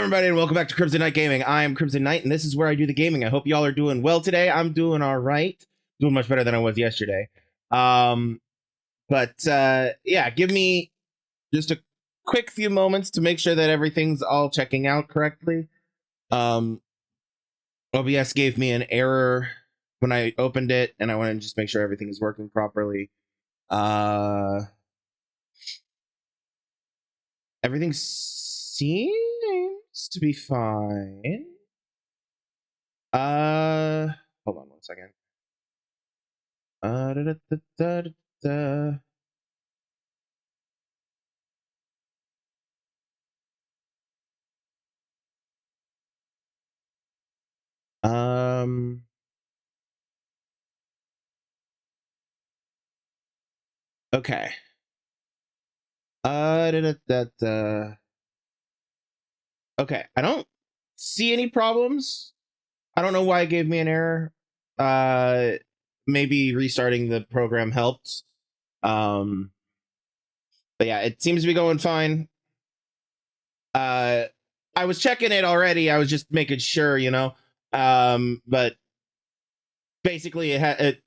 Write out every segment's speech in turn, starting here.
everybody, and welcome back to Krimzonknight Gaming. I am Krimzonknight, and this is where I do the gaming. I hope y'all are doing well today. I'm doing all right. Doing much better than I was yesterday. Yeah, give me just a quick few moments to make sure that everything's all checking out correctly. OBS gave me an error when I opened it, and I want to just make sure everything is working properly. Everything seems to be fine. Hold on one second. Okay. Okay, I don't see any problems. I don't know why it gave me an error. Maybe restarting the program helped. But yeah, it seems to be going fine. I was checking it already. I was just making sure, you know. But basically, I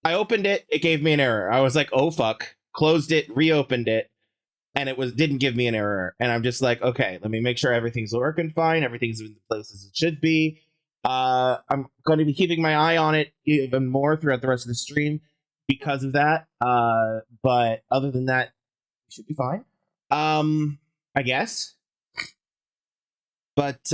opened it. It gave me an error. I was like, "Oh fuck!" Closed it, reopened it, and it didn't give me an error. And I'm just like, okay, let me make sure everything's working fine. Everything's in the places it should be. I'm going to be keeping my eye on it even more throughout the rest of the stream because of that. But other than that, it should be fine. I guess. But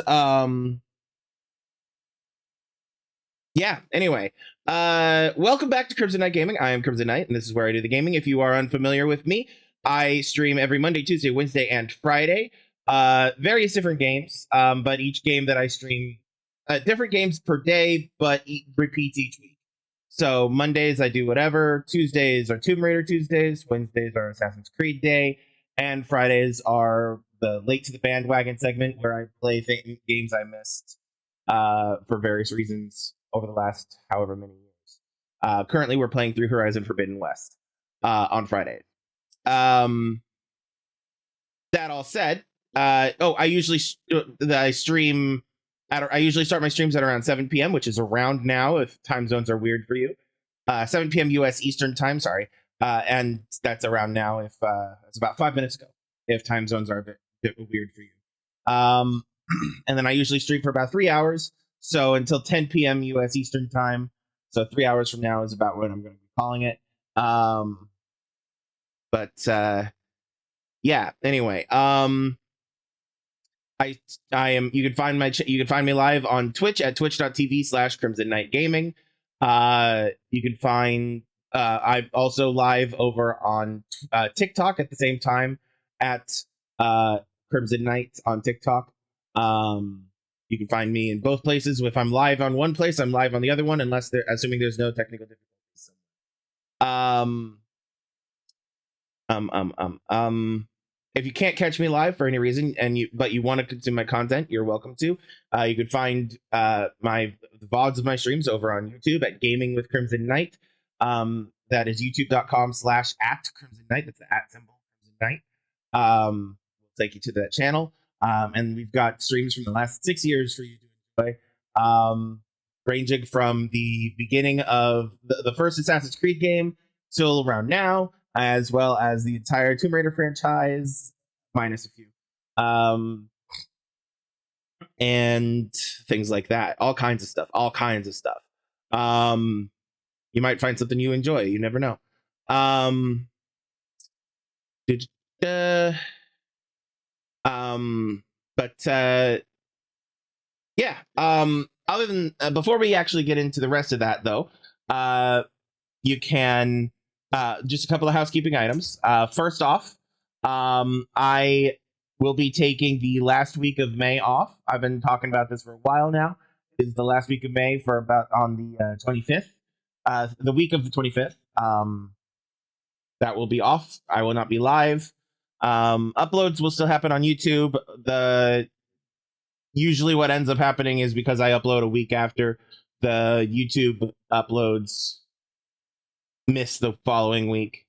yeah, anyway. Welcome back to Krimzonknight Gaming. I am Krimzonknight, and this is where I do the gaming. If you are unfamiliar with me, I stream every Monday, Tuesday, Wednesday, and Friday. Various different games, but each game that I stream, different games per day, but repeats each week. So Mondays I do whatever, Tuesdays are Tomb Raider Tuesdays, Wednesdays are Assassin's Creed Day, and Fridays are the late to the bandwagon segment where I play games I missed for various reasons over the last however many years. Currently, we're playing through Horizon Forbidden West on Friday. That all said, I usually stream. I usually start my streams at around 7 p.m., which is around now if time zones are weird for you. 7 p.m. U.S. Eastern time, sorry. And that's around now if it's about 5 minutes ago if time zones are a bit weird for you. And then I usually stream for about 3 hours. So until 10 p.m. U.S. Eastern time. So 3 hours from now is about when I'm going to be calling it. Yeah. Anyway, I am. You can find me live on Twitch at twitch.tv/KrimzonKnightGaming. You can find I'm also live over on TikTok at the same time at Krimzonknight on TikTok. You can find me in both places. If I'm live on one place, I'm live on the other one, assuming there's no technical difficulties. If you can't catch me live for any reason, but you want to consume my content, you're welcome to. You can find the VODs of my streams over on YouTube at Gaming with Krimzonknight. That is youtube.com/@Krimzonknight. That's the @ symbol, Krimzonknight. We'll take you to that channel. And we've got streams from the last 6 years for you to enjoy, ranging from the beginning of the first Assassin's Creed game till around now, as well as the entire Tomb Raider franchise, minus a few. And things like that. All kinds of stuff. You might find something you enjoy. You never know. Yeah. Other than before we actually get into the rest of that, though, you can just a couple of housekeeping items. First off, I will be taking the last week of May off. I've been talking about this for a while now. It's the last week of May for about on the 25th, the week of the 25th. That will be off. I will not be live. Uploads will still happen on YouTube. Usually what ends up happening is because I upload a week after, the YouTube uploads miss the following week.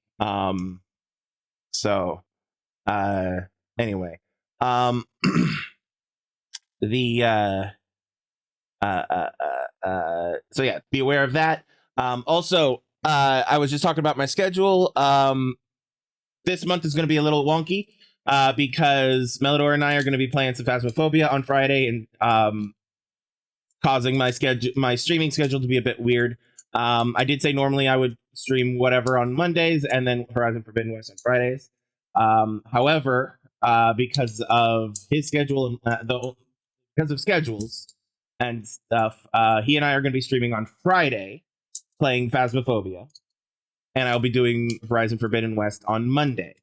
Anyway. the so yeah, be aware of that. Also, I was just talking about my schedule. This month is going to be a little wonky because Melidor and I are going to be playing some Phasmophobia on Friday, and causing my streaming schedule to be a bit weird. I did say normally I would stream whatever on Mondays and then Horizon Forbidden West on Fridays. However, because of his schedule, because of schedules and stuff, he and I are going to be streaming on Friday, playing Phasmophobia, and I'll be doing Horizon Forbidden West on Monday.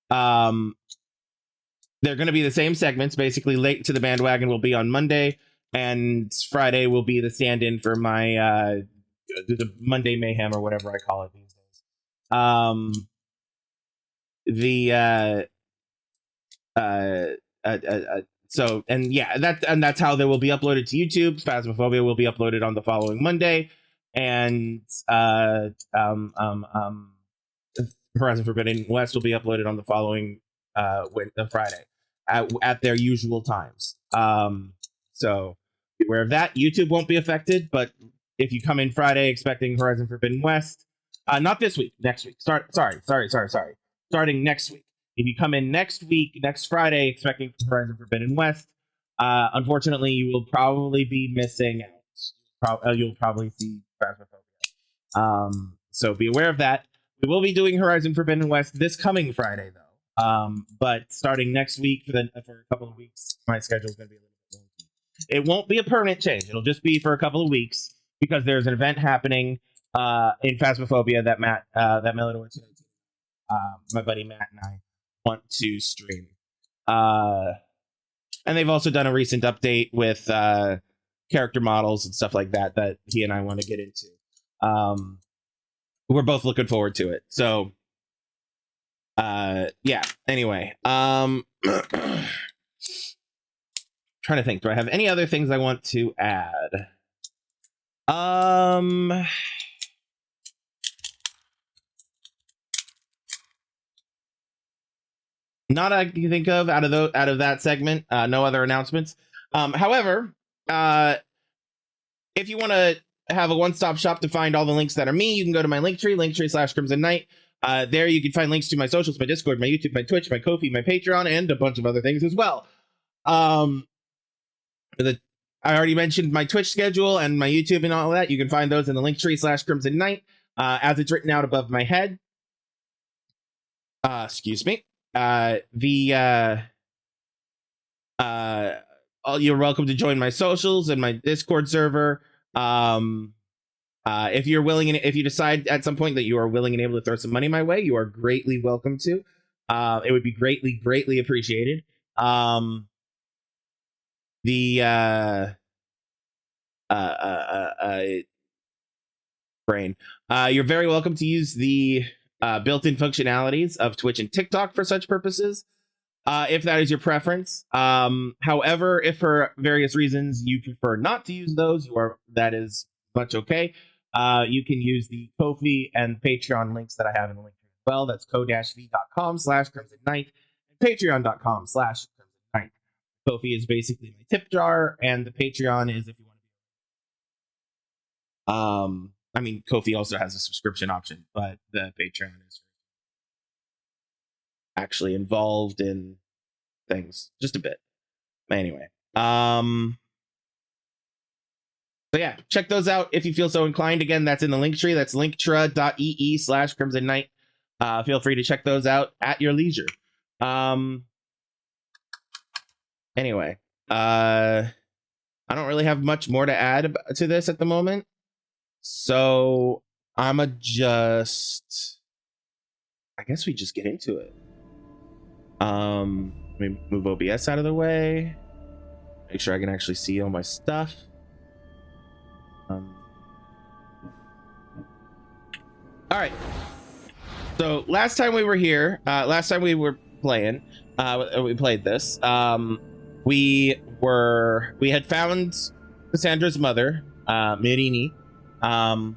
They're going to be the same segments. Basically, Late to the Bandwagon will be on Monday, and Friday will be the stand-in for my the Monday Mayhem or whatever I call it these days. So and yeah, that's how they will be uploaded to YouTube. Phasmophobia will be uploaded on the following Monday, and Horizon Forbidden West will be uploaded on the following Friday at their usual times. So be aware of that. YouTube won't be affected, but if you come in Friday expecting Horizon Forbidden West, not this week, next week. Starting next week. If you come in next week, next Friday, expecting Horizon Forbidden West, unfortunately, you will probably be missing out. You'll probably see Phasmophobia. So be aware of that. We will be doing Horizon Forbidden West this coming Friday, though. But starting next week for a couple of weeks, my schedule is going to be a little bit wonky. It won't be a permanent change. It'll just be for a couple of weeks because there's an event happening in Phasmophobia that Melidor, my buddy Matt and I want to stream. And they've also done a recent update with character models and stuff like that he and I want to get into. We're both looking forward to it. So yeah, anyway, trying to think, do I have any other things I want to add? Not I can think of out of that segment. No other announcements. However, if you want to have a one-stop shop to find all the links that are me, you can go to my Linktree, Linktree/Krimzonknight. There you can find links to my socials, my Discord, my YouTube, my Twitch, my Ko-fi, my Patreon, and a bunch of other things as well. I already mentioned my Twitch schedule and my YouTube and all that. You can find those in the Linktree/Krimzonknight as it's written out above my head. Excuse me. You're welcome to join my socials and my Discord server. If you're willing, and if you decide at some point that you are willing and able to throw some money my way, you are greatly welcome to. It would be greatly appreciated. Brain. You're very welcome to use the built-in functionalities of Twitch and TikTok for such purposes, if that is your preference. However, if for various reasons you prefer not to use those, that is much okay. You can use the Ko-fi and Patreon links that I have in the link as well. That's ko-fi.com/Krimzonknight and patreon.com/Krimzonknight. Ko-fi is basically my tip jar, and the Patreon is if you want to. I mean, Ko-fi also has a subscription option, but the Patreon is actually involved in things just a bit. Anyway, so yeah, check those out if you feel so inclined. Again, that's in the Linktree. That's linktr.ee/Krimzonknight. Feel free to check those out at your leisure. Anyway, I don't really have much more to add to this at the moment. So I guess we just get into it. Let me move OBS out of the way. Make sure I can actually see all my stuff. All right. So last time we were here, last time we were playing, we played this. We had found Cassandra's mother, Mirini, and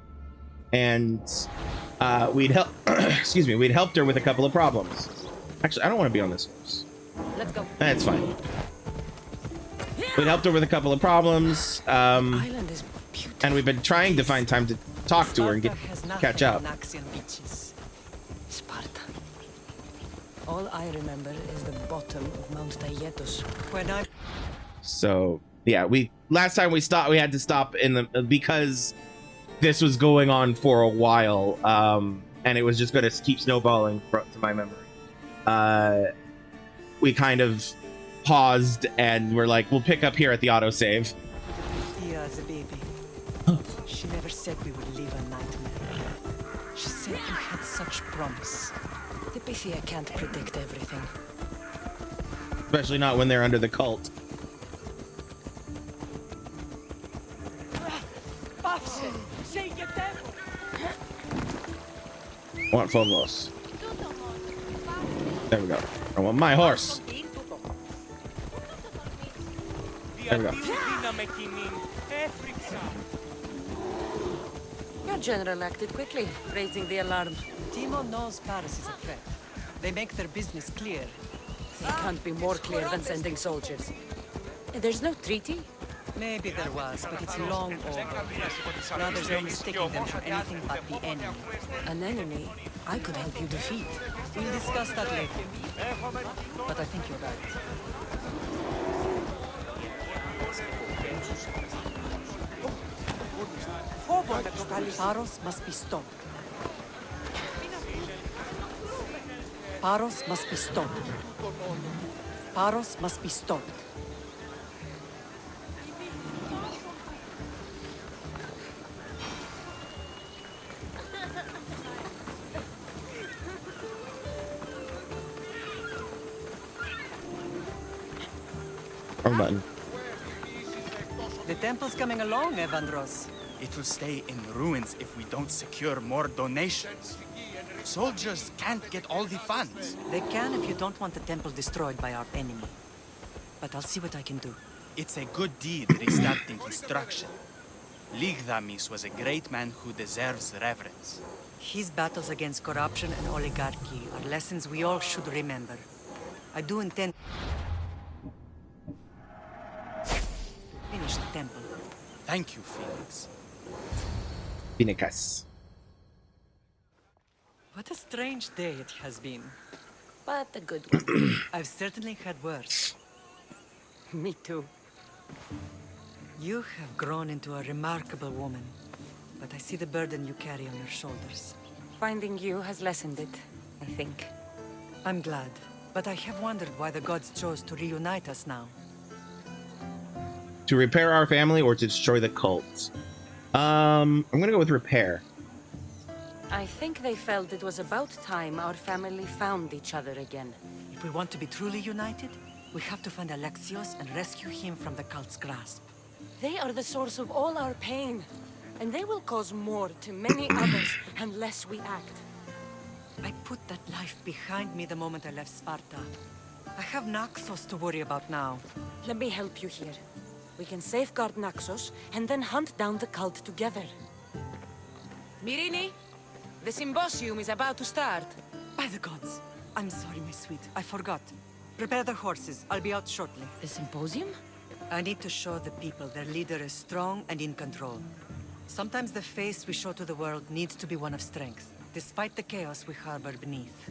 we'd helped her with a couple of problems. Actually, I don't want to be on this horse. Let's go. That's fine. we'd helped her with a couple of problems, Island is beautiful. and we've been trying to find time to talk to her and catch up. Sparta. All I remember is the bottom of Mount Taygetos. When I So yeah, last time we stopped, we had to stop in the because this was going on for a while, and it was just going to keep snowballing to my memory. We kind of paused and we're like, we'll pick up here at the autosave. Thea as a baby. She never said we would live a nightmare. She said you had such promise. The Pythia can't predict everything. Especially not when they're under the cult. I want Phobos. There we go. I want my horse. There we go. Your general acted quickly, raising the alarm. Timo knows Paris is a threat. They make their business clear. They can't be more clear than sending soldiers. There's no treaty? Maybe there was, but it's long over. Now there's no mistaking them for anything but the enemy. An enemy I could help you defeat. We'll discuss that later. But I think you're right. Paros must be stopped. Paros must be stopped. Paros must be stopped. Wrong button. The temple's coming along, Evandros. It will stay in ruins if we don't secure more donations. Soldiers can't get all the funds. They can if you don't want the temple destroyed by our enemy. But I'll see what I can do. It's a good deed restarting destruction. Ligdamis was a great man who deserves reverence. His battles against corruption and oligarchy are lessons we all should remember. I do intend to finish the temple. Thank you, Phoenix. Phoenix. What a strange day it has been. But a good one. I've certainly had worse. Me too. You have grown into a remarkable woman, but I see the burden you carry on your shoulders. Finding you has lessened it, I think. I'm glad, but I have wondered why the gods chose to reunite us now. To repair our family or to destroy the cult? I'm gonna go with repair. I think they felt it was about time our family found each other again. If we want to be truly united, we have to find Alexios and rescue him from the cult's grasp. They are the source of all our pain, and they will cause more to many others unless we act. I put that life behind me the moment I left Sparta. I have Naxos to worry about now. Let me help you here. We can safeguard Naxos and then hunt down the cult together. Mirini, the symposium is about to start. By the gods! I'm sorry, my sweet. I forgot. Prepare the horses. I'll be out shortly. The symposium? I need to show the people their leader is strong and in control. Sometimes the face we show to the world needs to be one of strength, despite the chaos we harbor beneath.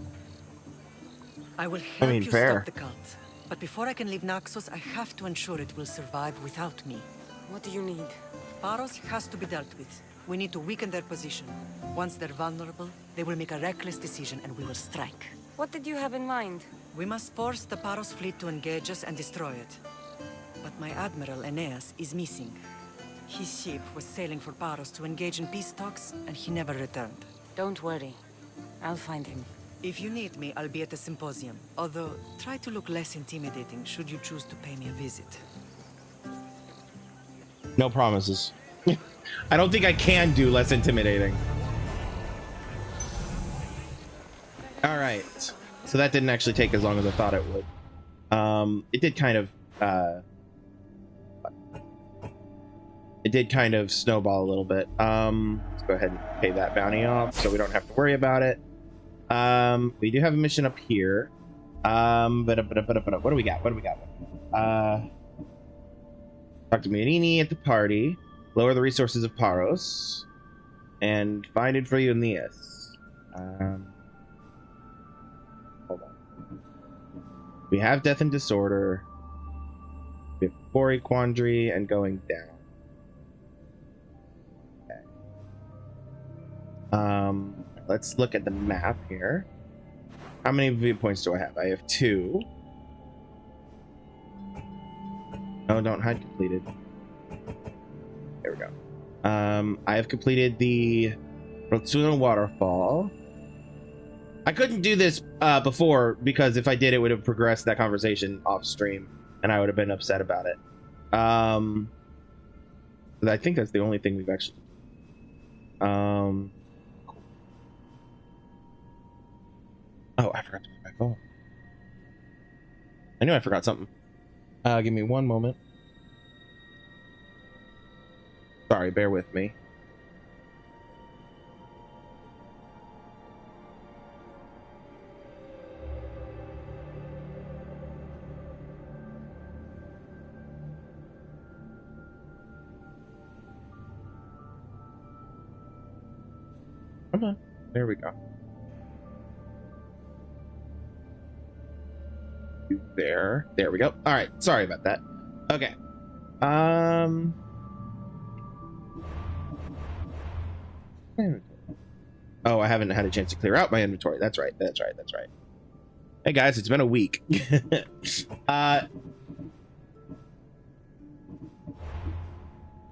I will help you fair. stop the cult. But before I can leave Naxos, I have to ensure it will survive without me. What do you need? Paros has to be dealt with. We need to weaken their position. Once they're vulnerable, they will make a reckless decision and we will strike. What did you have in mind? We must force the Paros fleet to engage us and destroy it. But my admiral, Aeneas, is missing. His ship was sailing for Paros to engage in peace talks, and he never returned. Don't worry. I'll find him. If you need me, I'll be at the symposium. Although, try to look less intimidating should you choose to pay me a visit. No promises. I don't think I can do less intimidating. All right. So that didn't actually take as long as I thought it would. It did kind of snowball a little bit. Let's go ahead and pay that bounty off so we don't have to worry about it. We do have a mission up here. What do we got? Talk to Mirini at the party. Lower the resources of Paros. And find it for you in the S. Hold on. We have Death and Disorder. We have Quarry Quandary and going down. Okay. Let's look at the map here. How many viewpoints do I have? I have 2. No, don't hide completed. There we go. I have completed the Rotsuno waterfall. I couldn't do this before because if I did, it would have progressed that conversation off stream, and I would have been upset about it. But I think that's the only thing we've actually. Oh, I forgot to put my phone. I knew I forgot something. Give me one moment. Sorry, bear with me. Come on. There we go. There we go. All right, sorry about that. Okay. Oh, I haven't had a chance to clear out my inventory. That's right. Hey guys, it's been a week.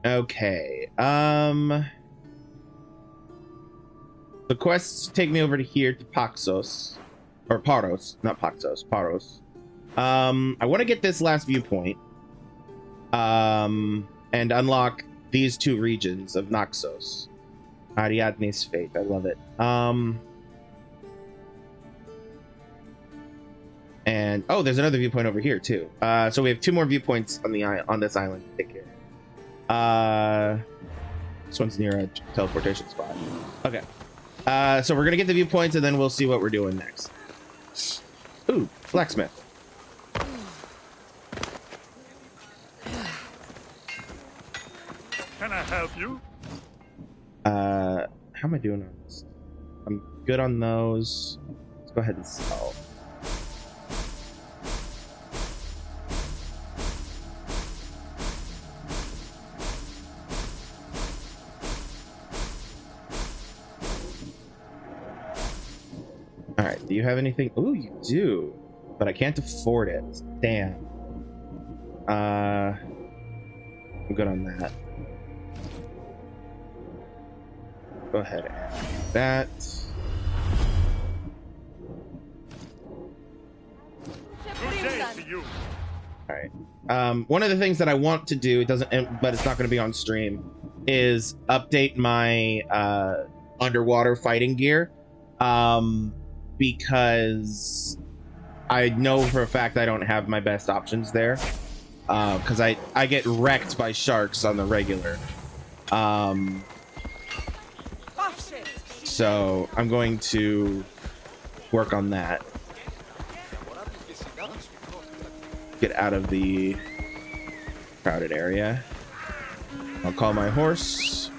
Okay. The quests take me over to here to Paxos. Or Paros, not Paxos, Paros. I want to get this last viewpoint. And unlock these 2 regions of Naxos. Ariadne's Fate, I love it. And oh, there's another viewpoint over here too. So we have 2 more viewpoints on the on this island to take care of. This one's near a teleportation spot. Okay. So we're gonna get the viewpoints and then we'll see what we're doing next. Ooh, blacksmith. Can I help you? How am I doing on this? I'm good on those. Let's go ahead and sell. All right, do you have anything? Oh, you do, but I can't afford it. Damn. I'm good on that. Go ahead and add that. Good day to you. All right. One of the things that I want to do, but it's not going to be on stream, is update my underwater fighting gear, because I know for a fact I don't have my best options there, because I get wrecked by sharks on the regular. So I'm going to work on that. Get out of the crowded area. I'll call my horse.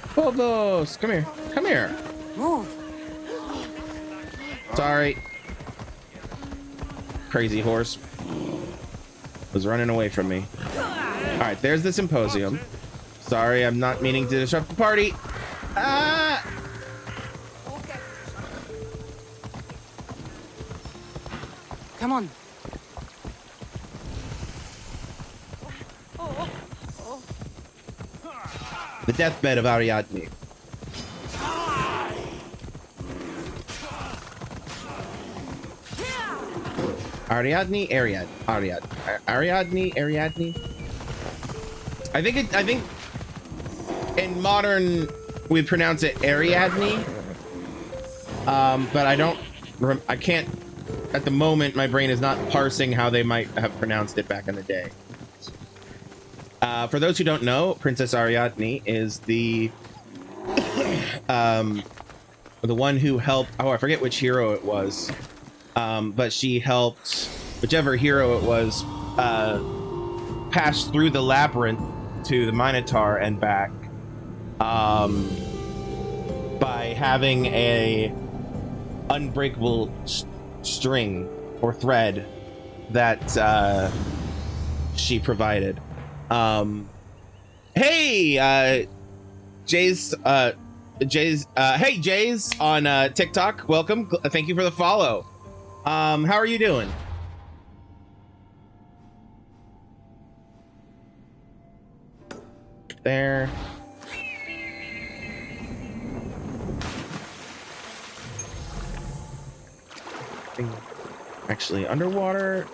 Phobos, come here. Come here. Move. Sorry. Crazy horse was running away from me. All right, there's the symposium. Sorry, I'm not meaning to disrupt the party. Ah! Okay. Come on. The deathbed of Ariadne. Ariadne. I think in modern we pronounce it Ariadne. But I can't at the moment. My brain is not parsing how they might have pronounced it back in the day. For those who don't know, Princess Ariadne is the one who helped. Oh, I forget which hero it was. But she helped whichever hero it was pass through the labyrinth to the Minotaur and back by having a unbreakable string or thread that she provided. Hey, Jay's hey Jay's on TikTok. Welcome. Thank you for the follow. How are you doing? There. Actually, underwater.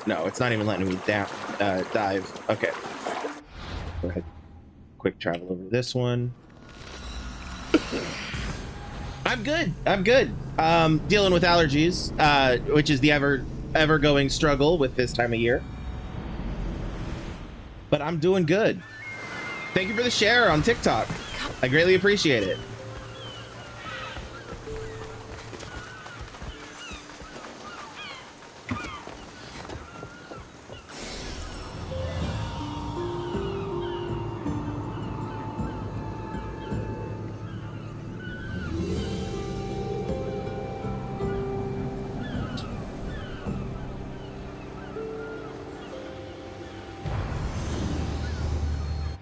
No, it's not even letting me down. Dive. Okay. Go ahead. Quick travel over this one. I'm good. I'm good. Dealing with allergies, which is the ever going struggle with this time of year. But I'm doing good. Thank you for the share on TikTok. I greatly appreciate it.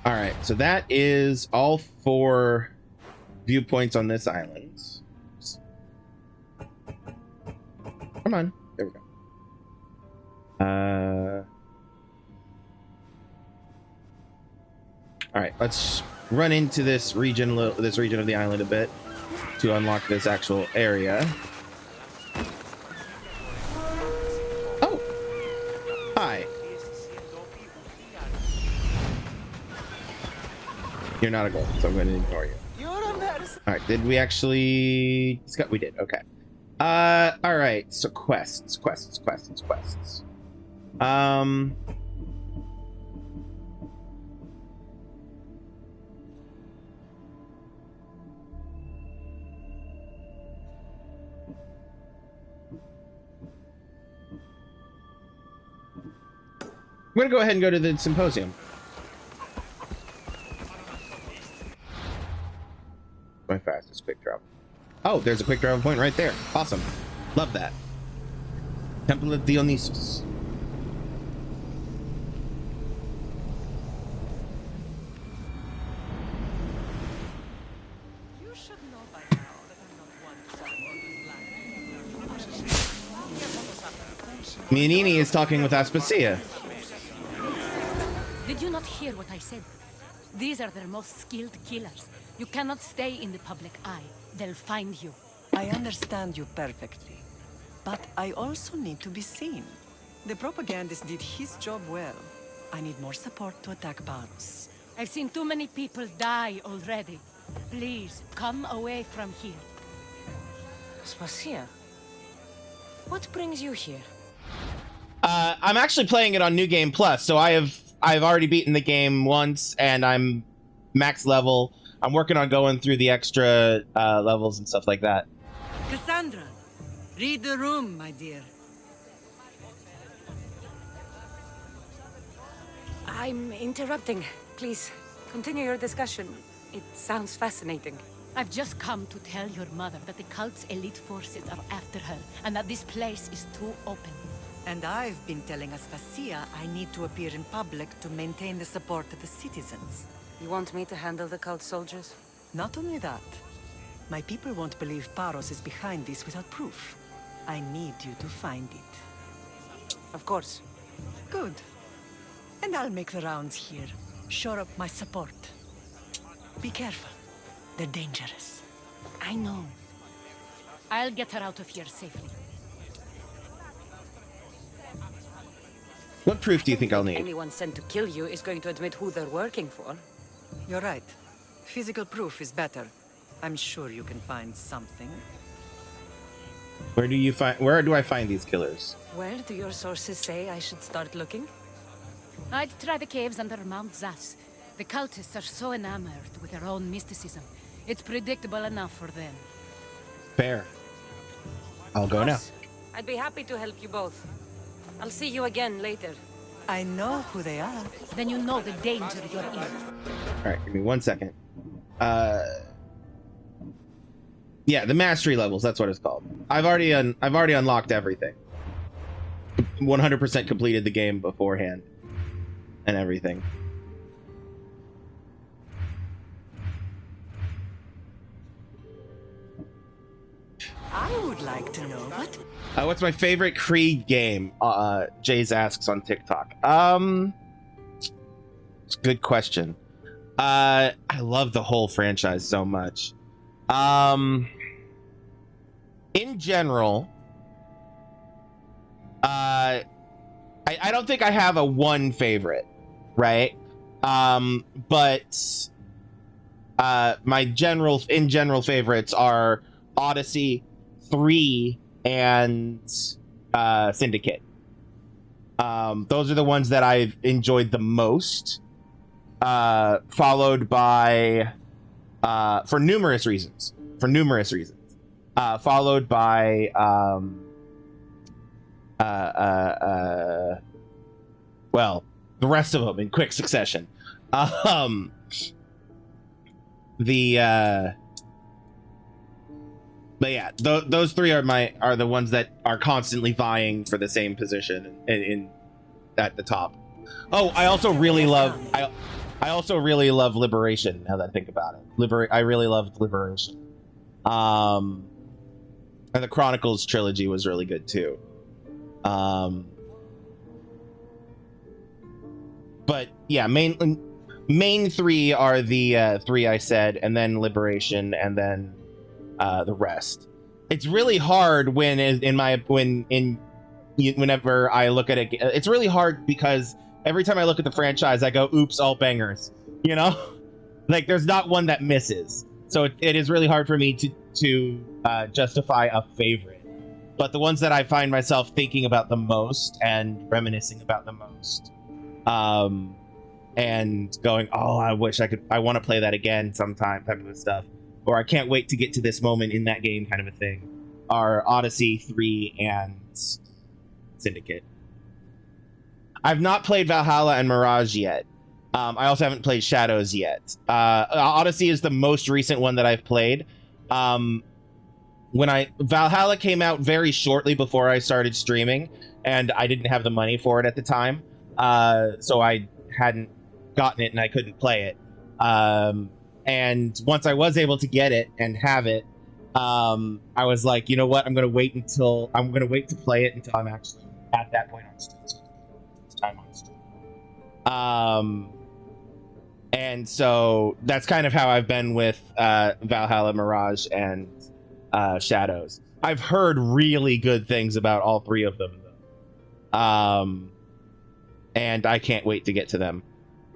All right, so that is all 4 viewpoints on this island. Come on, there we go. All right, let's run into this region of the island a bit to unlock this actual area. Oh, hi. You're not a gold, so I'm going to ignore you. All right, did we actually... We did, okay. All right, so quests. I'm going to go ahead and go to the symposium. My fastest quick travel. Oh, there's a quick travel point right there. Awesome. Love that. Temple of Dionysus. You should know by now that I'm not one to talk about this land. Mianini is talking with Aspasia. Did you not hear what I said? These are their most skilled killers. You cannot stay in the public eye. They'll find you. I understand you perfectly, but I also need to be seen. The propagandist did his job well. I need more support to attack Baros. I've seen too many people die already. Please, come away from here. Spasia, what brings you here? I'm actually playing it on New Game Plus, so I've already beaten the game once, and I'm max level. I'm working on going through the extra levels and stuff like that. Cassandra, read the room, my dear. I'm interrupting. Please, continue your discussion. It sounds fascinating. I've just come to tell your mother that the cult's elite forces are after her, and that this place is too open. And I've been telling Aspasia I need to appear in public to maintain the support of the citizens. You want me to handle the cult soldiers? Not only that, my people won't believe Baros is behind this without proof. I need you to find it. Of course. Good. And I'll make the rounds here. Shore up my support. Be careful. They're dangerous. I know. I'll get her out of here safely. What proof do you think I'll need? Anyone sent to kill you is going to admit who they're working for. You're right. Physical proof is better. I'm sure you can find something. Where do I find these killers? Where do your sources say I should start looking? I'd try the caves under Mount Zas. The cultists are so enamored with their own mysticism. It's predictable enough for them. Fair. I'll go now. I'd be happy to help you both. I'll see you again later. I know who they are. Then you know the danger you're in. All right, give me 1 second. Yeah, the mastery levels. That's what it's called. I've already unlocked everything. 100% completed the game beforehand, and everything. I would like to know what. What's my favorite Creed game? Jays asks on TikTok. It's a good question. I love the whole franchise so much. In general, I don't think I have a one favorite, right? But my general favorites are Odyssey, 3, and Syndicate. Those are the ones that I've enjoyed the most, followed by for numerous reasons followed by well, the rest of them in quick succession. But yeah, those three are the ones that are constantly vying for the same position in at the top. Oh, I also really love Liberation. Now that I think about it, I really loved Liberation. And the Chronicles trilogy was really good too. But yeah, main three are the three I said, and then Liberation, and then the rest. It's really hard whenever I look at it. It's really hard because every time I look at the franchise, I go, "Oops, all bangers." You know, like there's not one that misses. So it is really hard for me to justify a favorite. But the ones that I find myself thinking about the most and reminiscing about the most, and going, "Oh, I wish I want to play that again sometime," type of stuff. Or I can't wait to get to this moment in that game kind of a thing, are Odyssey, 3, and Syndicate. I've not played Valhalla and Mirage yet. I also haven't played Shadows yet. Odyssey is the most recent one that I've played. Valhalla came out very shortly before I started streaming, and I didn't have the money for it at the time. So I hadn't gotten it and I couldn't play it. And once I was able to get it and have it, I was like, you know what? I'm gonna wait to play it until I'm actually at that point on stream. And so that's kind of how I've been with Valhalla, Mirage, and Shadows. I've heard really good things about all three of them, though. And I can't wait to get to them.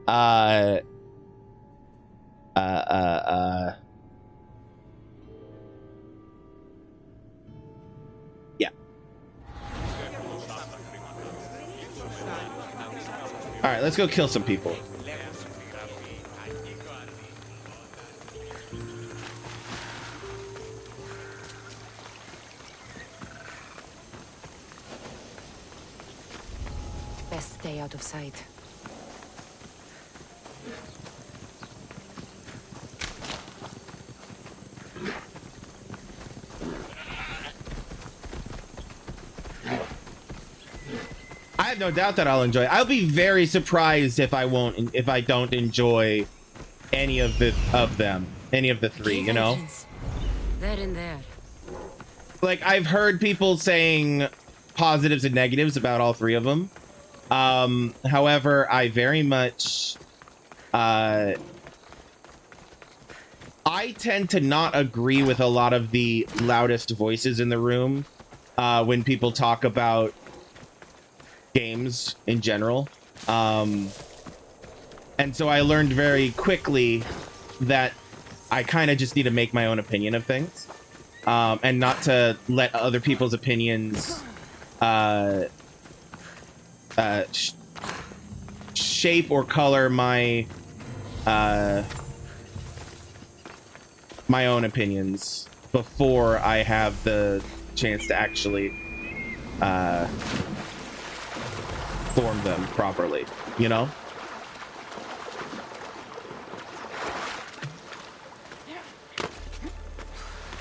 Yeah. All right, let's go kill some people. Best stay out of sight. I have no doubt that I'll enjoy it. I'll be very surprised if I don't enjoy any of the three, you know? They're in there. Like, I've heard people saying positives and negatives about all three of them. However, I very much I tend to not agree with a lot of the loudest voices in the room when people talk about games in general. And so I learned very quickly that I kind of just need to make my own opinion of things, and not to let other people's opinions shape or color my my own opinions before I have the chance to actually form them properly, you know?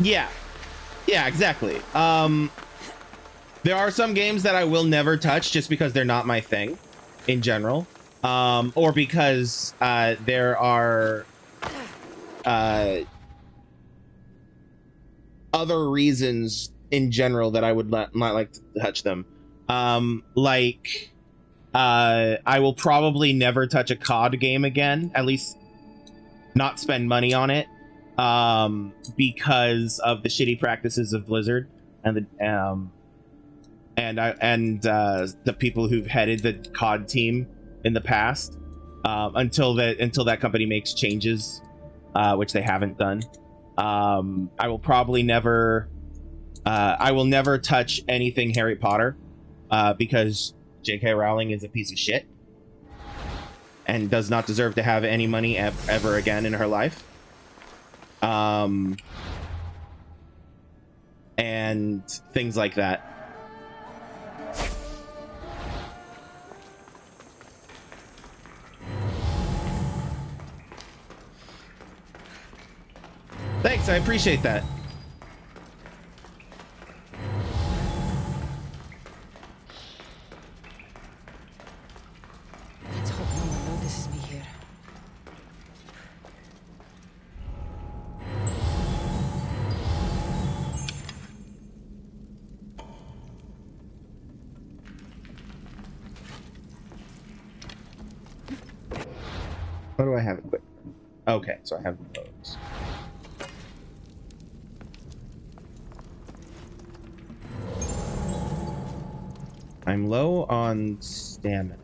Yeah. Yeah, exactly. There are some games that I will never touch just because they're not my thing in general. Or because there are other reasons in general that I would not like to touch them. Like I will probably never touch a COD game again, at least not spend money on it, because of the shitty practices of Blizzard and the people who've headed the COD team in the past, until that company makes changes, which they haven't done. I will probably never touch anything Harry Potter, because J.K. Rowling is a piece of shit and does not deserve to have any money ever again in her life. And things like that. Thanks, I appreciate that. Let's hope no one notices me here. What do I have equipped? Okay, so I have those. I'm low on stamina.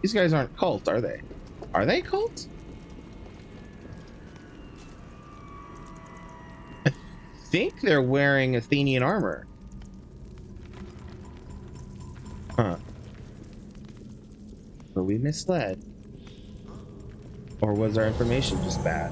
These guys aren't cult, are they? Are they cult? I think they're wearing Athenian armor. Huh. Were we misled? Or was our information just bad?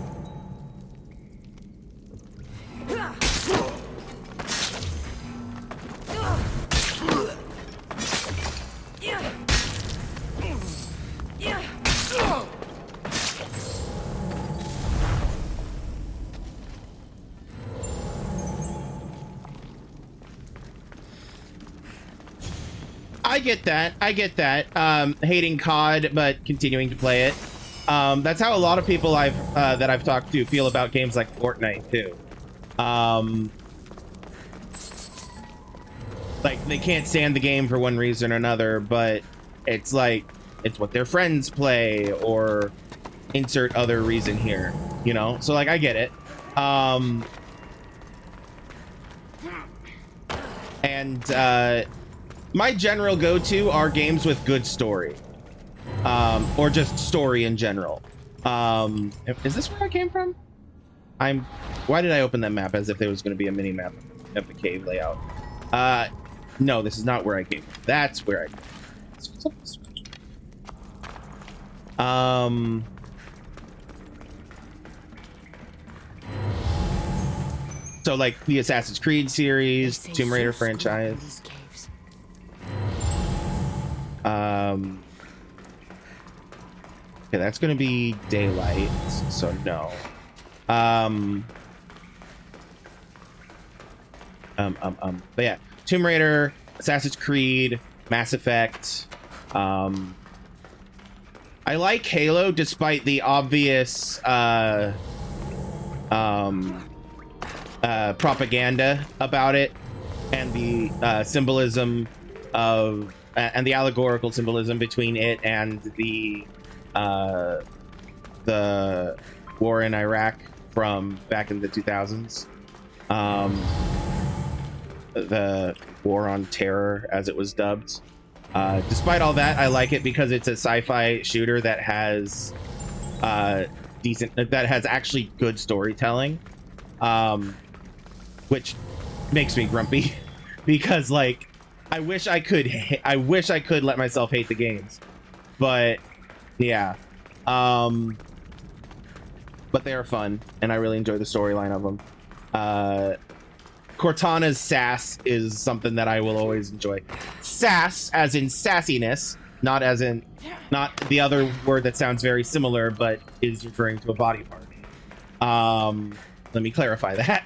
I get that. Hating COD, but continuing to play it. That's how a lot of people that I've talked to feel about games like Fortnite too. Like they can't stand the game for one reason or another, but it's like it's what their friends play or insert other reason here, you know? So like I get it. My general go-to are games with good story, or just story in general. Is this where I came from? Why did I open that map as if there was going to be a mini map of the cave layout? No, this is not where I came from. That's where I came from. So like the Assassin's Creed series, Tomb Raider franchise. Okay, that's gonna be daylight, so no. But yeah, Tomb Raider, Assassin's Creed, Mass Effect. I like Halo despite the obvious propaganda about it and the symbolism of and the allegorical symbolism between it and the war in Iraq from back in the 2000s. The war on terror, as it was dubbed. Despite all that, I like it because it's a sci-fi shooter that has actually good storytelling, which makes me grumpy because like I wish I could let myself hate the games, but yeah, but they are fun and I really enjoy the storyline of them. Cortana's sass is something that I will always enjoy. Sass, as in sassiness, not the other word that sounds very similar, but is referring to a body part. Let me clarify that.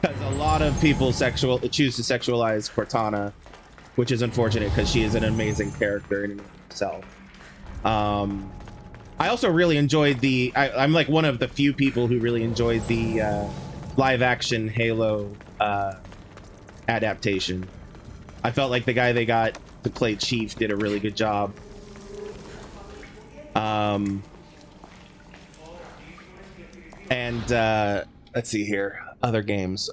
Because a lot of people choose to sexualize Cortana, which is unfortunate because she is an amazing character in and of herself. I also really enjoyed I'm like one of the few people who really enjoyed the live action Halo adaptation. I felt like the guy they got to play Chief did a really good job. And let's see here, other games.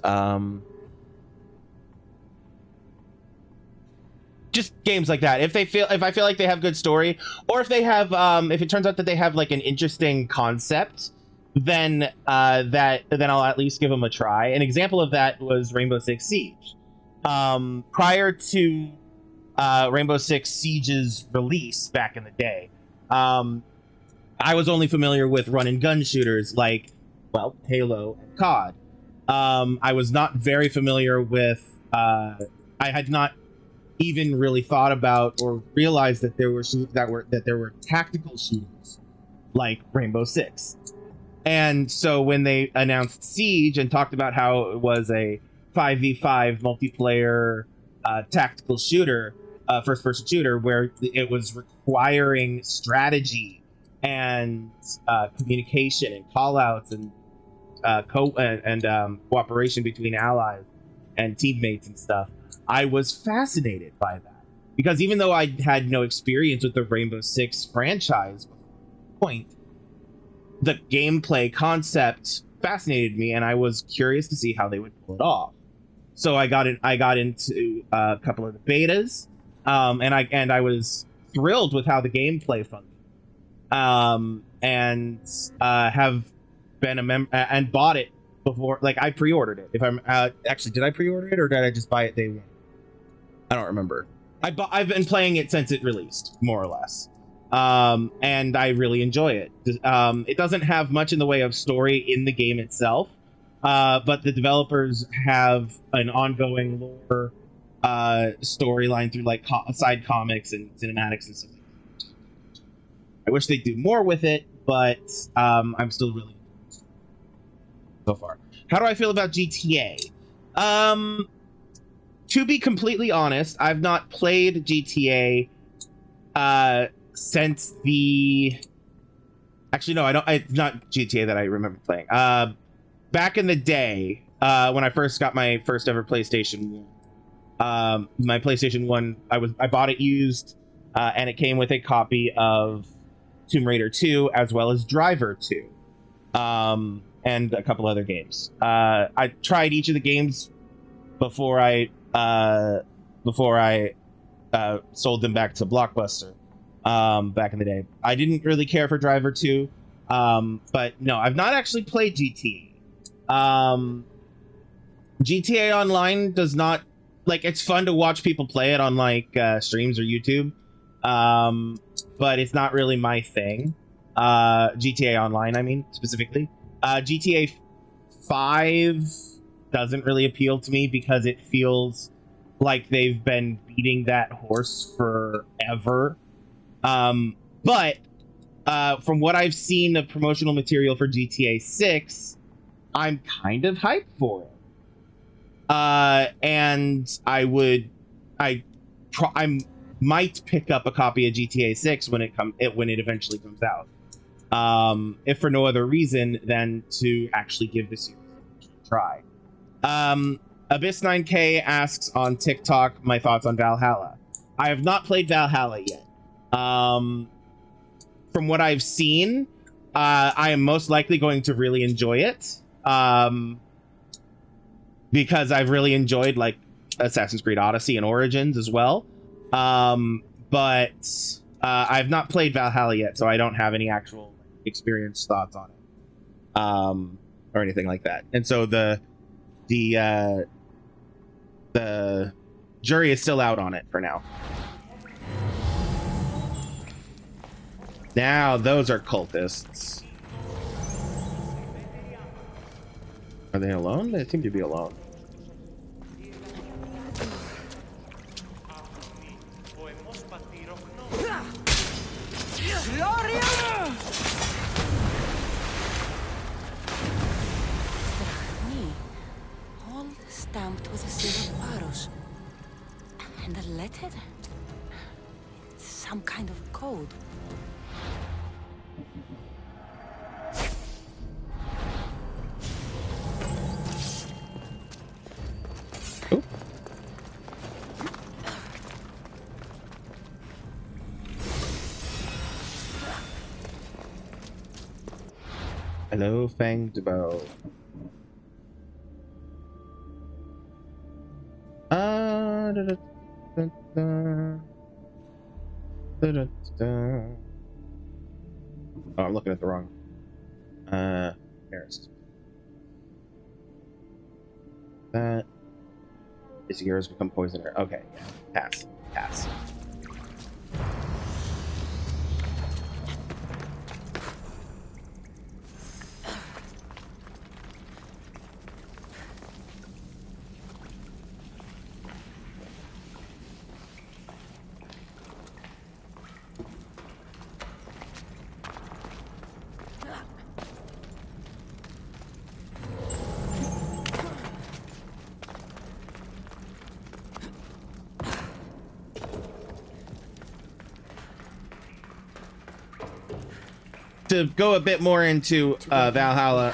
Just games like that. If I feel like they have good story, or if they have, if it turns out that they have like an interesting concept, then I'll at least give them a try. An example of that was Rainbow Six Siege. Prior to Rainbow Six Siege's release back in the day, I was only familiar with run and gun shooters like, well, Halo and COD. I was not very familiar with. I had not even really thought about or realized that there were tactical shooters like Rainbow Six. And so when they announced Siege and talked about how it was a 5v5 multiplayer tactical shooter, first-person shooter, where it was requiring strategy and communication and call-outs and cooperation between allies and teammates and stuff, I was fascinated by that. Because even though I had no experience with the Rainbow Six franchise before that point, the gameplay concept fascinated me, and I was curious to see how they would pull it off. So I got into a couple of the betas, and I was thrilled with how the gameplay functioned, and have been a member and bought it before. Like, I pre-ordered it. If I'm actually, did I pre-order it or did I just buy it day one? I don't remember. I've been playing it since it released, more or less. And I really enjoy it. It doesn't have much in the way of story in the game itself, but the developers have an ongoing lore storyline through like side comics and cinematics and stuff. I wish they'd do more with it, but I'm still really so far. How do I feel about GTA? To be completely honest, I've not played GTA since the... Actually, no, I don't. It's not GTA that I remember playing. Back in the day, when I first got my first ever PlayStation 1, my PlayStation 1, I bought it used, and it came with a copy of Tomb Raider 2 as well as Driver 2, and a couple other games. I tried each of the games before I sold them back to Blockbuster back in the day. I didn't really care for Driver 2, but no, I've not actually played GTA. GTA Online does not, like, it's fun to watch people play it on like streams or YouTube, but it's not really my thing. GTA Online, I mean, specifically. GTA 5 doesn't really appeal to me because it feels like they've been beating that horse forever. But from what I've seen of promotional material for GTA 6, I'm kind of hyped for it. And I might pick up a copy of GTA 6 when it eventually comes out. If for no other reason than to actually give the series a try. Abyss 9K asks on TikTok my thoughts on Valhalla. I have not played Valhalla yet. From what I've seen, I am most likely going to really enjoy it. Because I've really enjoyed like Assassin's Creed Odyssey and Origins as well. But I've not played Valhalla yet, so I don't have any actual experience thoughts on it, or anything like that. And so the jury is still out on it for now. Now those are cultists. Are they alone? They seem to be alone. All stamped with a seal of Paros. And a letter? It's some kind of code. Oh. Hello, Fanged Bow. Oh, I'm looking at the wrong. Here's that. Is yours become poisoner? Okay, pass, pass. To go a bit more into Valhalla,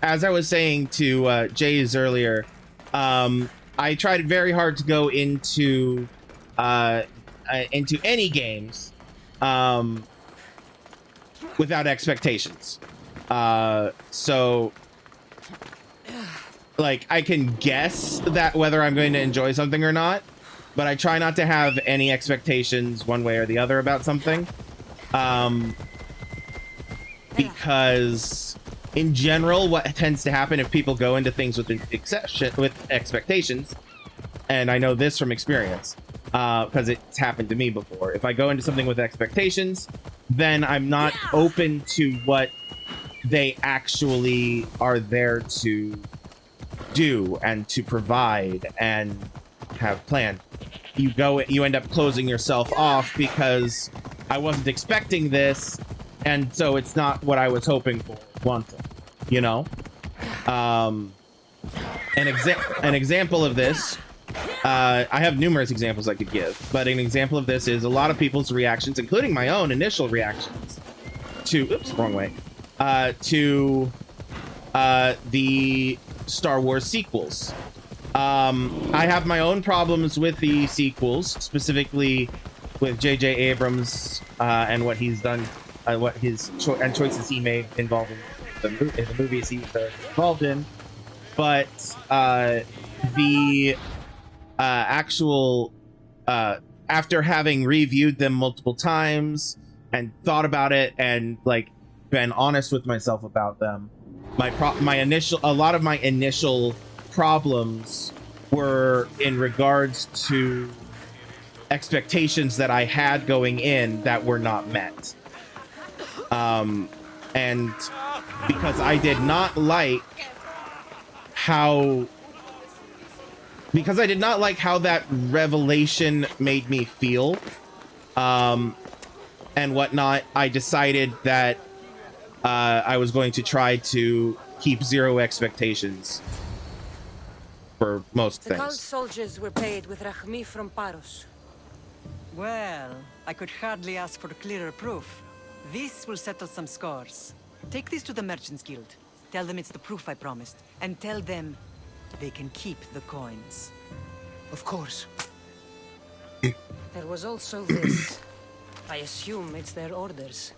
as I was saying to Jays earlier, I tried very hard to go into any games without expectations. So, like, I can guess that whether I'm going to enjoy something or not, but I try not to have any expectations one way or the other about something. Because in general, what tends to happen if people go into things with expectations, and I know this from experience, because it's happened to me before. If I go into something with expectations, then I'm not open to what they actually are there to do and to provide and have planned. You end up closing yourself off because I wasn't expecting this, and so it's not what I was hoping for, wanting, you know? An example of this, I have numerous examples I could give, but an example of this is a lot of people's reactions, including my own initial reactions to, oops, wrong way, to the Star Wars sequels. I have my own problems with the sequels, specifically with J.J. Abrams and what he's done, what his choices he made involving the movies he was involved in. But the actual, after having reviewed them multiple times and thought about it and like been honest with myself about them, a lot of my initial problems were in regards to expectations that I had going in that were not met. And because I did not like how that revelation made me feel, and whatnot, I decided that I was going to try to keep zero expectations for most The cult things. soldiers were paid with Rahmi from Paros. Well, I could hardly ask for clearer proof. This will settle some scores. Take this to the Merchants Guild. Tell them it's the proof I promised. And tell them they can keep the coins. Of course. There was also this. I assume it's their orders.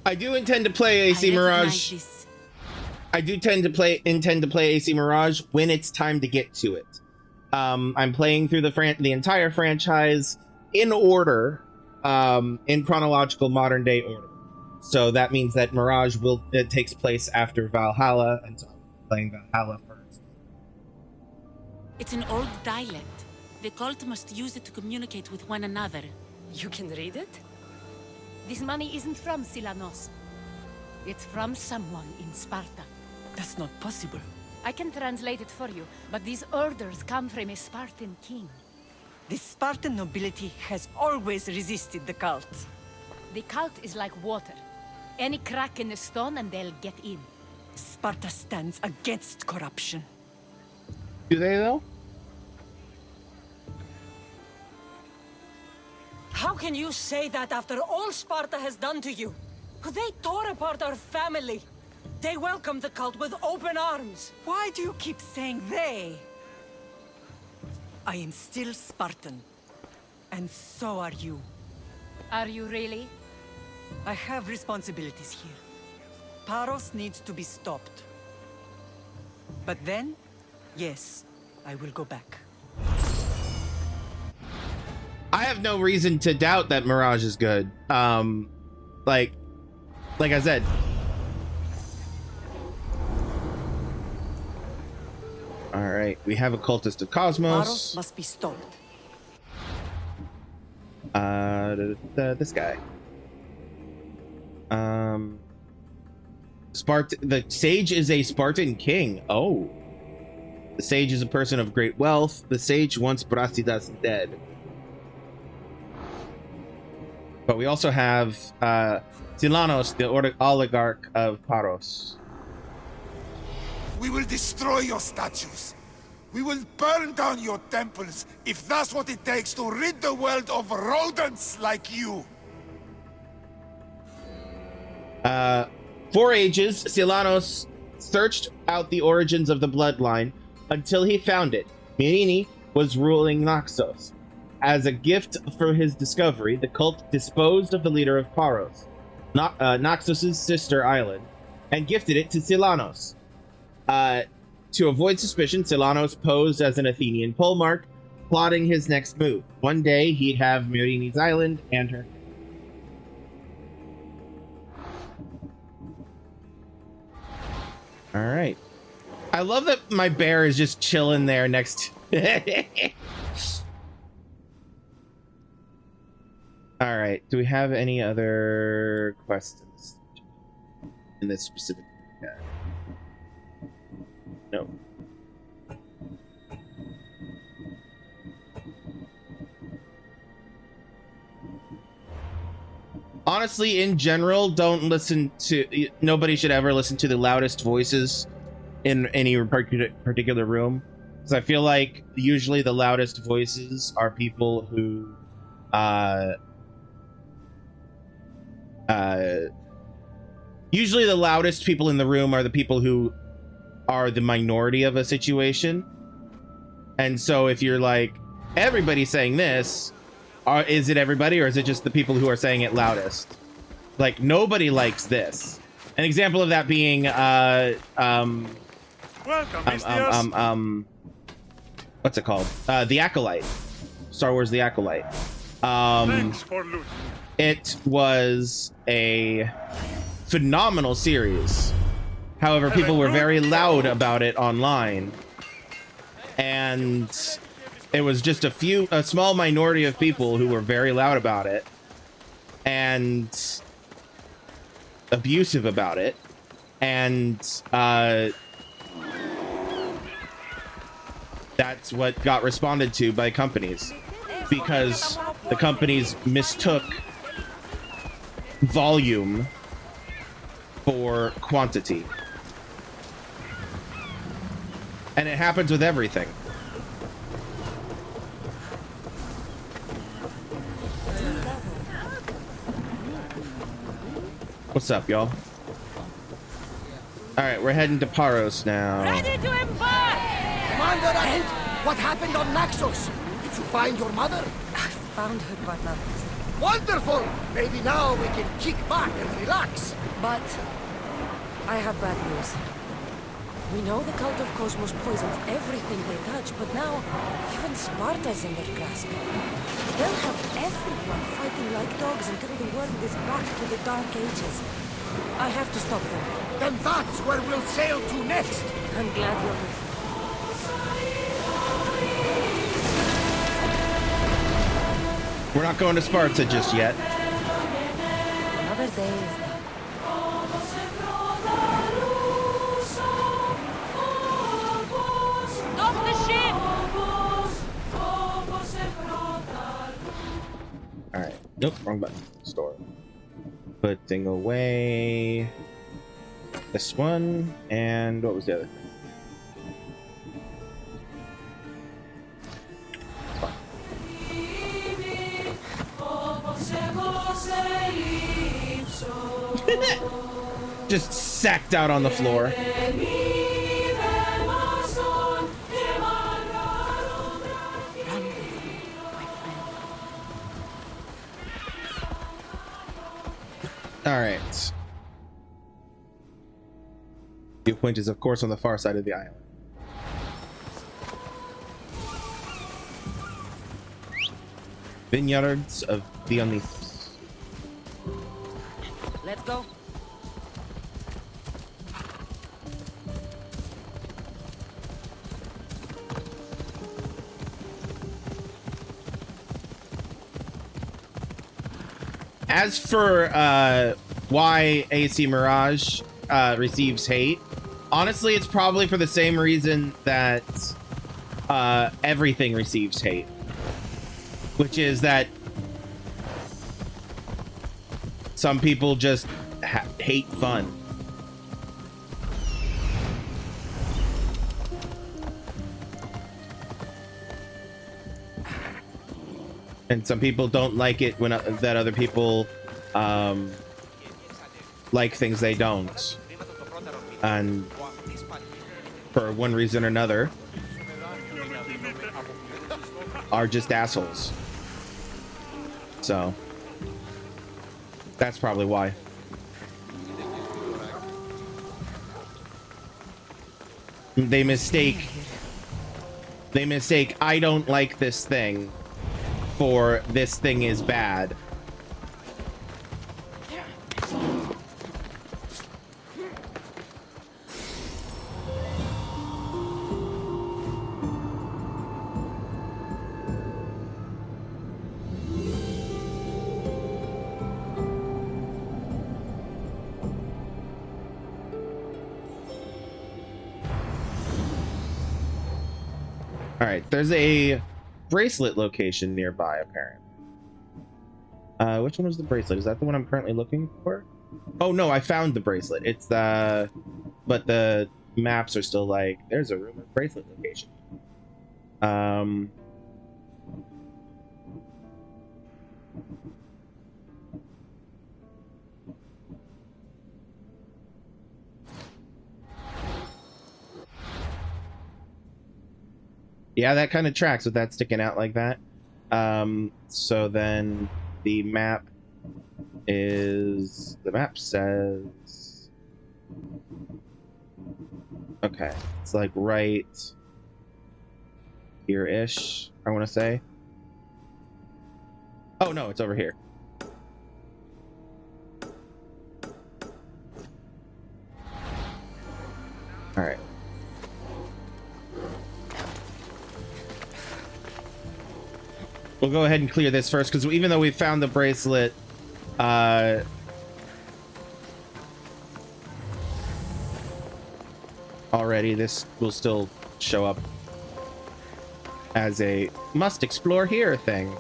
I do intend to play AC Mirage. I do intend to play AC Mirage when it's time to get to it. I'm playing through the entire franchise in order, in chronological modern day order. So that means that Mirage it takes place after Valhalla, and so I'm playing Valhalla first. It's an old dialect. The cult must use it to communicate with one another. You can read it? This money isn't from Silanos. It's from someone in Sparta. That's not possible. I can translate it for you, but these orders come from a Spartan king. The Spartan nobility has always resisted the cult. The cult is like water. Any crack in the stone and they'll get in. Sparta stands against corruption. Do they though? How can you say that after all Sparta has done to you? They tore apart our family. They welcomed the cult with open arms. Why do you keep saying they? I am still Spartan. And so are you. Are you really? I have responsibilities here. Paros needs to be stopped. But then, yes, I will go back. I have no reason to doubt that Mirage is good. Like I said. All right, we have a cultist of Cosmos. Paros must be stopped. This guy. The sage is a Spartan king. Oh. The sage is a person of great wealth. The sage wants Brasidas dead. But we also have Silanos, the oligarch of Paros. We will destroy your statues. We will burn down your temples if that's what it takes to rid the world of rodents like you. For ages, Silanos searched out the origins of the bloodline until he found it. Mirini was ruling Naxos. As a gift for his discovery, the cult disposed of the leader of Paros, Naxos' sister island, and gifted it to Silanos. To avoid suspicion, Silanos posed as an Athenian polemarch, plotting his next move. One day, he'd have Mirini's island and her. All right. I love that my bear is just chilling there next. All right. Do we have any other questions in this specific? No. Honestly, in general, don't listen to. Nobody should ever listen to the loudest voices in any particular room, because I feel like usually the loudest voices are people who, usually the loudest people in the room are the people who are the minority of a situation. And so if you're like, everybody's saying this, is it everybody, or is it just the people who are saying it loudest? Like, nobody likes this. An example of that being Welcome, what's it called? The Acolyte. Star Wars The Acolyte. Thanks for looting. It was a phenomenal series. However, people were very loud about it online. And it was just a small minority of people who were very loud about it and abusive about it. And that's what got responded to by companies, because the companies mistook volume for quantity. And it happens with everything. What's up, y'all? All right, we're heading to Paros now. Ready to embark! Commander ahead! What happened on Naxos? Did you find your mother? I found her, but Wonderful! Maybe now we can kick back and relax. But I have bad news. We know the cult of Cosmos poisons everything they touch, but now even Sparta's in their grasp. They'll have everyone fighting like dogs until the world is back to the Dark Ages. I have to stop them. Then that's where we'll sail to next. I'm glad you're with me. We're not going to Sparta just yet. Another day is done. Nope, wrong button. Store. Putting away this one, and what was the other thing? Just sacked out on the floor. All right. Viewpoint is, of course, on the far side of the island. Vineyards of Dionysus. Let's go. As for why AC Mirage receives hate, honestly, it's probably for the same reason that everything receives hate, which is that some people just hate fun. And some people don't like it when that other people like things they don't. And for one reason or another, are just assholes. So that's probably why. They mistake I don't like this thing for this thing is bad. All right, there's a bracelet location nearby, apparently. Which one was the bracelet? Is that the one I'm currently looking for? Oh no, I found the bracelet. It's the, but the maps are still like, there's a rumored bracelet location. Yeah, that kind of tracks with that sticking out like that. So then the map says, okay, it's like right here-ish, I want to say. Oh no, it's over here. All right. We'll go ahead and clear this first, because even though we found the bracelet, already, this will still show up as a must explore here thing.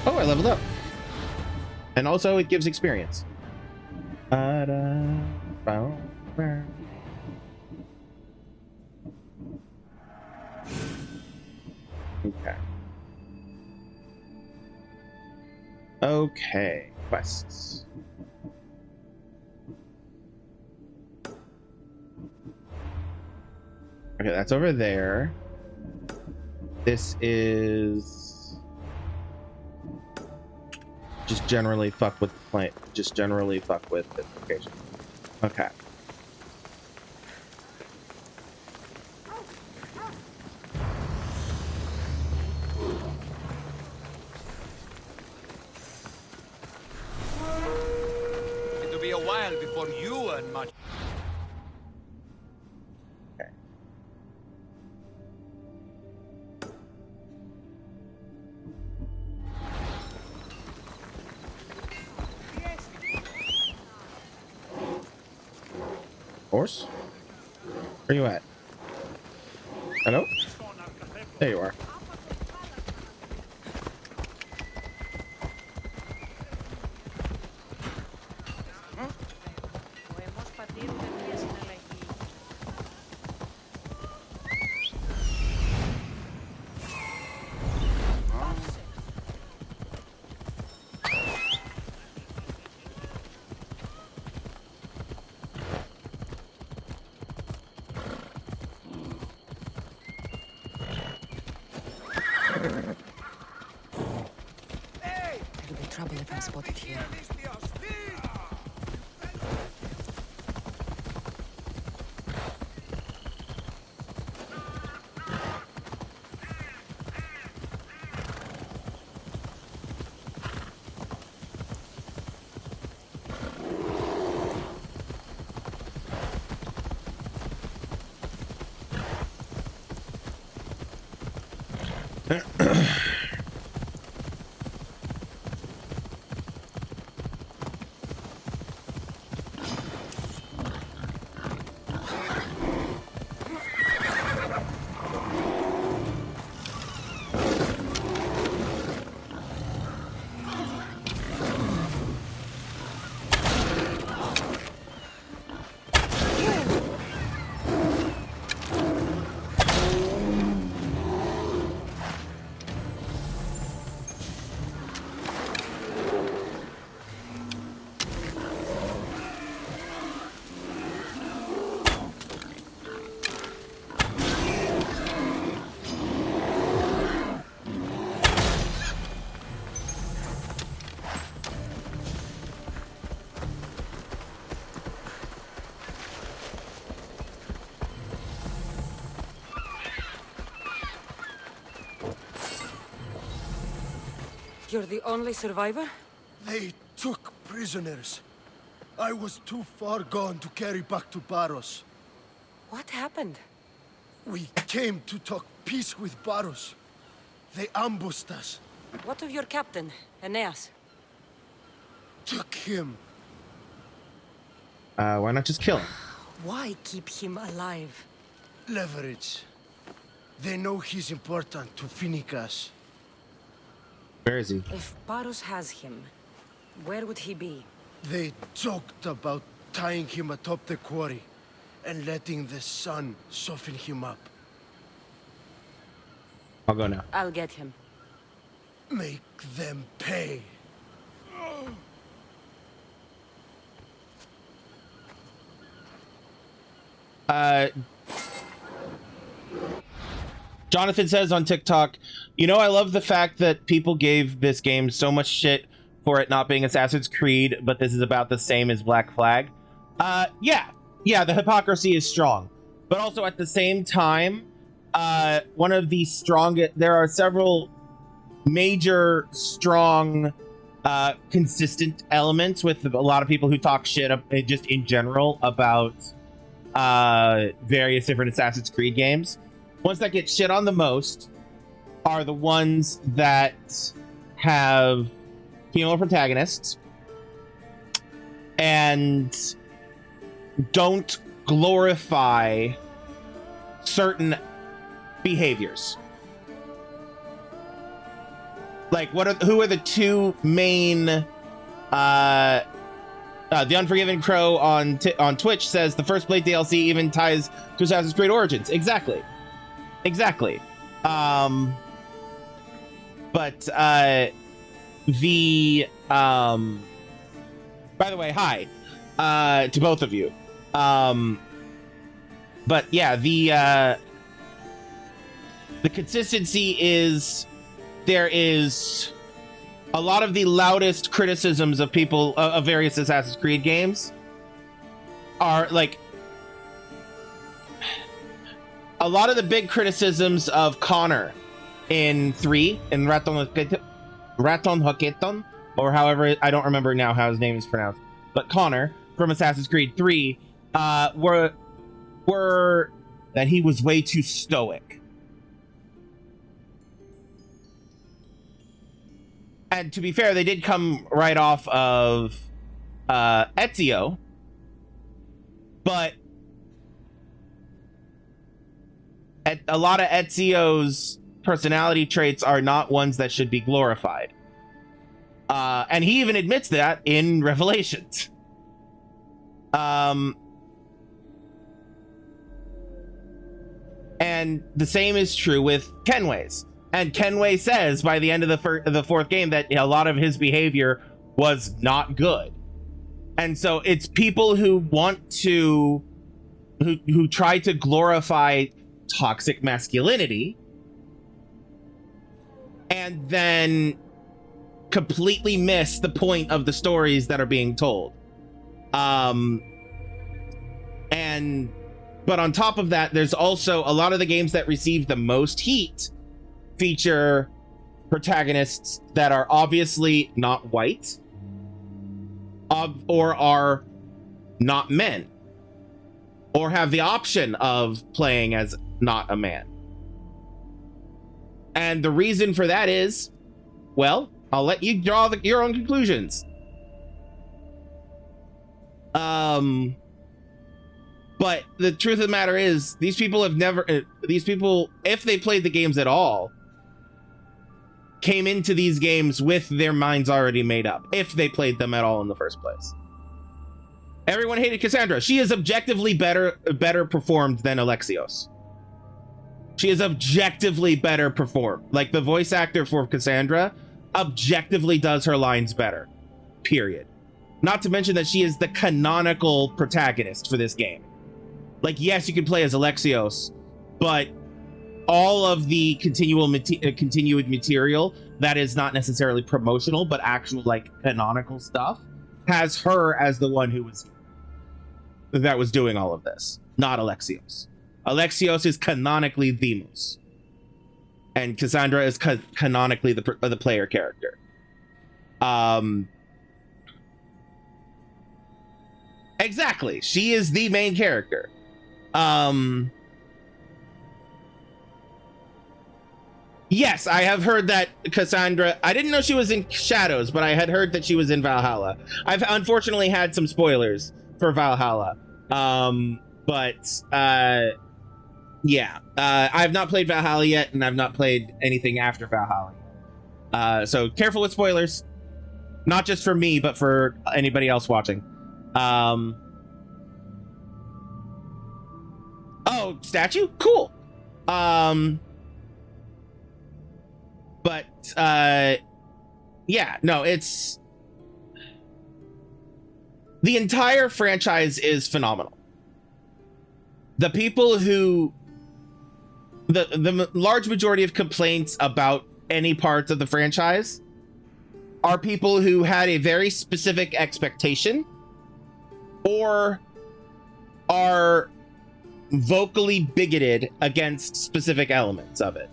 Oh, I leveled up. And also it gives experience. Okay. Okay, quests. Okay, that's over there. This is just generally fuck with the plant. Just generally fuck with this location. Okay. It'll be a while before you earn much. Horse? Where you at? Hello? There you are. There'll be trouble if I'm spotted here. You're the only survivor? They took prisoners. I was too far gone to carry back to Barros. What happened? We came to talk peace with Barros. They ambushed us. What of your captain, Aeneas? Took him. Why not just kill him? Why keep him alive? Leverage. They know he's important to Finicas. Where is he? If Barros has him, where would he be? They joked about tying him atop the quarry and letting the sun soften him up. I'll go now. I'll get him. Make them pay. Jonathan says on TikTok, you know, I love the fact that people gave this game so much shit for it not being Assassin's Creed, but this is about the same as Black Flag. Yeah, the hypocrisy is strong. But also at the same time, one of the strongest, there are several major, strong, consistent elements with a lot of people who talk shit just in general about various different Assassin's Creed games. Ones that get shit on the most are the ones that have female protagonists and don't glorify certain behaviors. Like, who are the two main? The Unforgiven Crow on Twitch says the First Blade DLC even ties to Assassin's Creed Origins. Exactly. But the by the way, hi to both of you. But yeah, the consistency is there is a lot of the loudest criticisms of people of various Assassin's Creed games are like a lot of the big criticisms of Connor in 3 in Raton Hoketon, or however, I don't remember now how his name is pronounced, but Connor from Assassin's Creed 3 were that he was way too stoic. And to be fair, they did come right off of Ezio, but a lot of Ezio's personality traits are not ones that should be glorified. And he even admits that in Revelations. And the same is true with Kenway's. And Kenway says by the end of the fourth game that a lot of his behavior was not good. And so it's people who want to, who try to glorify toxic masculinity and then completely miss the point of the stories that are being told. But on top of that, there's also a lot of the games that receive the most heat feature protagonists that are obviously not white, or are not men, or have the option of playing as not a man. And the reason for that is, well, I'll let you draw your own conclusions. But the truth of the matter is, these people, if they played the games at all, came into these games with their minds already made up, if they played them at all in the first place. Everyone hated Cassandra. She is objectively better performed than Alexios. She is objectively better performed. Like, the voice actor for Cassandra objectively does her lines better. Period. Not to mention that she is the canonical protagonist for this game. Like, yes, you can play as Alexios, but all of the continued material that is not necessarily promotional, but actual, like, canonical stuff, has her as the one that was doing all of this, not Alexios. Alexios is canonically Demos, and Cassandra is canonically the player character. Exactly, she is the main character. Yes, I have heard that Cassandra, I didn't know she was in Shadows, but I had heard that she was in Valhalla. I've unfortunately had some spoilers for Valhalla. Yeah, I've not played Valhalla yet, and I've not played anything after Valhalla. So careful with spoilers. Not just for me, but for anybody else watching. Oh, statue? Cool. Yeah, no, it's... The entire franchise is phenomenal. The people who... The large majority of complaints about any parts of the franchise are people who had a very specific expectation or are vocally bigoted against specific elements of it.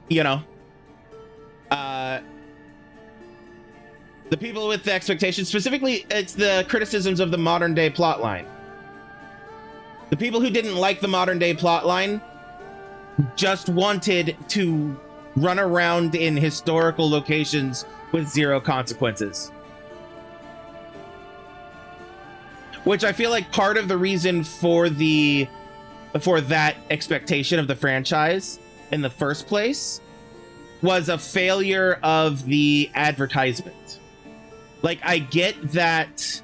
You know, the people with the expectations, specifically, it's the criticisms of the modern day plotline. The people who didn't like the modern day plotline just wanted to run around in historical locations with zero consequences. Which I feel like part of the reason for that expectation of the franchise in the first place was a failure of the advertisement. Like, I get that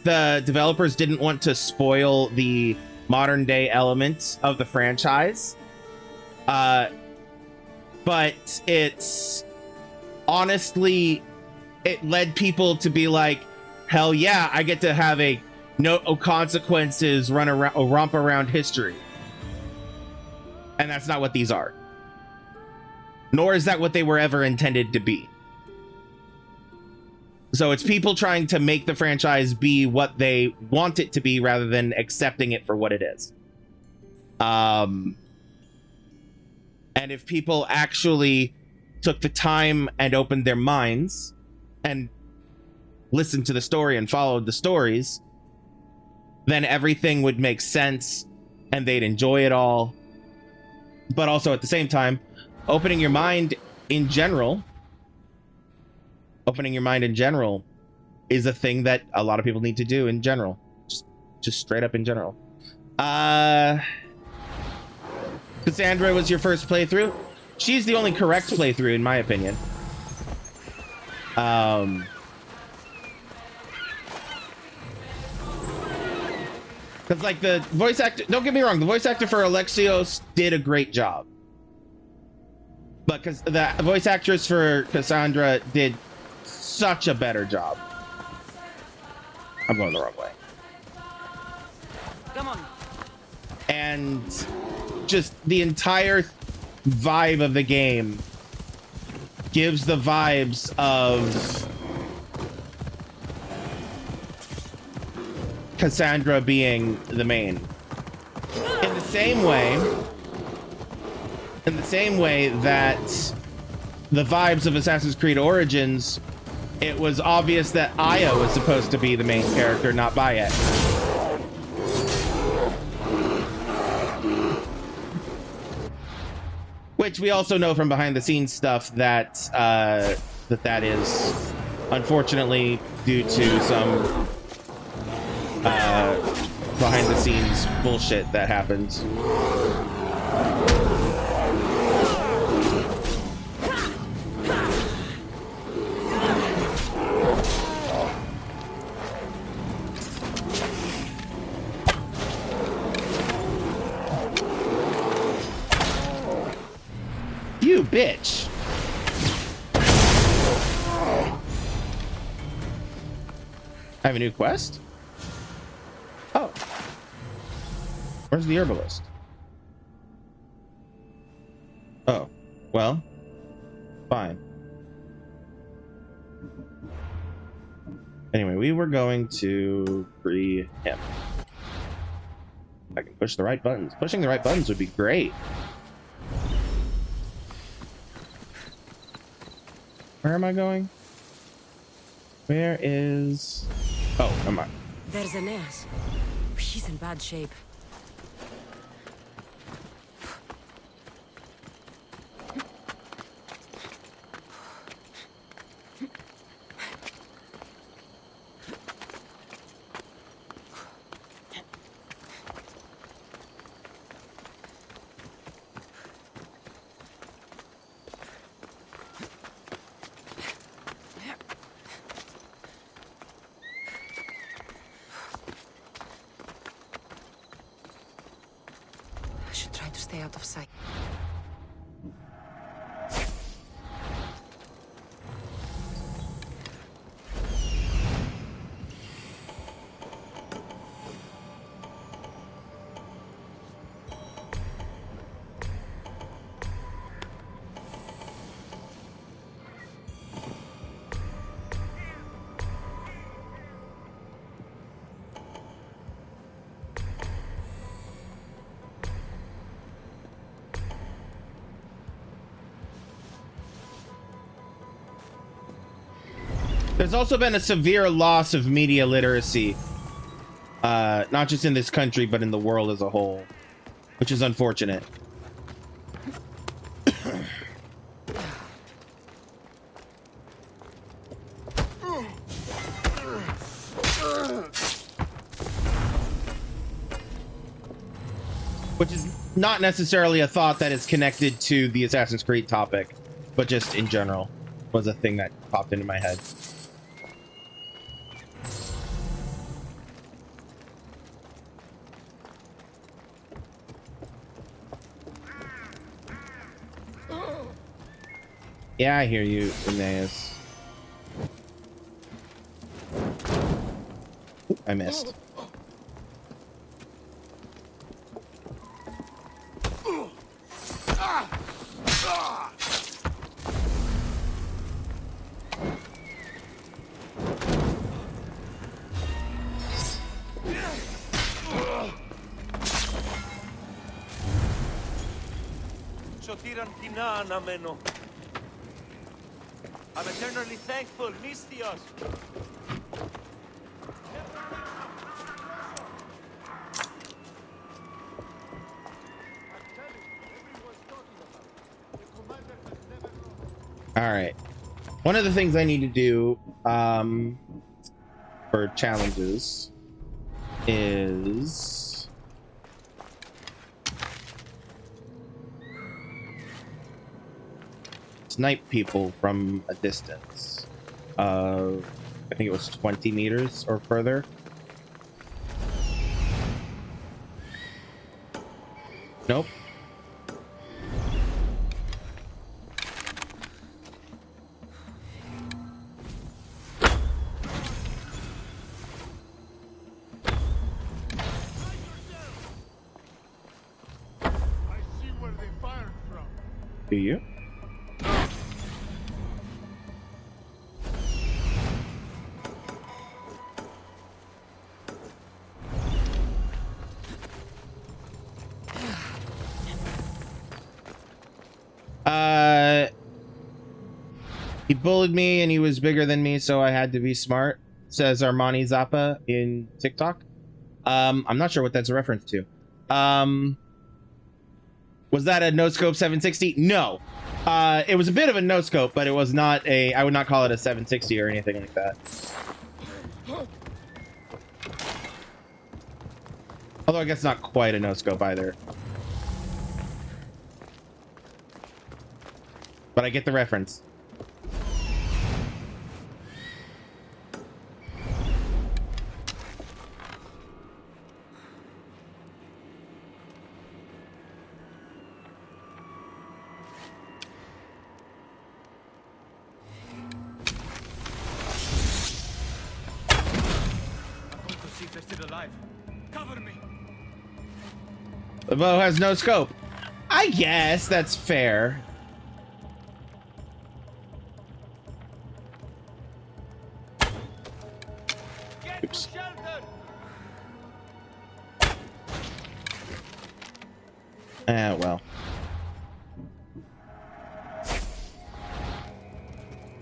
the developers didn't want to spoil the modern day elements of the franchise, but it's honestly, it led people to be like, hell yeah, I get to have a no consequences romp around history. And that's not what these are. Nor is that what they were ever intended to be. So it's people trying to make the franchise be what they want it to be rather than accepting it for what it is. And if people actually took the time and opened their minds and listened to the story and followed the stories, then everything would make sense and they'd enjoy it all. But also at the same time, opening your mind in general opening your mind in general is a thing that a lot of people need to do in general. Just straight up in general. Cassandra was your first playthrough. She's the only correct playthrough in my opinion. Because like the voice actor, don't get me wrong, the voice actor for Alexios did a great job. But because the voice actress for Cassandra did such a better job. I'm going the wrong way. Come on. And just the entire vibe of the game gives the vibes of Cassandra being the main. In the same way that the vibes of Assassin's Creed Origins, it was obvious that Aya was supposed to be the main character, not Bayek. Which we also know from behind the scenes stuff that that is unfortunately due to some behind the scenes bullshit that happens. You bitch. I have a new quest? Oh. Where's the herbalist? Oh. Well. Fine. Anyway, we were going to free him. I can push the right buttons. Pushing the right buttons would be great. Where am I going? Where is... Oh, am I? There's Aeneas. He's in bad shape. Stay out of sight. There's also been a severe loss of media literacy, not just in this country, but in the world as a whole, which is unfortunate. Which is not necessarily a thought that is connected to the Assassin's Creed topic, but just in general was a thing that popped into my head. Yeah, I hear you, Aeneas. Ooh, I missed. I'm eternally thankful, Mystios. All right. One of the things I need to do for challenges is snipe people from a distance of, I think it was 20 meters or further. Nope. Do you? He bullied me and he was bigger than me, so I had to be smart, says Armani Zappa in TikTok. I'm not sure what that's a reference to. Was that a no-scope 760? No. It was a bit of a no-scope, but it was not a, I would not call it a 760 or anything like that. Although I guess not quite a no-scope either. But I get the reference. The bow has no scope. I guess that's fair. Oops. Ah, well.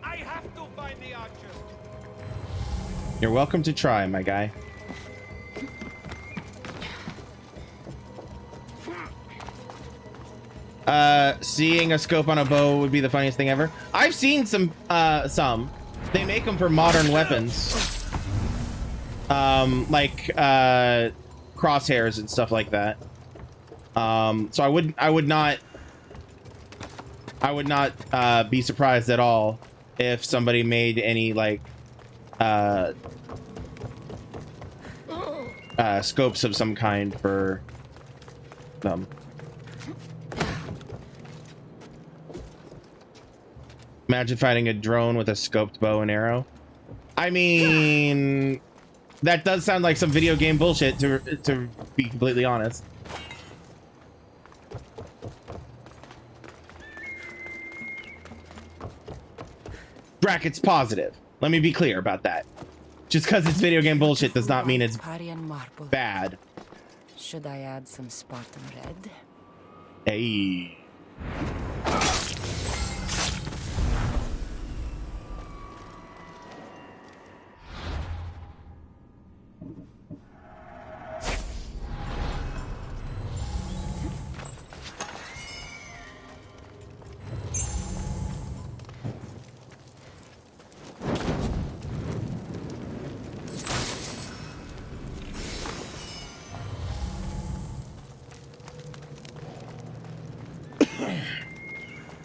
I have to find the archer. You're welcome to try, my guy. Seeing a scope on a bow would be the funniest thing ever. I've seen some. They make them for modern weapons. Like, crosshairs and stuff like that. So I would not be surprised at all if somebody made any, like, scopes of some kind for them. Imagine fighting a drone with a scoped bow and arrow. I mean, that does sound like some video game bullshit, to be completely honest. Brackets positive. Let me be clear about that. Just because it's video game bullshit does not mean it's bad. Should I add some Spartan red? Hey.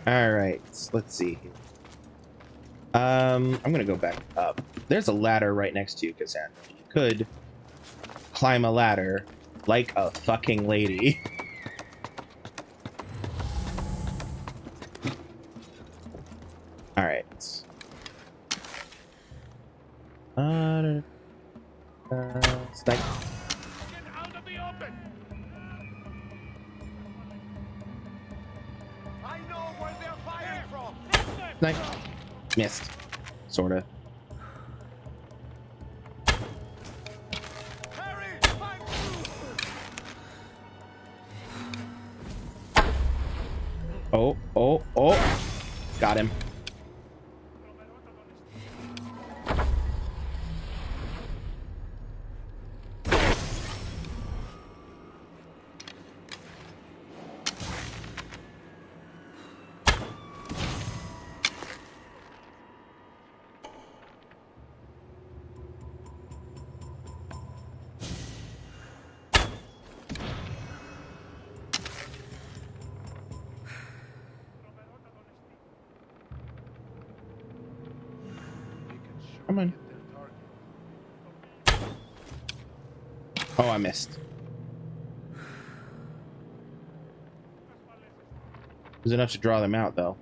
All right, let's see. I'm gonna go back up. There's a ladder right next to you, Cassandra. You could climb a ladder like a fucking lady. All right. Snipe. Snipe. Missed. Sorta. Oh. Got him. Come on. Oh, I missed. It was enough to draw them out, though.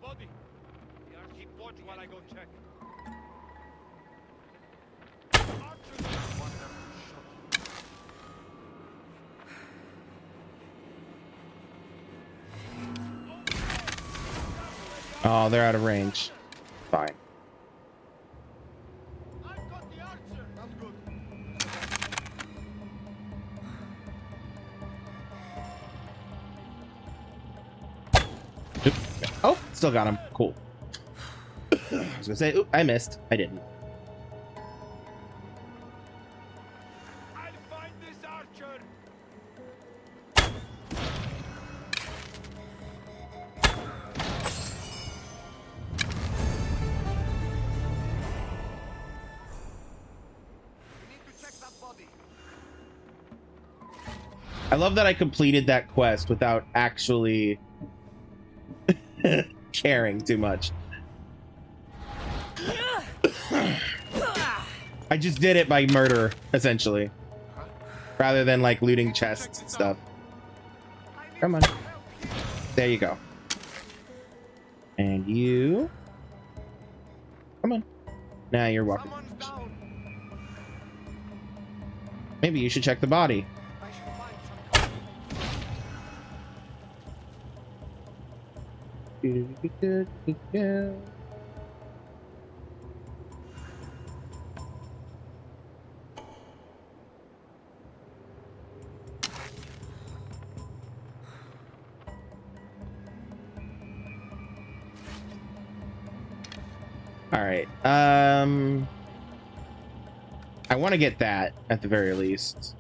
Body. Keep watch while I go check. Oh, they're out of range. Fine. Oop. Oh, still got him. Cool. I was gonna say, oop, I missed. I didn't. I'll find this archer. We need to check that body. I love that I completed that quest without actually caring too much. I just did it by murder, essentially, rather than like looting chests and stuff. Come on. There you go. And you. Come on. Now you're walking. Maybe you should check the body. All right. I want to get that at the very least.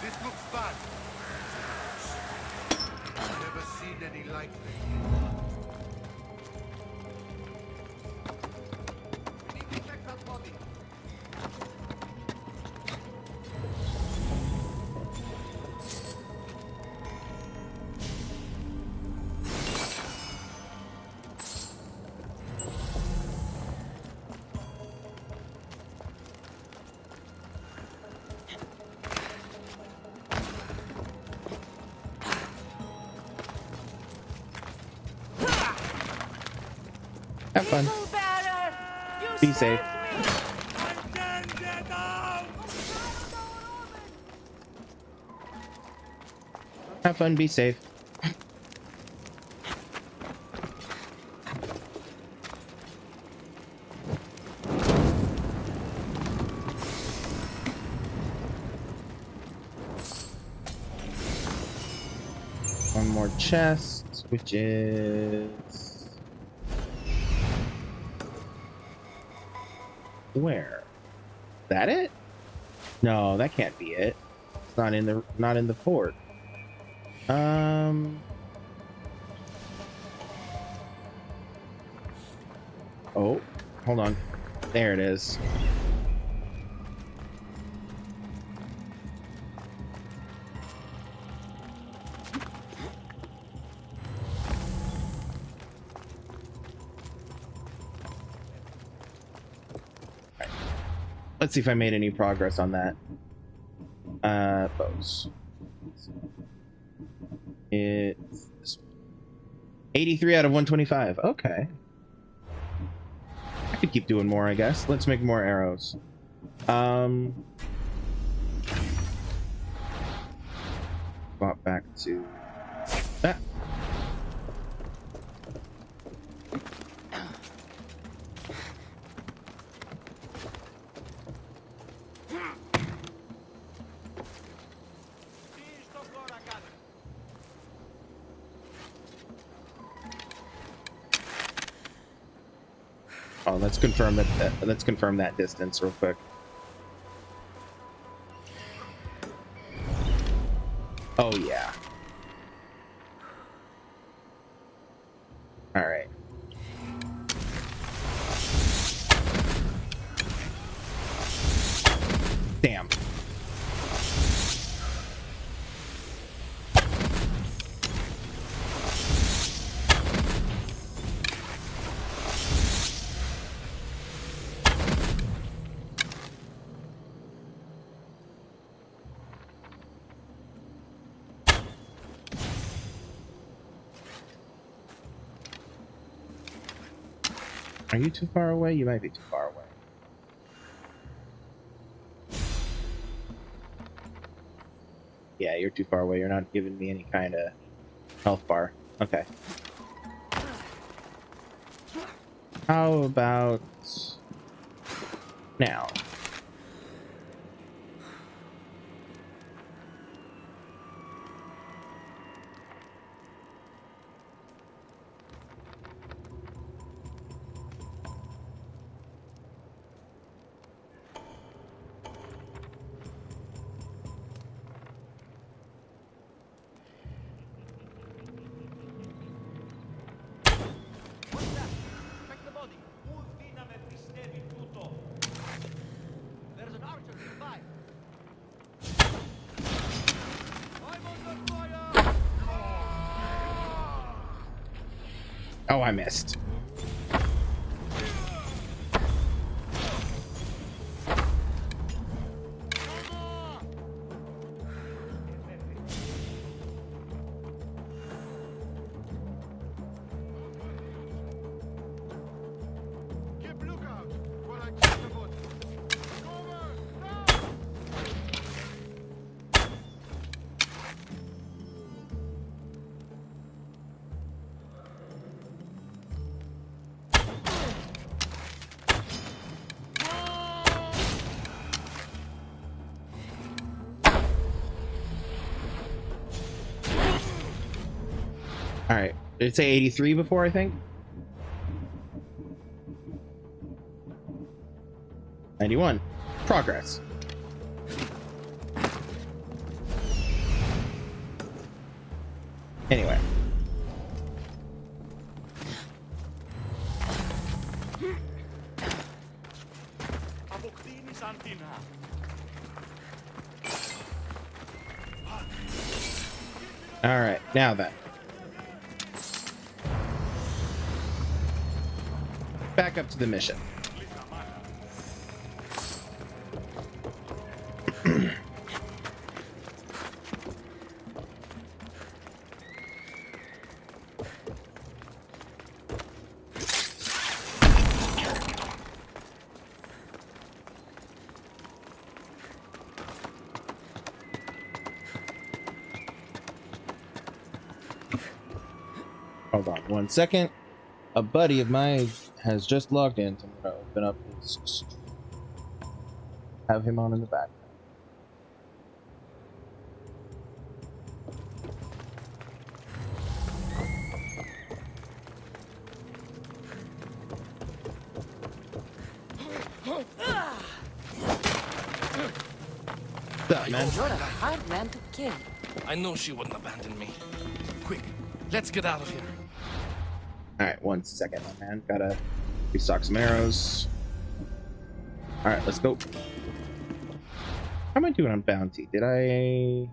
This looks bad. I've never seen any like this. We need to check that body. Have fun. Be safe. Have fun. Be safe. One more chest, which is where? That it? No, that can't be it. It's not in the fort. Oh, hold on. There it is. Let's see if I made any progress on that. Bows. It's 83 out of 125. Okay. I could keep doing more, I guess. Let's make more arrows. Brought back to that. Oh, let's confirm that. Let's confirm that distance real quick. Oh yeah. All right. Damn. Are you too far away? You might be too far away. Yeah, you're too far away. You're not giving me any kind of health bar. Okay. How about now? Oh, I missed. All right. Did it say 83 before, I think? 91. Progress. Anyway. All right. Now then. Back up to the mission. Hold on 1 second. A buddy of mine has just logged in, so I'm gonna open up his stream. Have him on in the background. What's up, man? You're a hard man to kill. I know she wouldn't abandon me. Quick, let's get out of here. Alright, 1 second, my man. Gotta restock some arrows. Alright, let's go. How am I doing on bounty? Did I...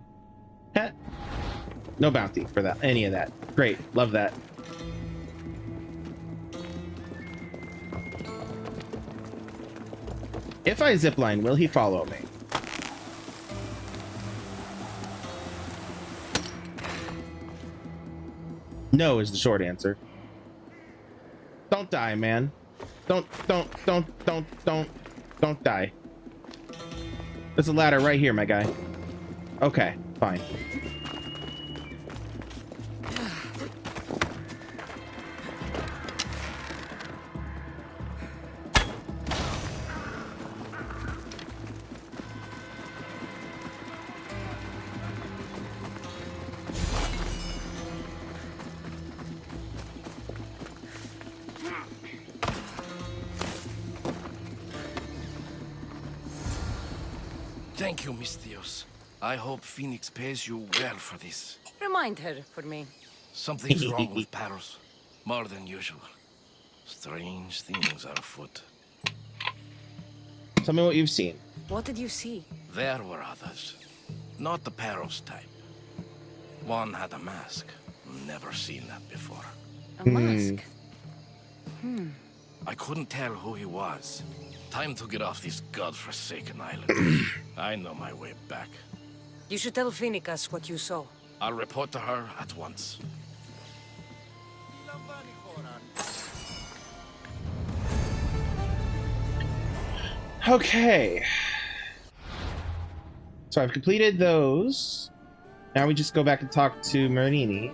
No bounty for that. Any of that. Great. Love that. If I zipline, will he follow me? No is the short answer. Don't die, man. Don't die. There's a ladder right here, my guy. Okay, fine. Thank you, Mistios. I hope Phoenix pays you well for this. Remind her for me. Something's wrong with Paros. More than usual. Strange things are afoot. Tell me what you've seen. What did you see? There were others. Not the Paros type. One had a mask. Never seen that before. A mask? I couldn't tell who he was. Time to get off this godforsaken island. I know my way back. You should tell Phoenix what you saw. I'll report to her at once. Okay. So I've completed those. Now we just go back and talk to Marini.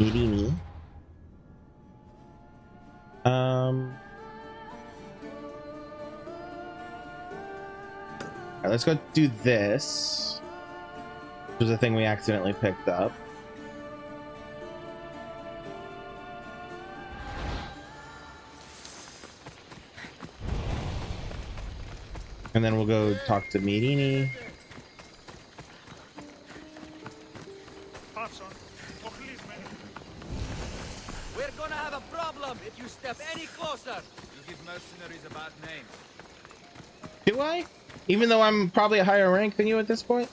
Marini. Alright, let's go do this. Which was a thing we accidentally picked up. And then we'll go talk to Marini. We're gonna have a problem if you step any closer. You give mercenaries a bad name. Do I? Even though I'm probably a higher rank than you at this point?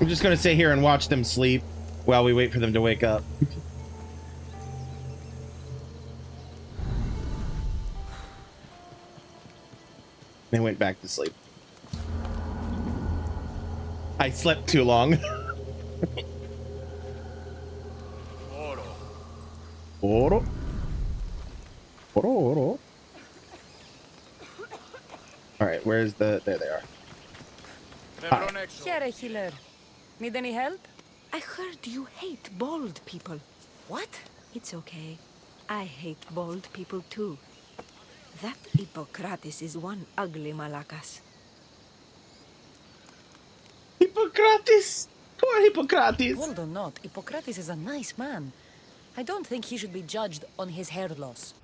I'm just gonna sit here and watch them sleep while we wait for them to wake up. They went back to sleep. I slept too long. Oro. Oro. All right, where's the... There they are. Here, healer. Need any help? I heard you hate bald people. What? It's okay. I hate bald people too. That Hippocrates is one ugly Malakas. Hippocrates! Poor Hippocrates! Hold on, not. Hippocrates is a nice man. I don't think he should be judged on his hair loss.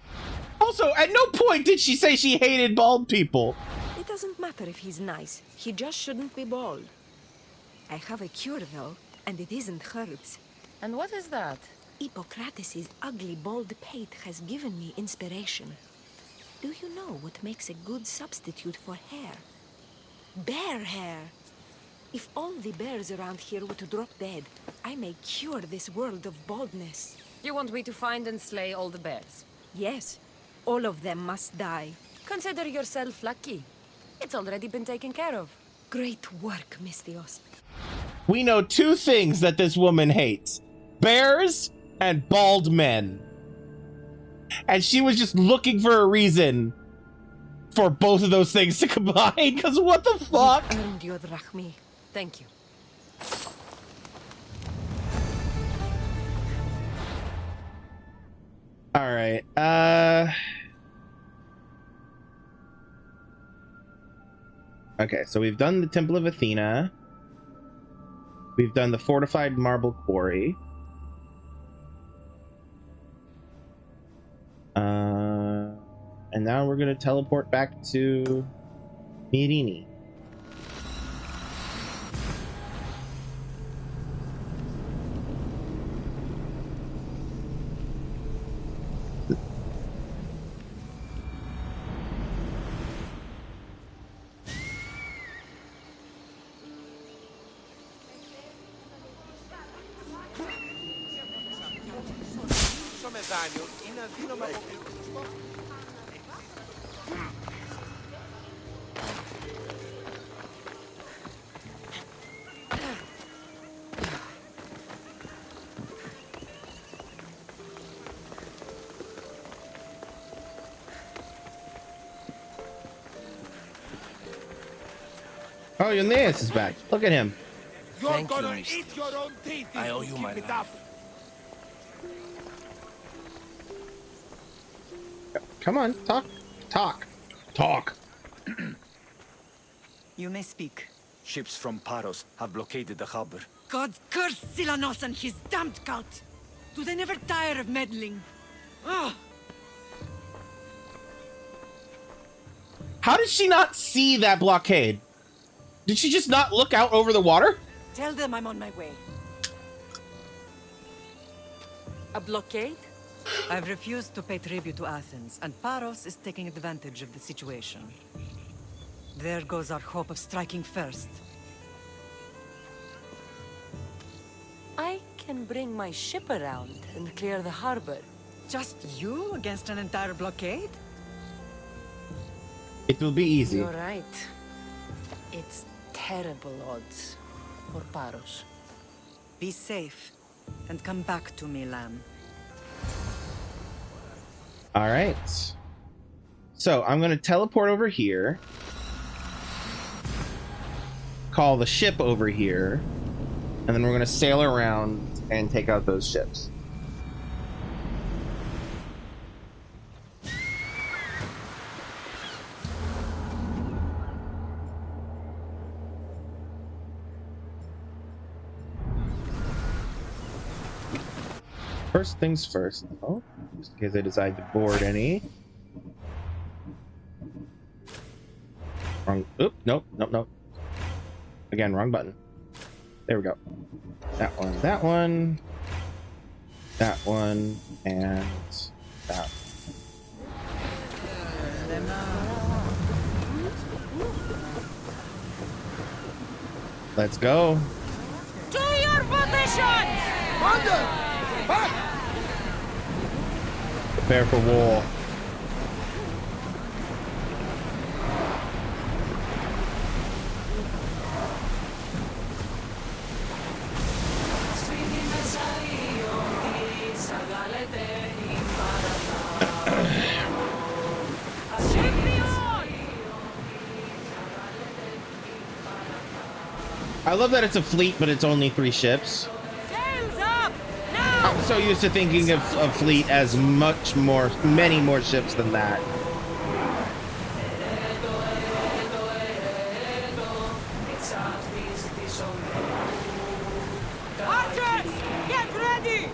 Also, at no point did she say she hated bald people. It doesn't matter if he's nice. He just shouldn't be bald. I have a cure though, and it isn't herbs. And what is that? Hippocrates' ugly bald pate has given me inspiration. Do you know what makes a good substitute for hair? Bear hair! If all the bears around here were to drop dead, I may cure this world of baldness. You want me to find and slay all the bears? Yes, all of them must die. Consider yourself lucky. It's already been taken care of. Great work, Mistios. We know two things that this woman hates. Bears and bald men. And she was just looking for a reason for both of those things to combine, because what the fuck? You've earned your drachmi. Thank you. All right. Okay, so we've done the Temple of Athena. We've done the fortified marble quarry. And now we're gonna teleport back to Mirini. Oh, Eunaeus is back. Look at him. You're Thank you, gonna Mistios. eat your own teeth if I owe you you my keep it life. up. Come on, talk. Talk. Talk. You may speak. Ships from Paros have blockaded the harbor. God curse Silanos and his damned cult! Do they never tire of meddling? Ugh! How did she not see that blockade? Did she just not look out over the water? Tell them I'm on my way. A blockade? I've refused to pay tribute to Athens, and Paros is taking advantage of the situation. There goes our hope of striking first. I can bring my ship around and clear the harbor. Just you against an entire blockade? It will be easy. You're right. It's terrible odds for Paros. Be safe, and come back to me, lamb. All right. So I'm going to teleport over here. Call the ship over here. And then we're going to sail around and take out those ships. First things first. Oh, just in case I decide to board any. Wrong. Oop. Nope. Nope. Nope. Again, wrong button. There we go. That one. That one. That one. And that one. Let's go. To your positions! Prepare for war. I love that it's a fleet, but it's only 3 ships. I'm so used to thinking of a fleet as many more ships than that. Archers, get ready!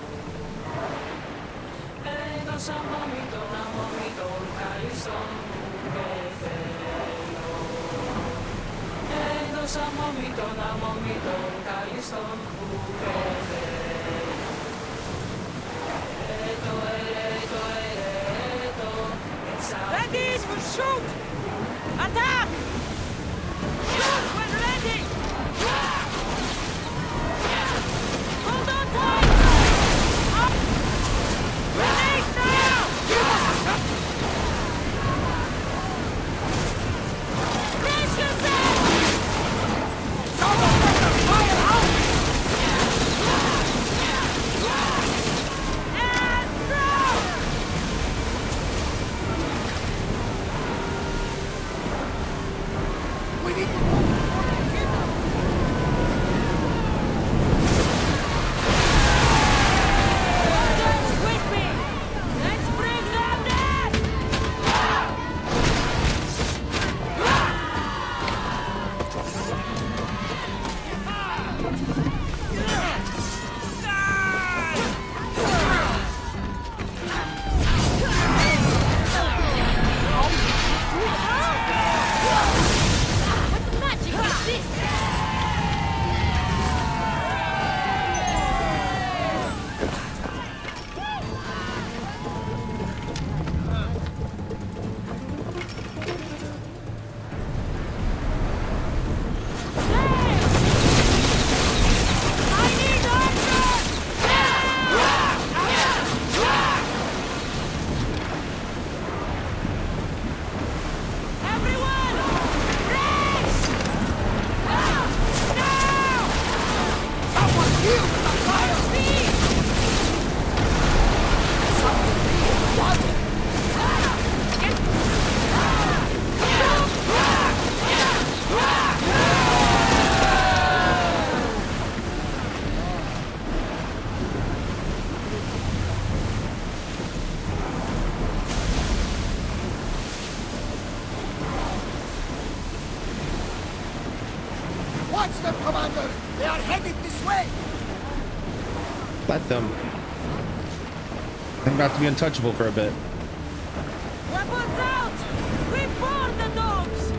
Ready to shoot! Attack! Shoot when ready! Hold on tight! Release now! Brace yourself! Fire out! And throw! We need to move. Watch them, Commander! They are headed this way! Let them. I'm about to be untouchable for a bit. Weapons out! We board the dogs!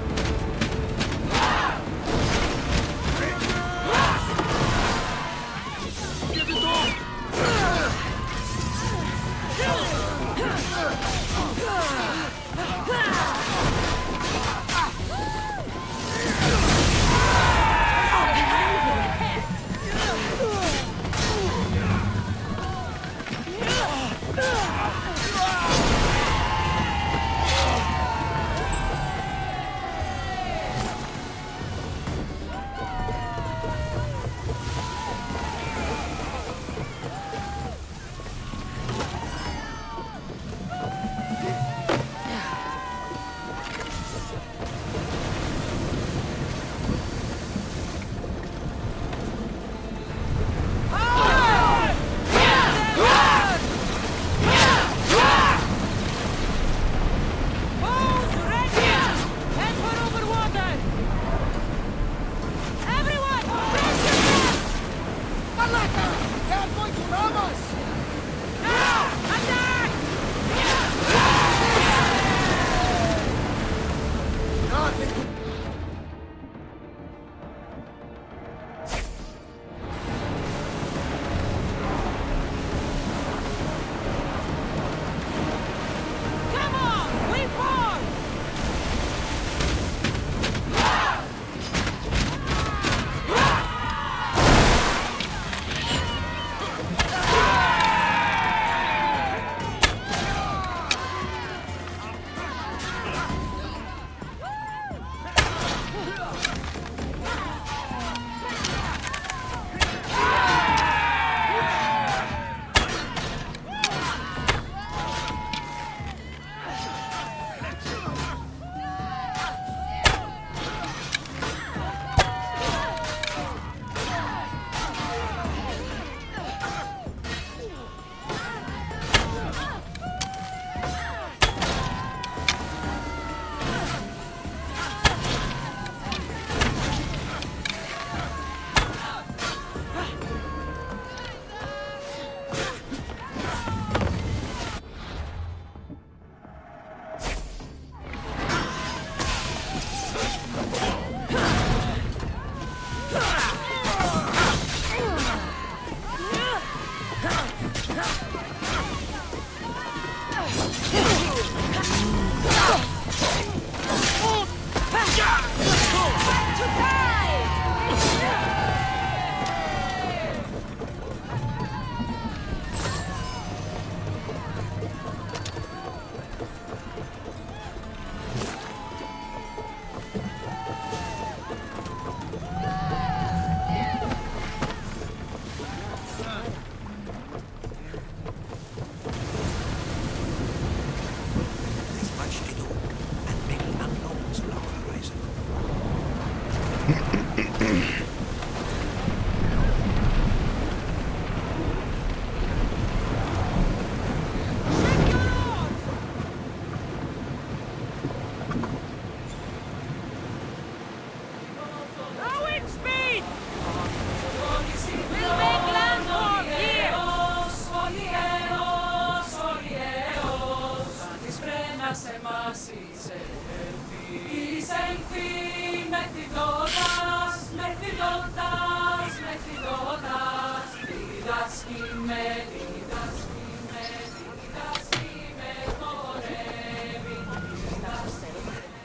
Get it off!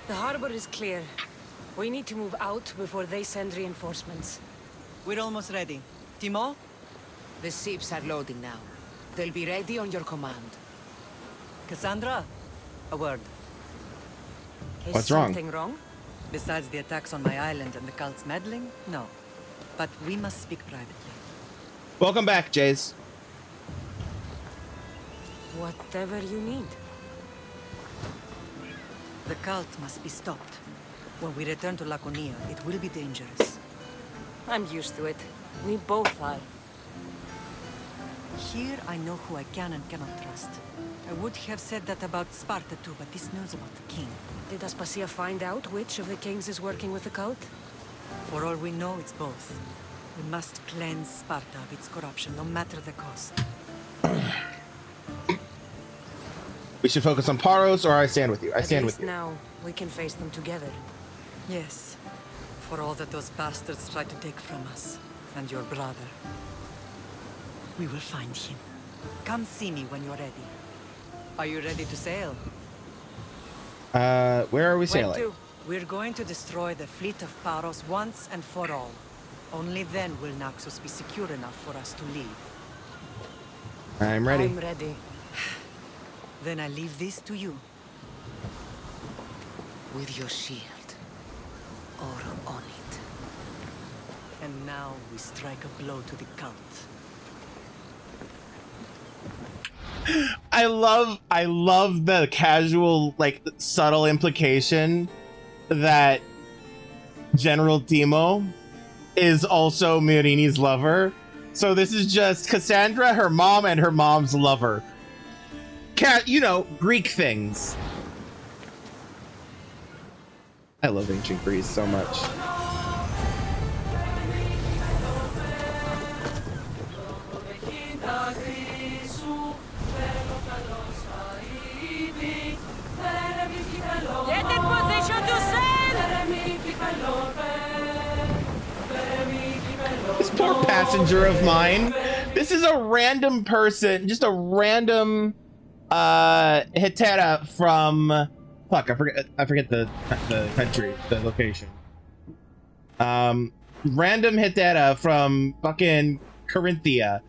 The harbor is clear. We need to move out before they send reinforcements. We're almost ready. Timo? The ships are loading now. They'll be ready on your command. Cassandra? A word. Is What's wrong? something wrong? Besides the attacks on my island and the cult's meddling? No. But we must speak privately. Welcome back, Jays. Whatever you need. The cult must be stopped. When we return to Laconia, it will be dangerous. I'm used to it. We both are. Here I know who I can and cannot trust. I would have said that about Sparta too, but this news about the king. Did Aspasia find out which of the kings is working with the cult? For all we know, it's both. We must cleanse Sparta of its corruption, no matter the cost. We should focus on Paros, or I stand with you. I stand with you. Now we can face them together. Yes. For all that those bastards tried to take from us, and your brother. We will find him. Come see me when you're ready. Are you ready to sail? Where are we sailing? Where to? We're going to destroy the fleet of Paros once and for all. Only then will Naxos be secure enough for us to leave. I'm ready. I'm ready. Then I leave this to you. With your shield. Or on it. And now we strike a blow to the cult. I love the casual, like, subtle implication that General Timo is also Mirini's lover. So this is just Cassandra, her mom, and her mom's lover. You know, Greek things. I love ancient Greece so much. Get in position to sail! This poor passenger of mine. This is a random person, just a random Hetera from fuck, I forget the country, the location. Random Hetera from fucking Corinthia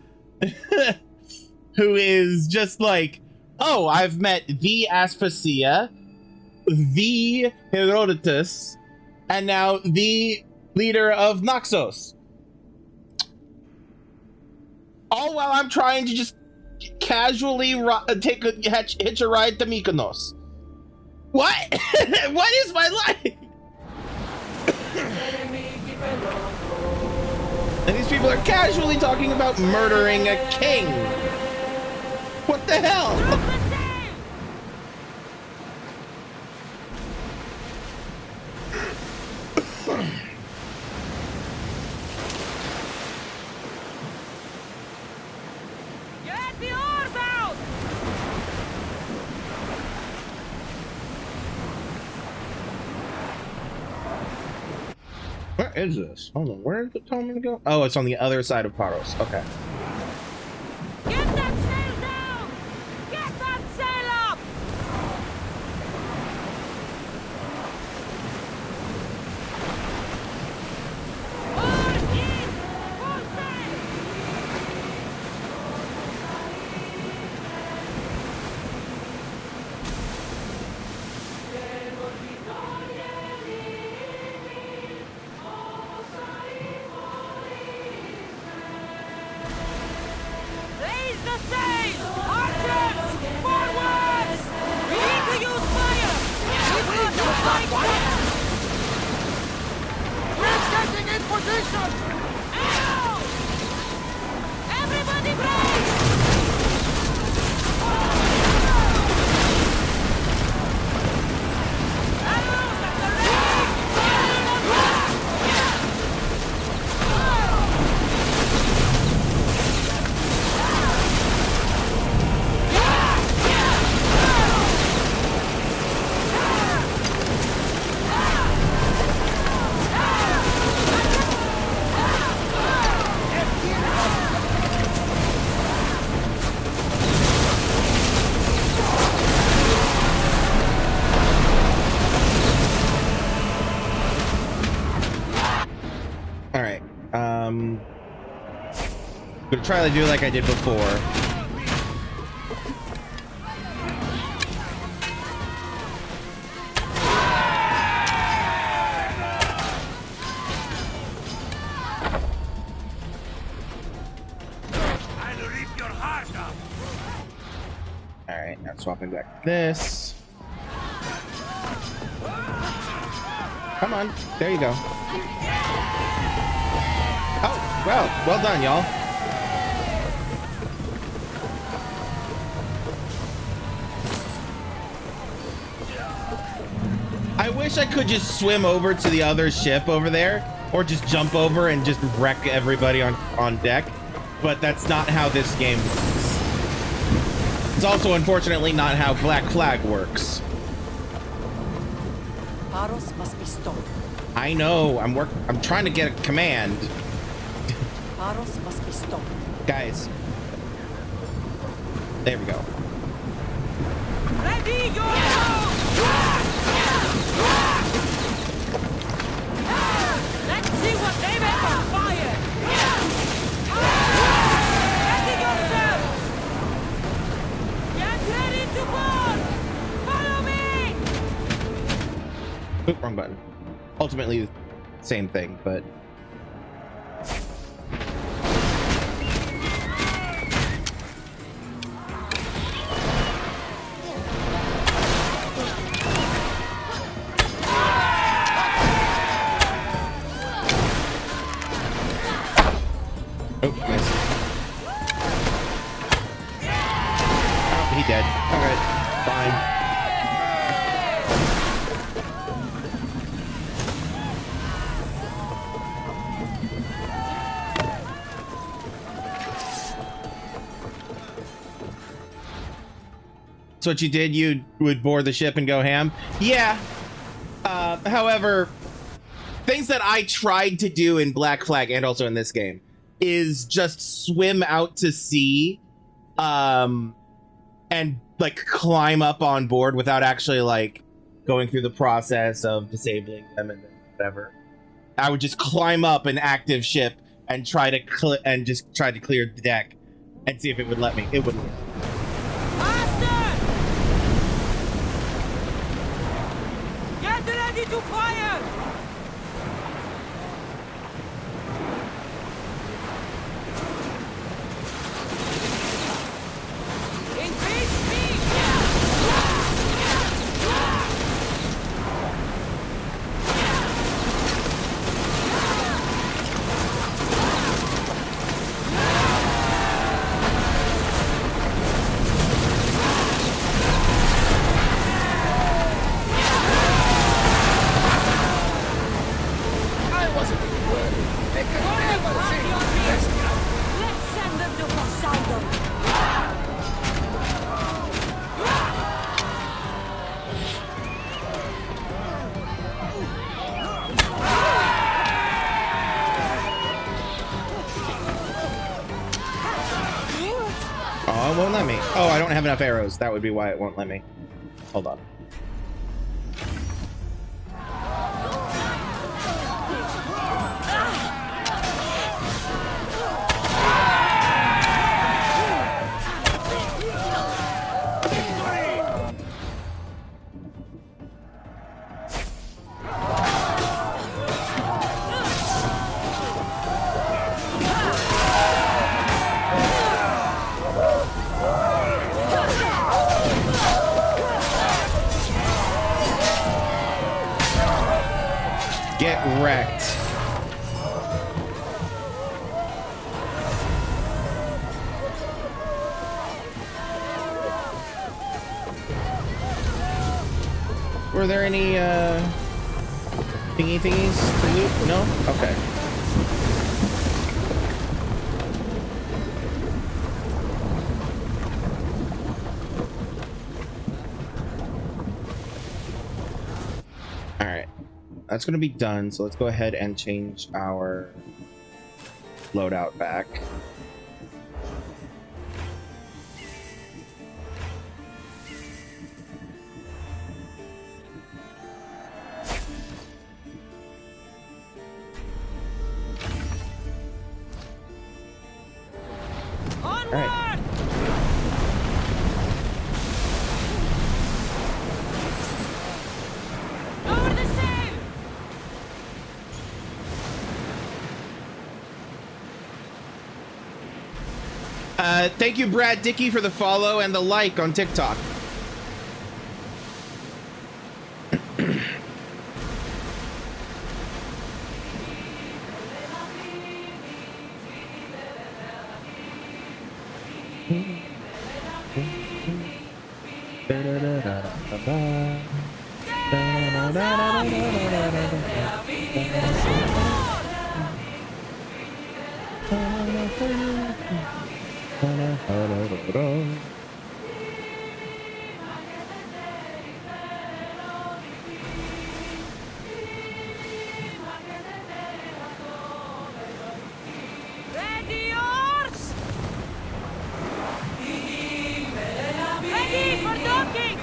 who is just like, oh, I've met the Aspasia, the Herodotus, and now the leader of Naxos. All while I'm trying to just casually hitch a ride to Mykonos. What? What is my life? And these people are casually talking about murdering a king. What the hell? Get the oars out! Where is this? Hold on, where did it tell me to go? Oh, it's on the other side of Paros. Okay. Get that sail down! Get that sail up! Oars in! Full sail! Raise the sail! Archers! Forward! We need to use fire! We've got to fight fire! We're getting in position! Arrows! Everybody brace! Arrows at the ready! Fire on the back! All right. Gonna try to do like I did before. I'll rip your heart out. All right, now swapping back this. Come on, there you go. Oh, well done, y'all. I wish I could just swim over to the other ship over there or just jump over and just wreck everybody on deck. But that's not how this game works. It's also, unfortunately, not how Black Flag works. Paros must be stopped. I know. I'm trying to get a command. Paros must be stopped. Guys. There we go. Ready, go! Let's see what they make on fire! Ready yourself! Get ready to burn! Follow me! Oop, wrong button. Ultimately, same thing, but... Oh, missed. Oh, he dead. Alright, fine. So what you did, you would board the ship and go ham? Yeah. However, things that I tried to do in Black Flag and also in this game is just swim out to sea and like climb up on board without actually like going through the process of disabling them and whatever. I would just climb up an active ship and try to clear the deck and see if it would let me. It wouldn't. Faster! Get ready to fire! Increase speed! Let's send them to Poseidon. Oh, it won't let me. Oh, I don't have enough arrows. That would be why it won't let me. Hold on. Get wrecked. Were there any thingies to loot? No? Okay. Alright. That's going to be done, so let's go ahead and change our loadout back. All right. Lower the sail! Thank you, Brad Dickey, for the follow and the like on TikTok. Ready, yours! Ready for docking!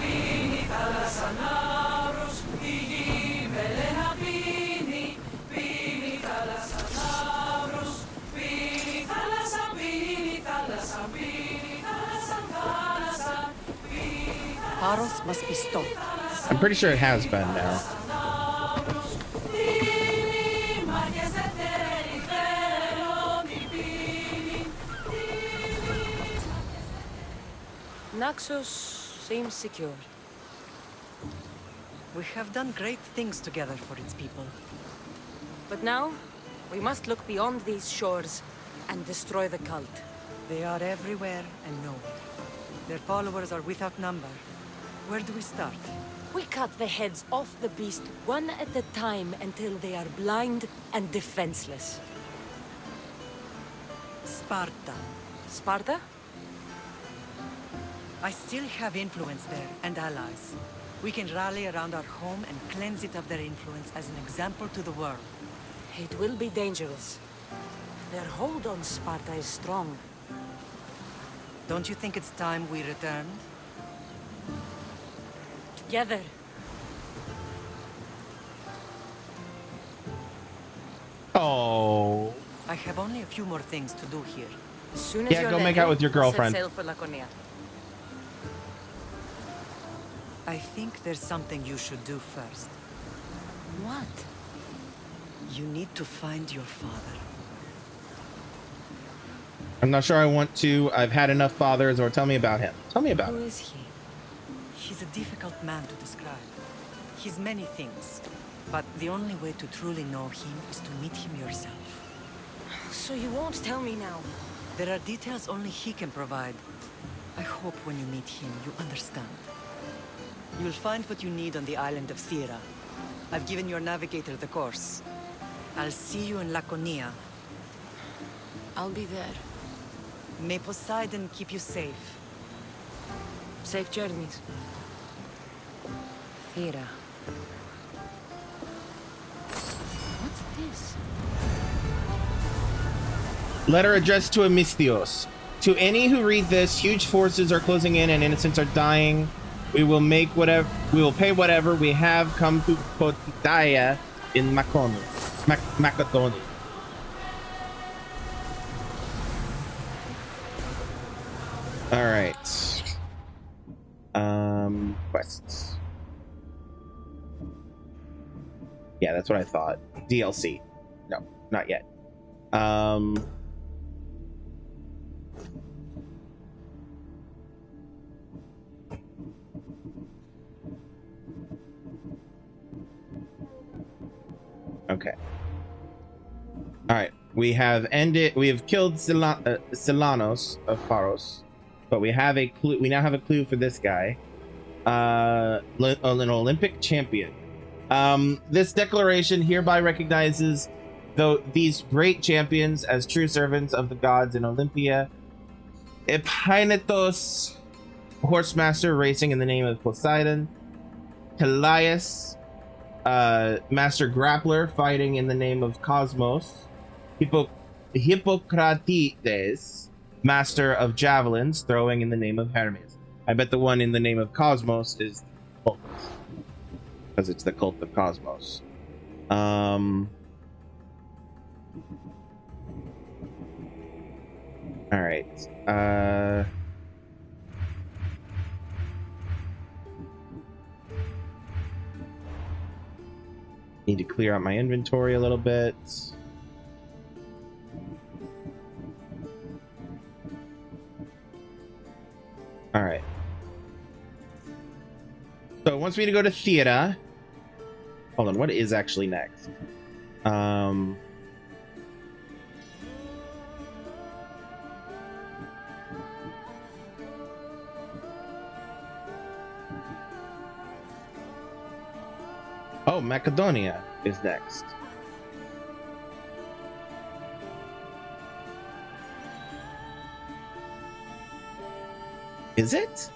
Paros must be stopped. I'm pretty sure it has been now. Naxos seems secure. We have done great things together for its people. But now, we must look beyond these shores and destroy the cult. They are everywhere and nowhere. Their followers are without number. Where do we start? We cut the heads off the beast one at a time until they are blind and defenseless. Sparta. Sparta? I still have influence there, and allies. We can rally around our home and cleanse it of their influence as an example to the world. It will be dangerous. Their hold on Sparta is strong. Don't you think it's time we return? Together. Oh. I have only a few more things to do here. As soon as Yeah, you're go make ready, out with your girlfriend. set sail for Laconia. I think there's something you should do first. What? You need to find your father. I'm not sure I want to. I've had enough fathers, or tell me about him. Tell me about Who him. is he? He's a difficult man to describe. He's many things, but the only way to truly know him is to meet him yourself. So you won't tell me now? There are details only he can provide. I hope when you meet him, you understand. You'll find what you need on the island of Thera. I've given your navigator the course. I'll see you in Laconia. I'll be there. May Poseidon keep you safe. Safe journeys. Thera. What's this? Letter addressed to Amistios. To any who read this, huge forces are closing in and innocents are dying. We will pay whatever we have come to Potidaya in Macedonia. All right. Quests. Yeah, that's what I thought. DLC. No, not yet. Okay. All right. We have killed Silanos of Paros, but we have a clue. We now have a clue for this guy. An Olympic champion. This declaration hereby recognizes these great champions as true servants of the gods in Olympia. Epainetos, horsemaster racing in the name of Poseidon. Pelias, master grappler fighting in the name of Cosmos. Hippocrates, master of javelins throwing in the name of Hermes. I bet the one in the name of Cosmos is cult, because it's the cult of Cosmos. All right. Need to clear out my inventory a little bit. All right. So it wants me to go to theater. Hold on, what is actually next? Oh, Macedonia is next. Is it?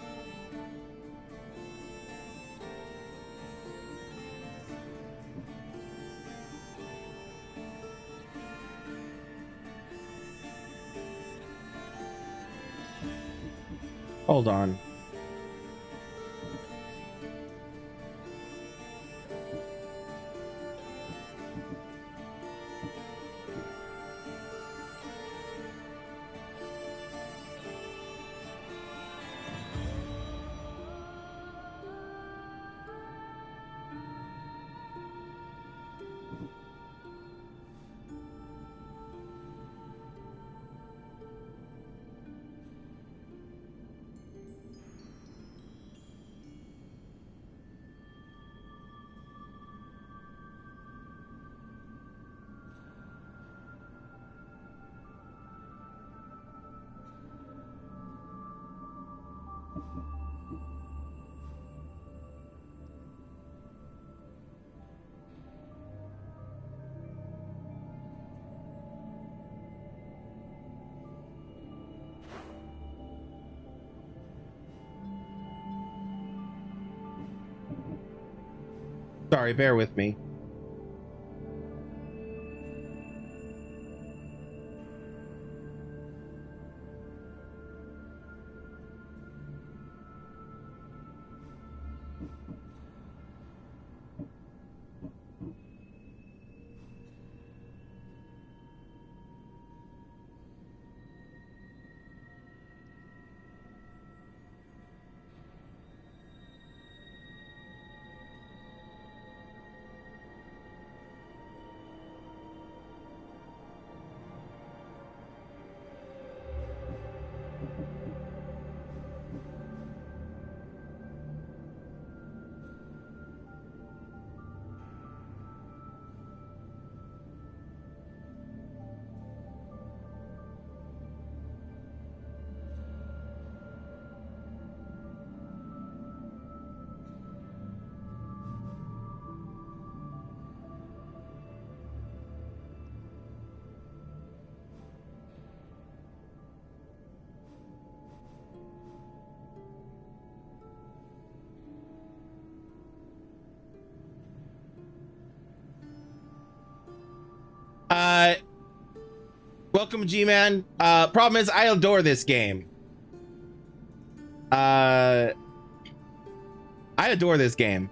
Hold on. Sorry, bear with me. Welcome, G-Man. Problem is, I adore this game. I adore this game.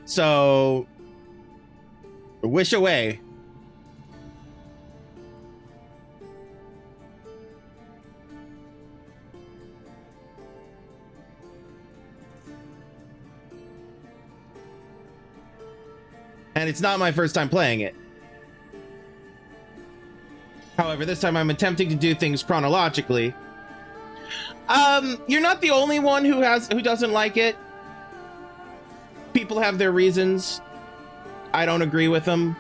So, wish away. And it's not my first time playing it. However, this time I'm attempting to do things chronologically. You're not the only one who doesn't like it. People have their reasons. I don't agree with them.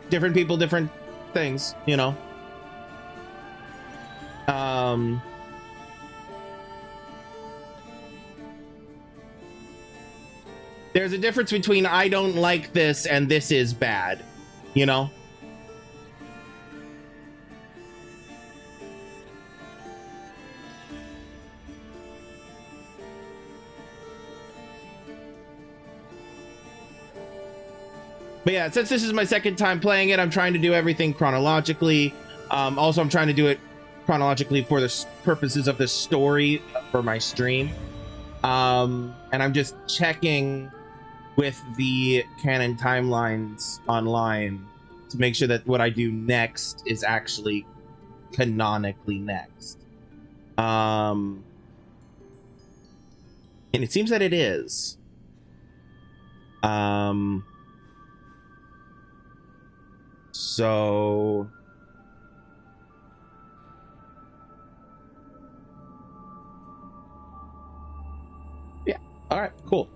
Different people, different things, you know. There's a difference between I don't like this and this is bad, you know. But yeah, since this is my second time playing it, I'm trying to do everything chronologically. Also, I'm trying to do it chronologically for the purposes of the story for my stream. And I'm just checking with the canon timelines online to make sure that what I do next is actually canonically next. And it seems that it is. So yeah, all right, cool.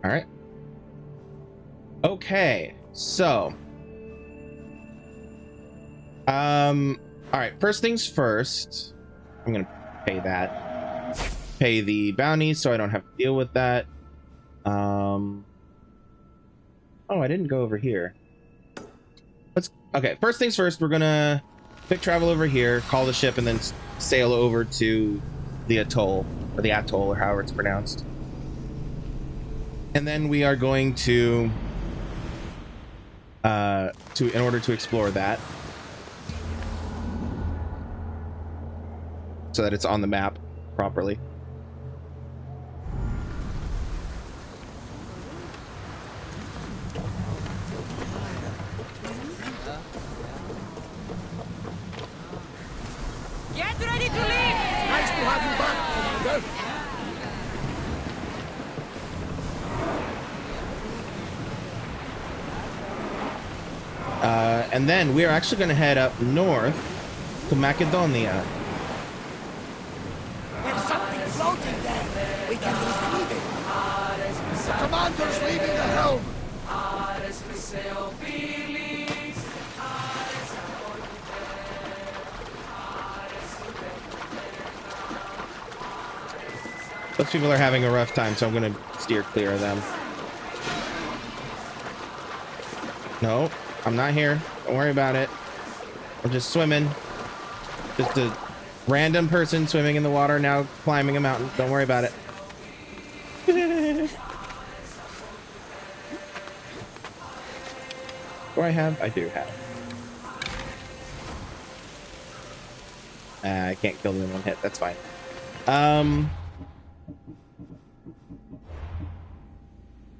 All right. Okay, so all right, first things first, I'm gonna pay that. pay the bounties so I don't have to deal with that. Oh, I didn't go over here. Okay, first things first, we're gonna quick travel over here, call the ship, and then sail over to the atoll, or the atoll, or however it's pronounced. And then we are going to in order to explore that, so that it's on the map properly. Get ready to leave! Nice to have you back, Commander. And then we are actually going to head up north to Macedonia. There's something floating there. We can retrieve it. The commander's leaving the helm. Those people are having a rough time, so I'm going to steer clear of them. No, I'm not here. Don't worry about it. I'm just swimming. Just a random person swimming in the water, now climbing a mountain. Don't worry about it. Do I have? I do have. I can't kill them in one hit. That's fine.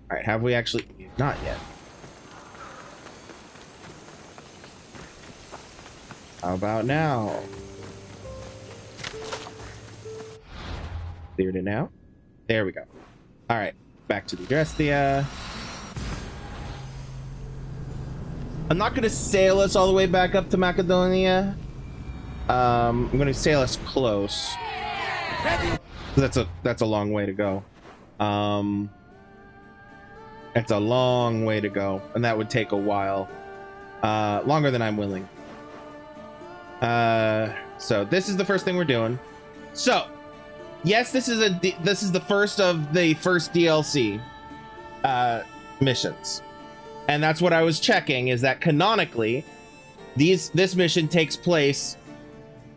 All right, have we actually? Not yet. How about now? Cleared it now. There we go. All right, back to the Drestia. I'm not going to sail us all the way back up to Macedonia. I'm going to sail us close. That's a long way to go. It's a long way to go, and that would take a while. Longer than I'm willing. So this is the first thing we're doing. So, yes, this is the first of the first DLC missions, and that's what I was checking, is that canonically, this mission takes place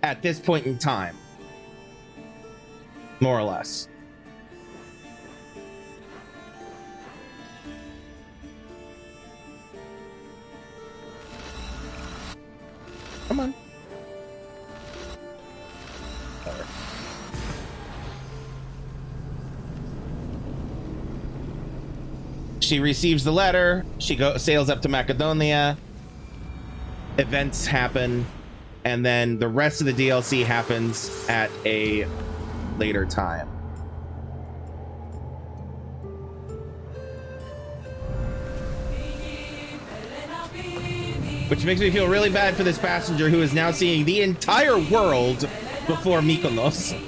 at this point in time, more or less. Come on. She receives the letter. She sails up to Macedonia. Events happen, and then the rest of the DLC happens at a later time. Which makes me feel really bad for this passenger who is now seeing the entire world before Mykonos.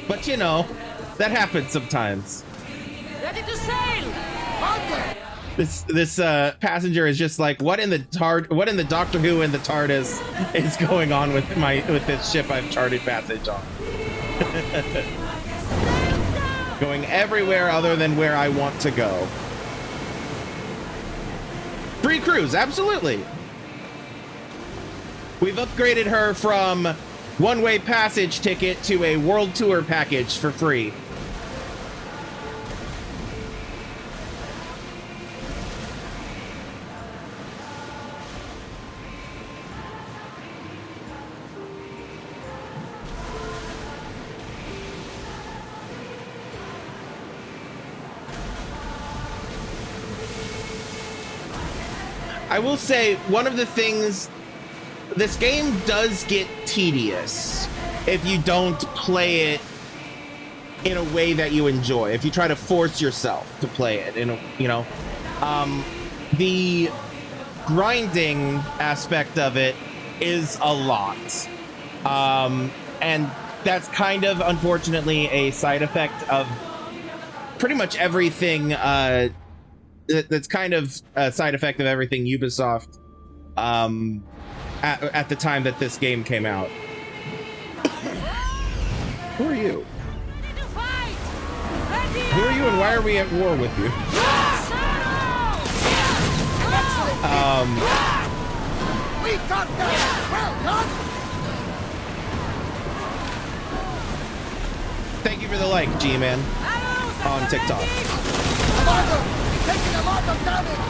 But you know, that happens sometimes. Ready to sail! This passenger is just like, what in the Doctor Who and the TARDIS is going on with this ship I've charted passage on? Going everywhere other than where I want to go. Free cruise, absolutely. We've upgraded her from one-way passage ticket to a world tour package for free. I will say, one of the things, this game does get tedious if you don't play it in a way that you enjoy. If you try to force yourself to play it, the grinding aspect of it is a lot, and that's kind of, unfortunately, a side effect of pretty much everything. That's kind of a side effect of everything Ubisoft at the time that this game came out. Who are you? Who are you and why are we at war with you? We got that! Well done! Thank you for the like, G-Man, on TikTok. Commander, we're taking a lot of damage!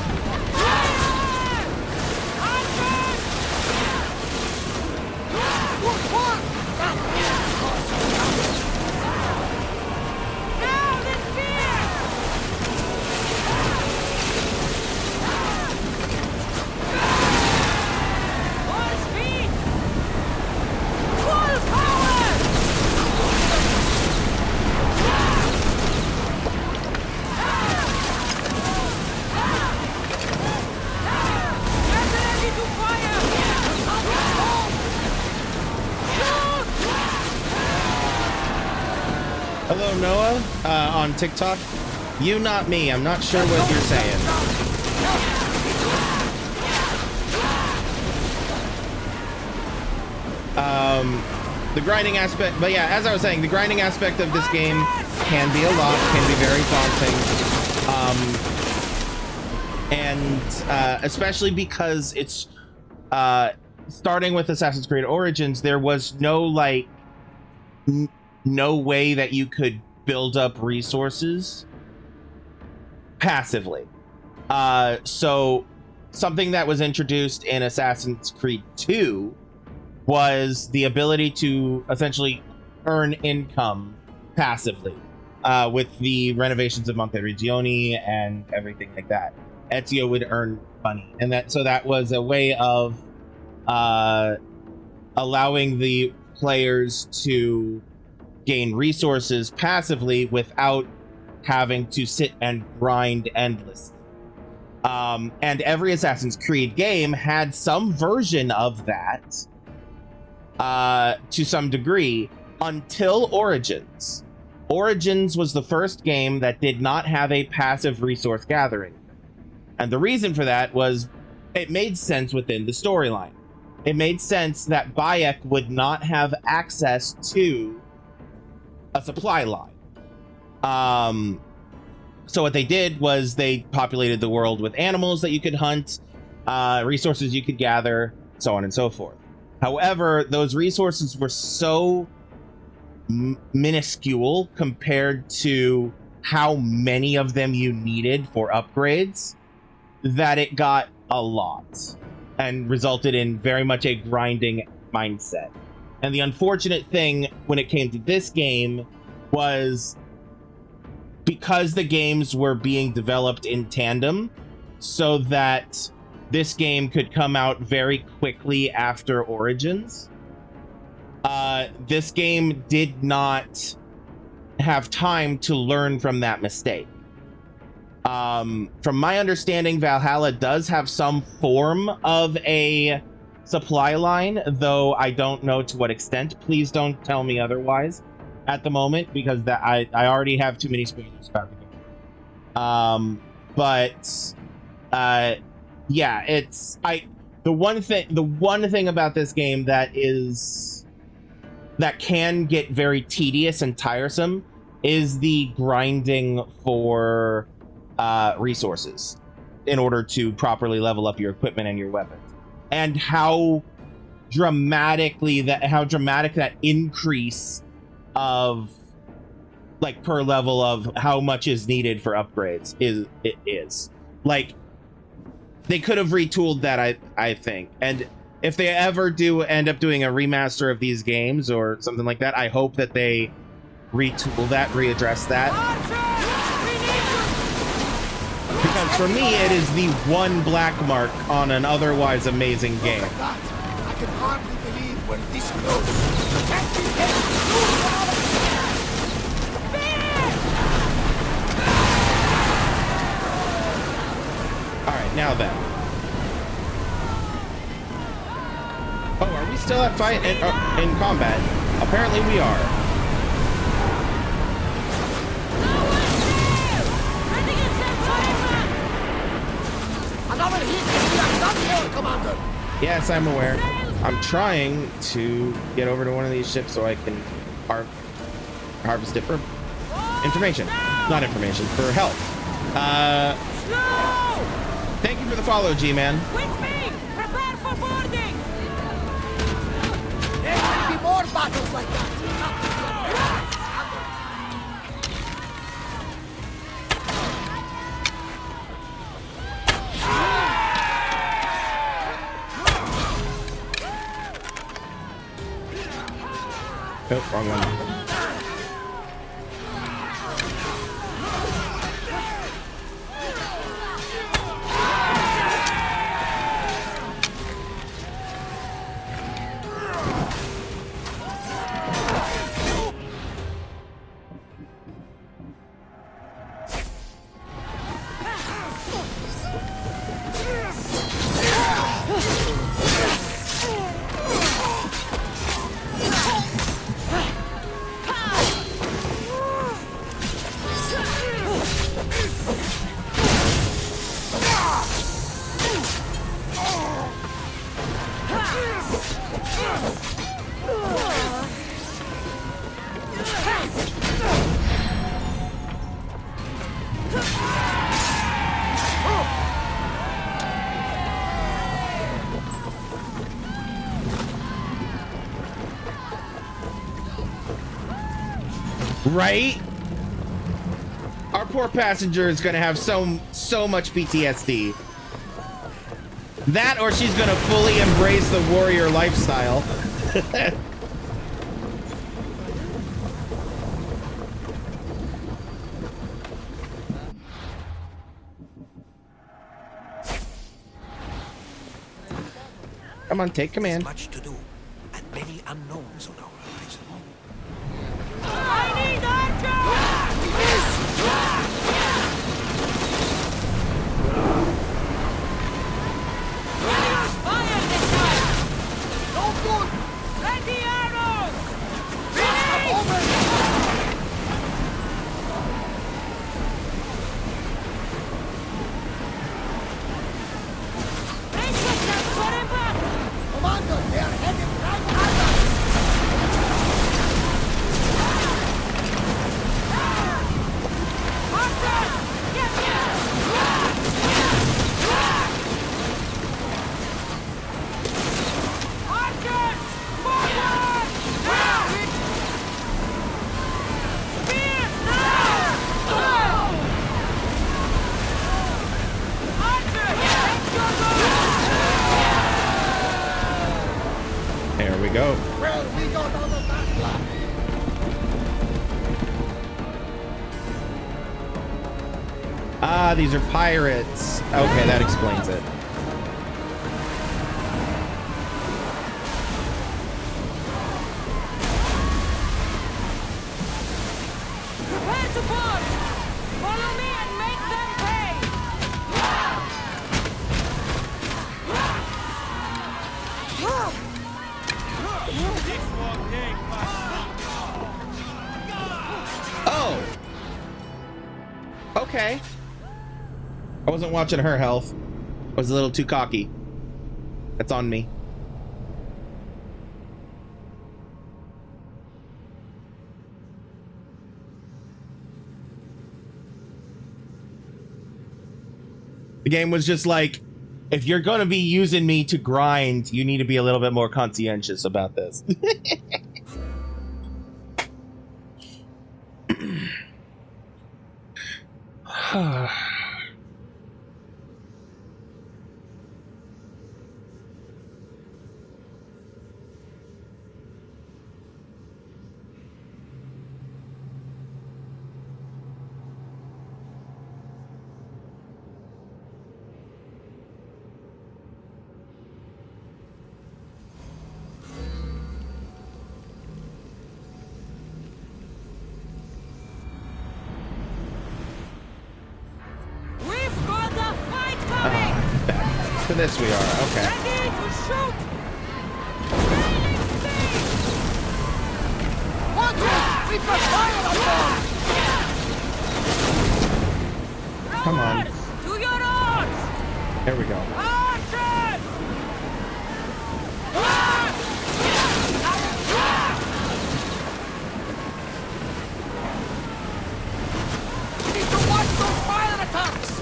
Hello, Noah, on TikTok. You, not me. I'm not sure what you're saying. The grinding aspect, but yeah, as I was saying, the grinding aspect of this game can be a lot, can be very daunting. And especially because it's starting with Assassin's Creed Origins, there was no like no way that you could build up resources passively. So something that was introduced in Assassin's Creed 2 was the ability to essentially earn income passively with the renovations of Monte Regioni and everything like that. Ezio would earn money, and that was a way of allowing the players to gain resources passively without having to sit and grind endlessly. And every Assassin's Creed game had some version of that to some degree until Origins. Origins was the first game that did not have a passive resource gathering. And the reason for that was it made sense within the storyline. It made sense that Bayek would not have access to a supply line. So what they did was they populated the world with animals that you could hunt, resources you could gather, so on and so forth. However, those resources were so minuscule compared to how many of them you needed for upgrades that it got a lot and resulted in very much a grinding mindset. And the unfortunate thing when it came to this game was because the games were being developed in tandem so that this game could come out very quickly after Origins, this game did not have time to learn from that mistake. From my understanding, Valhalla does have some form of a supply line, though I don't know to what extent. Please don't tell me otherwise at the moment, because I already have too many spoilers about the game. Yeah, it's the one thing about this game that can get very tedious and tiresome is the grinding for resources in order to properly level up your equipment and your weapons, and how dramatic that increase of like per level of how much is needed for upgrades is like they could have retooled that, I think. And if they ever do end up doing a remaster of these games or something like that, I hope that they retool that, readdress that. Because for me, it is the one black mark on an otherwise amazing game. I can hardly believe when this goes. Alright, now then. Oh, are we still at fight in combat? Apparently we are. Commander. Yes, I'm aware. I'm trying to get over to one of these ships so I can harvest it for information. Not information, for health. Thank you for the follow, G-Man. With me! Prepare for boarding! There will be more battles like that! Oh, wrong one. Right? Our poor passenger is gonna have so much PTSD. That, or she's gonna fully embrace the warrior lifestyle. Come on, take command. Much to do, and many unknowns on our horizon. I need archers! Warriors fire this time! No good! Ready arrows! Brace yourselves for impact! Commander, they are heading right at us! Archers! Get Archers! Forward! Spear! Archers! Take your There we go. Well, we got out of that plan. Ah, these are pirates. Okay, that explains it. Prepare to board! Follow me and make them pay! Oh! Okay. I wasn't watching her health. I was a little too cocky. That's on me. The game was just like, if you're going to be using me to grind, you need to be a little bit more conscientious about this. We've got a fight coming! Back to this we are. Okay. Ready to shoot! Sailing speed! Watch it! We got fire on board! Come on. Rowers, to your oars! There we go. Archers! attacks!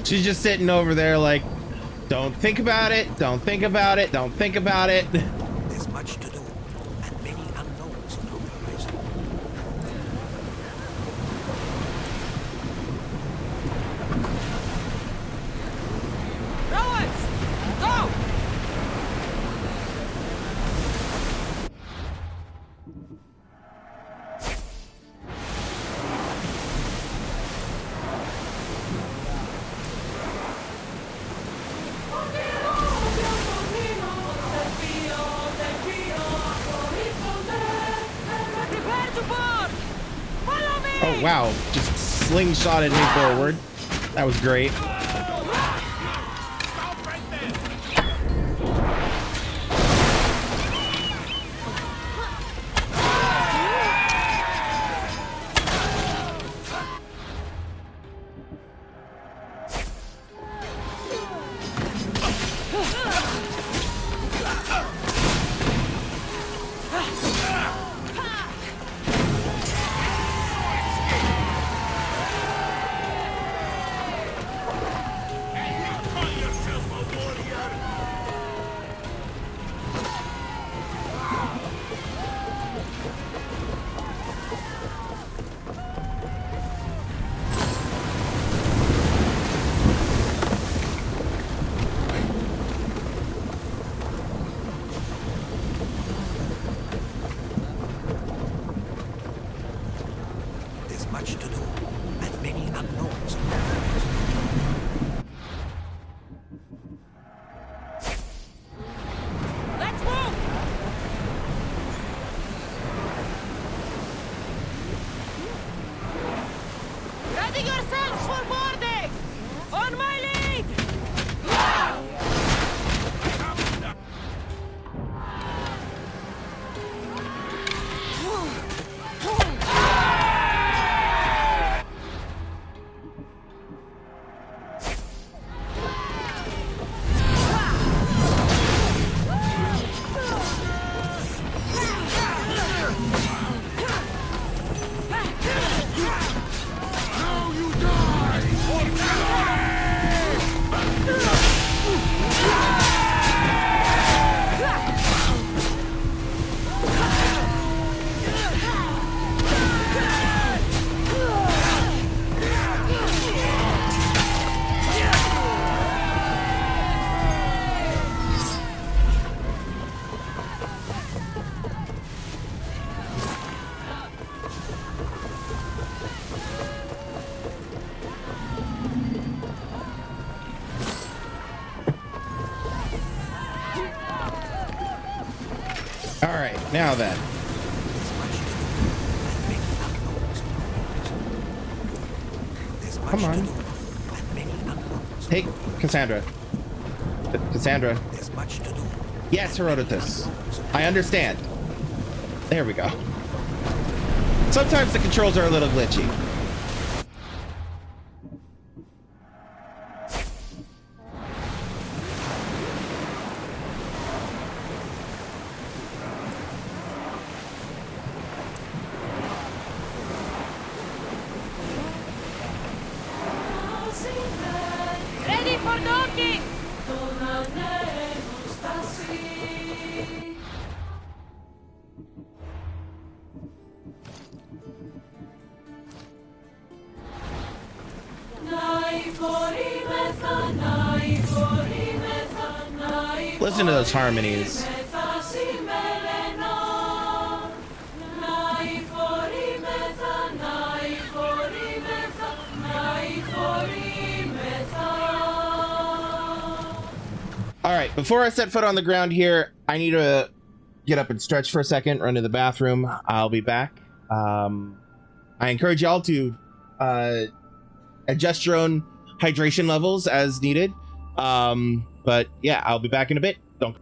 She's just sitting over there like, don't think about it, don't think about it, don't think about it. There's much to do, and many unknowns on our horizon. Rowers! Go! Oh wow, just slingshotted me forward. That was great. Much to do, and many unknowns on our horizon. Let's move! Ready yourselves for boarding! On my lead! All right, now then. Come on. Hey, Cassandra. Cassandra. There's much to do. Yes, Herodotus. I understand. There we go. Sometimes the controls are a little glitchy. Ready for docking! Listen to those harmonies. All right, before I set foot on the ground here, I need to get up and stretch for a second, run to the bathroom. I'll be back. I encourage y'all to adjust your own hydration levels as needed. But yeah, I'll be back in a bit. Don't.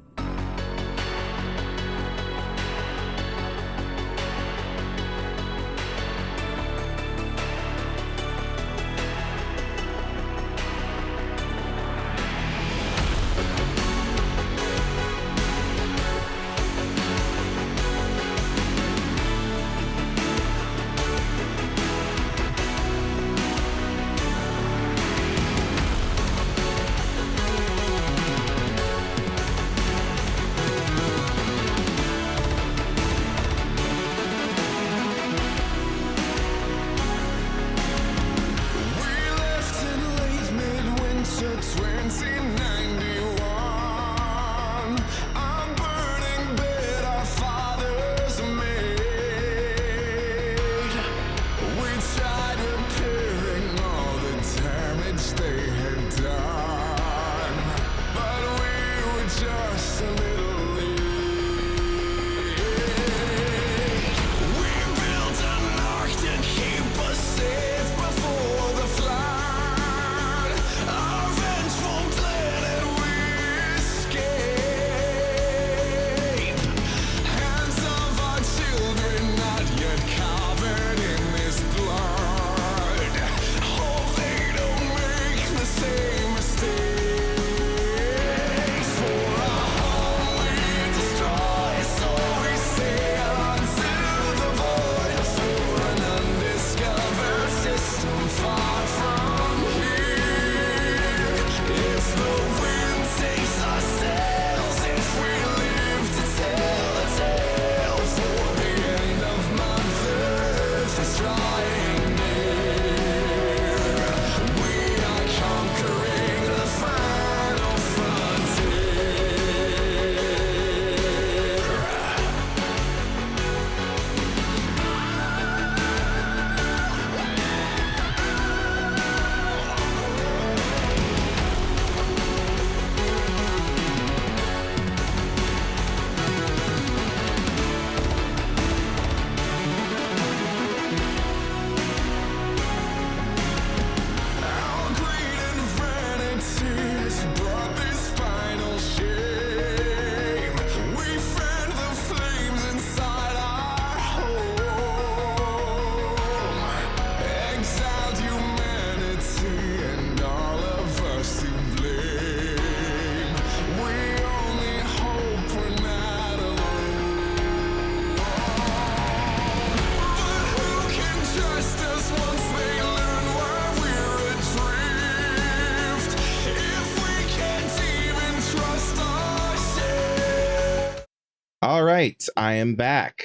All right, I am back.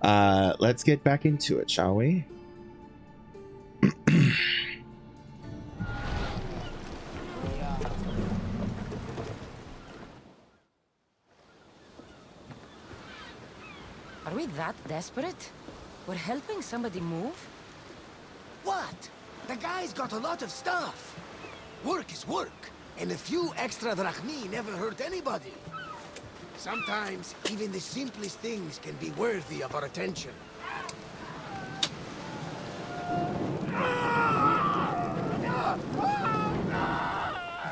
Let's get back into it, shall we? Are we that desperate? We're helping somebody move? What? The guy's got a lot of stuff. Work is work, and a few extra drachmi never hurt anybody. Sometimes, even the simplest things can be worthy of our attention.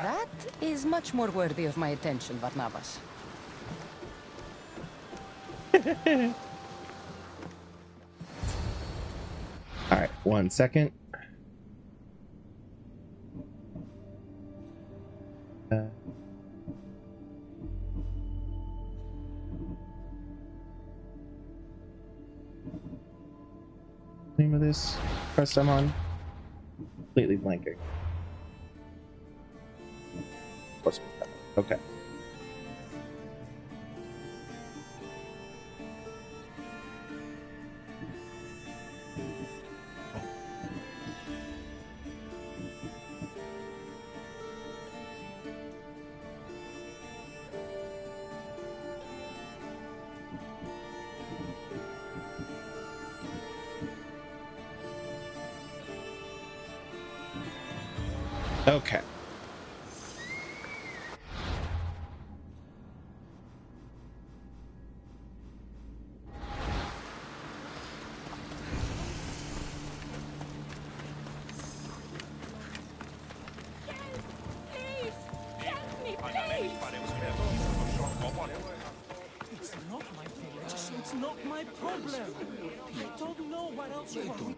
That is much more worthy of my attention, Barnabas. All right, 1 second. Name of this quest I'm on? Completely blanking. Of course, okay. Okay. It's not my village, so it's not my problem. I don't know what else you want.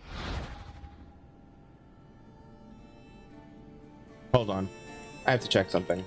Hold on. I have to check something.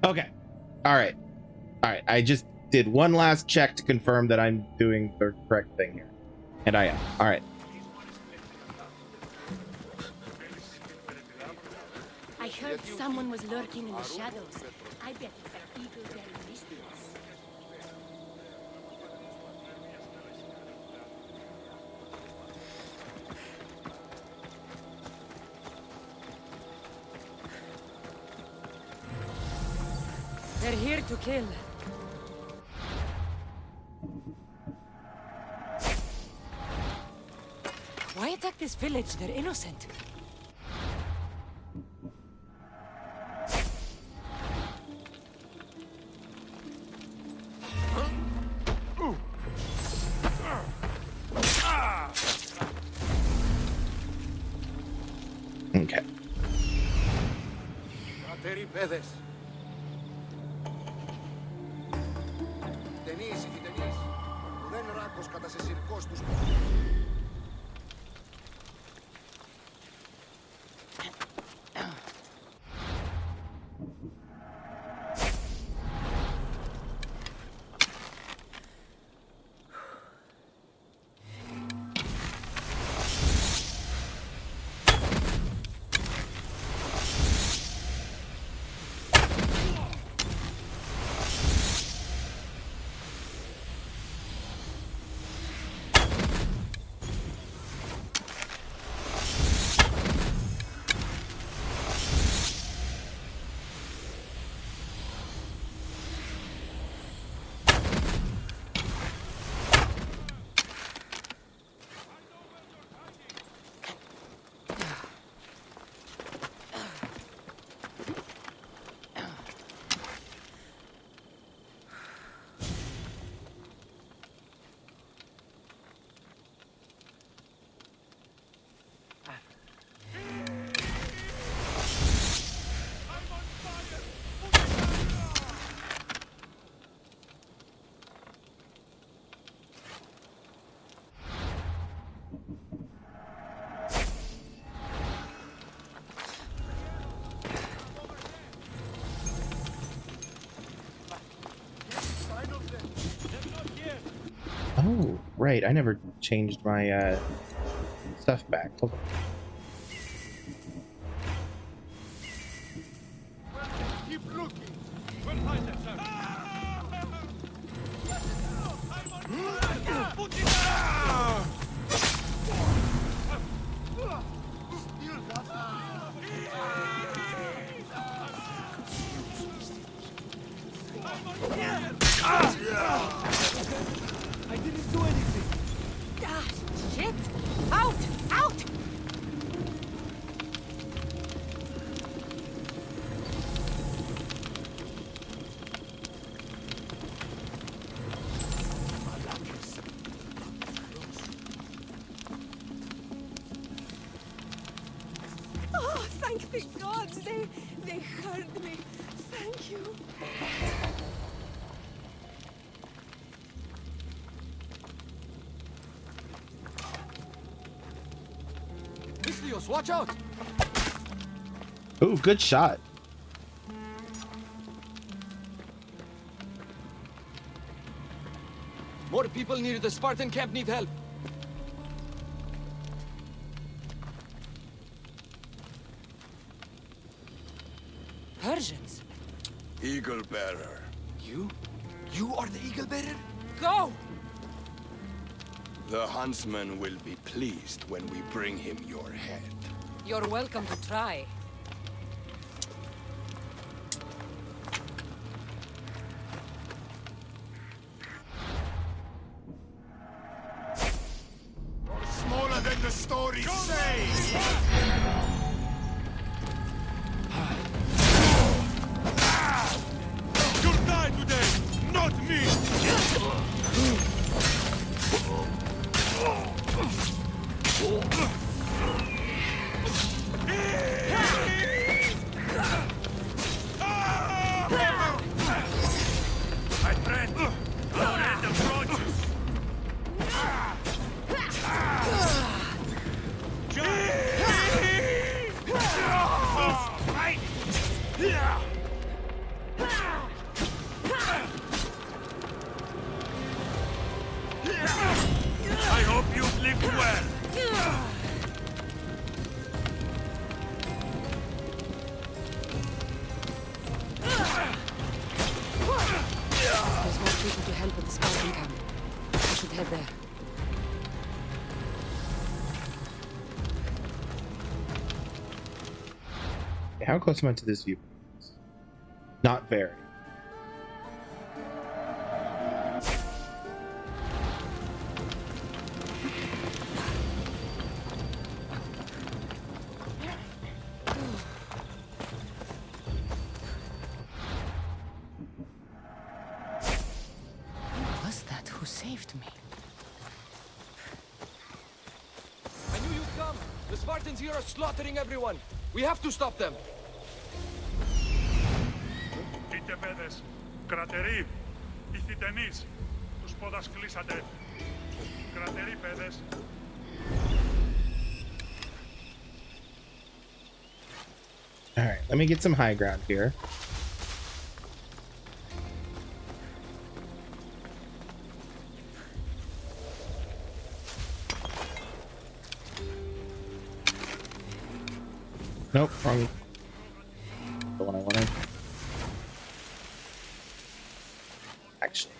Okay. All right. I just did one last check to confirm that I'm doing the correct thing here. And I am. All right. I heard someone was lurking in the shadows. I bet it's that eagle-bearing mystics. They're here to kill. Why attack this village? They're innocent. Okay. right. I never changed my stuff back. Hold on. Keep looking. We'll find them, sir. I didn't do anything. Ah, shit! Out! Out! Oh, thank the gods! They heard me. Thank you. Misthios, watch out! Ooh, good shot. More people near the Spartan camp need help. Persians? Eagle bearer. You? You are the eagle bearer? Go! The huntsman will be pleased when we bring him your head. You're welcome to try. Smaller than the story says! You'll die today, not me! My friend, our end approaches. I hope you've lived well. There's more people to help at the Spartan camp. I should head there. How close am I to this view? Not very. Who was that who saved me? I knew you'd come. The Spartans here are slaughtering everyone. We have to stop them. Είτε παιδες, κρατεροί, ηθιτενείς, τους πόδας κλείσατε. Κρατεροί παιδες. All right, let me get some high ground here. Nope, wrong. The one I wanted. Actually.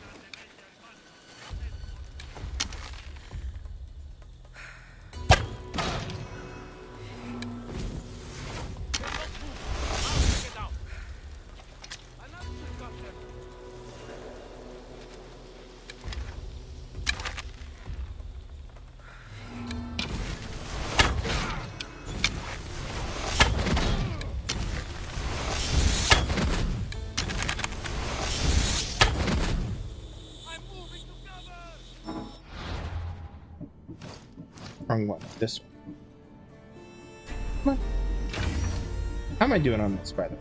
Wrong one. This one. Come on. How am I doing on this, by the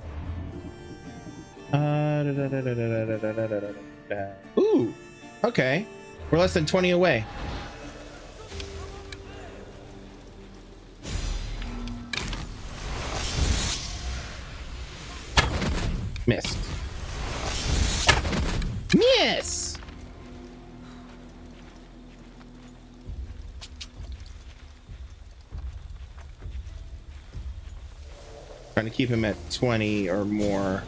way? Ooh. Okay. We're less than 20 away. Missed. Miss! Trying to keep him at 20 or more.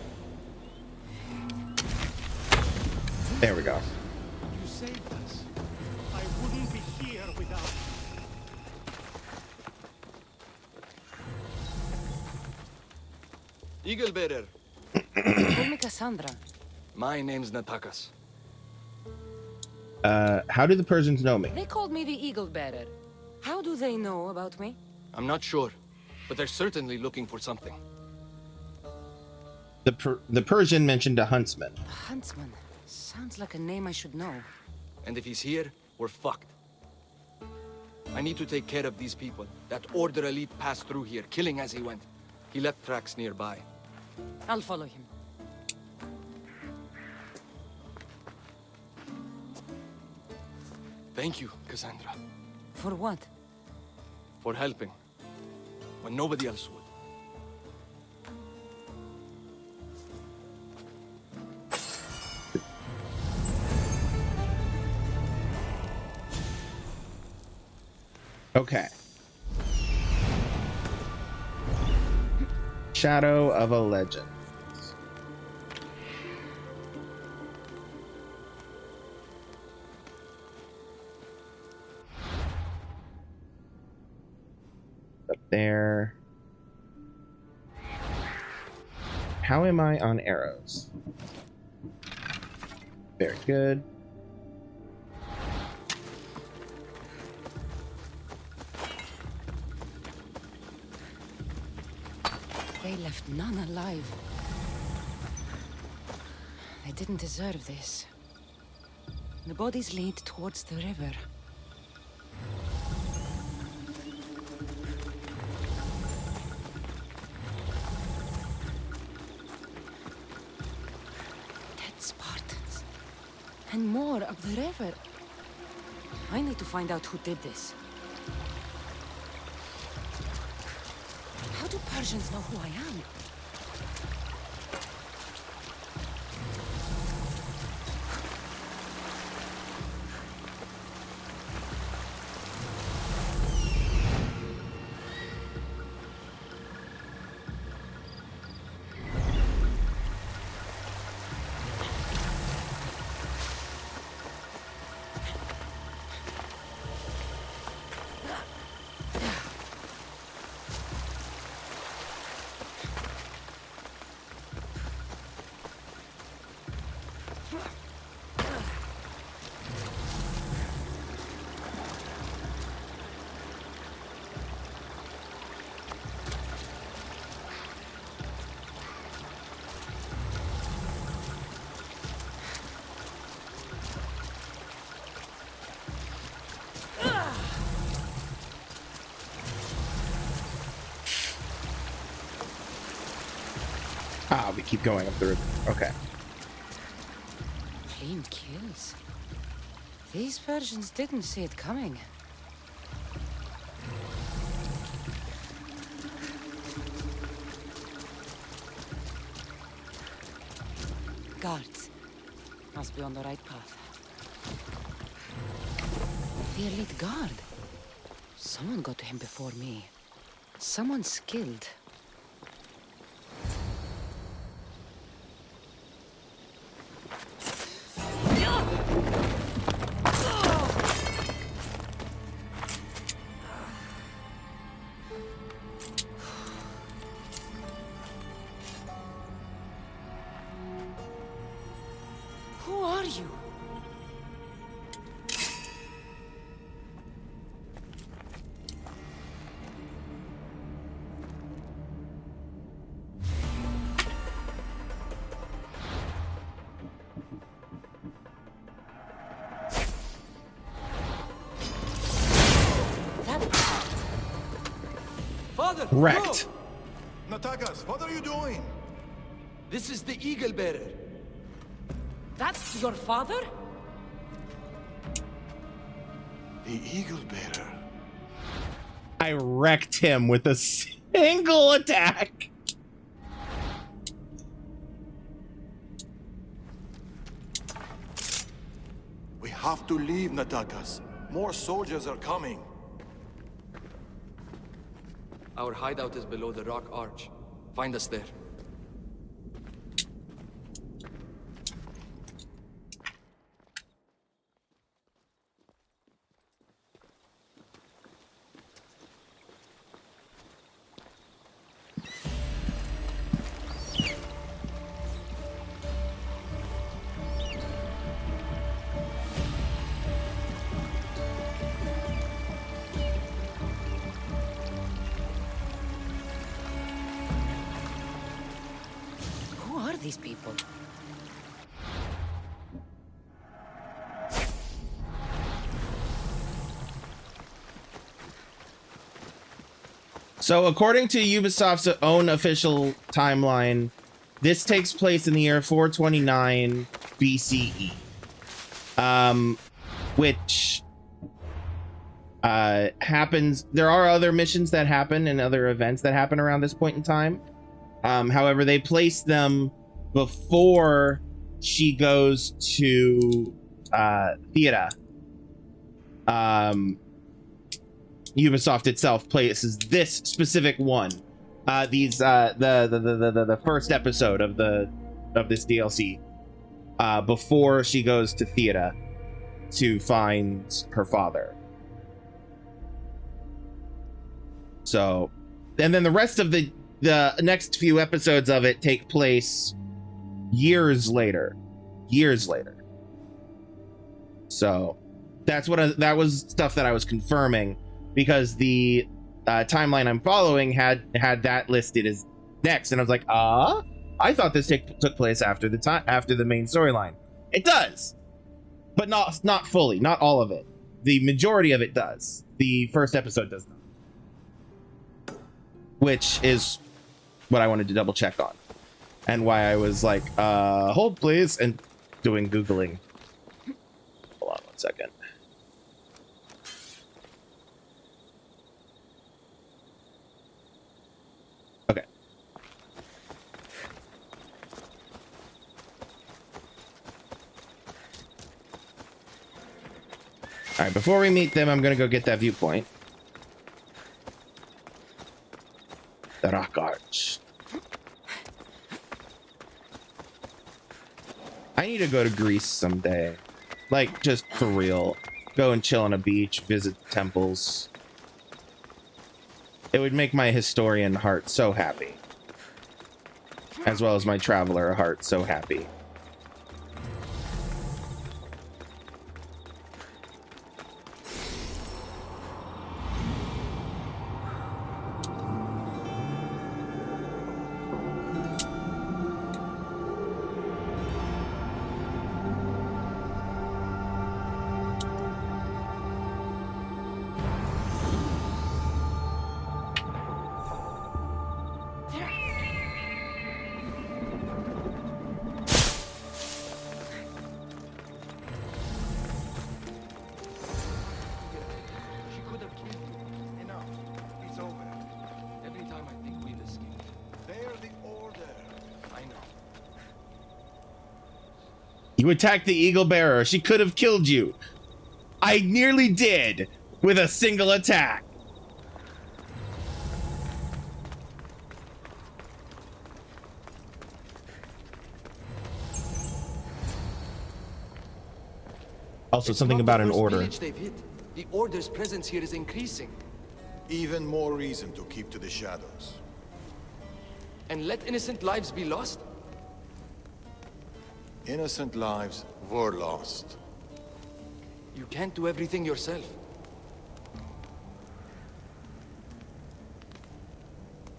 There we go. You saved us. I wouldn't be here without you. Eagle Bearer. Call me Cassandra. My name's Natakas. How do the Persians know me? They called me the Eagle Bearer. How do they know about me? I'm not sure, but they're certainly looking for something. The Persian mentioned a huntsman. A huntsman. Sounds like a name I should know. And if he's here, we're fucked. I need to take care of these people. That Order elite passed through here, killing as he went. He left tracks nearby. I'll follow him. Thank you, Cassandra. For what? For helping. When nobody else would. Okay. Shadow of a Legend. Up there. How am I on arrows? Very good. They left none alive. They didn't deserve this. The bodies lead towards the river. Dead Spartans. And more up the river. I need to find out who did this. How do Persians know who I am? Ah, we keep going up the river. Okay. Clean kills. These Persians didn't see it coming. Guards. Must be on the right path. The elite guard. Someone got to him before me. Someone skilled. Who are you? Father! Wrecked. No! Natakas, what are you doing? This is the Eagle Bearer. That's your father? The Eagle Bearer. I wrecked him with a single attack. We have to leave, Natakas. More soldiers are coming. Our hideout is below the rock arch. Find us there. Who are these people? So according to Ubisoft's own official timeline, this takes place in the year 429 BCE. Which happens. There are other missions that happen and other events that happen around this point in time. However, they place them before she goes to Theata. Ubisoft itself places this specific one. The first episode of this DLC before she goes to Theata to find her father. So, and then the rest of the next few episodes of it take place years later. So that's what that was stuff that I was confirming, because the timeline I'm following had that listed as next, and I was like, I thought this took place after the main storyline. It does, but not fully, not all of it. The majority of it does. The first episode does not, which is what I wanted to double check on, and why I was like, hold please, and doing Googling. Hold on 1 second. Okay. All right, before we meet them, I'm gonna go get that viewpoint. The Rock Arch. I need to go to Greece someday. Like, just for real. Go and chill on a beach, visit temples. It would make my historian heart so happy. As well as my traveler heart so happy. You attacked the Eagle Bearer. She could have killed you. I nearly did with a single attack. Also, something about an order. The Order's presence here is increasing. Even more reason to keep to the shadows. And let innocent lives be lost? Innocent lives were lost. You can't do everything yourself.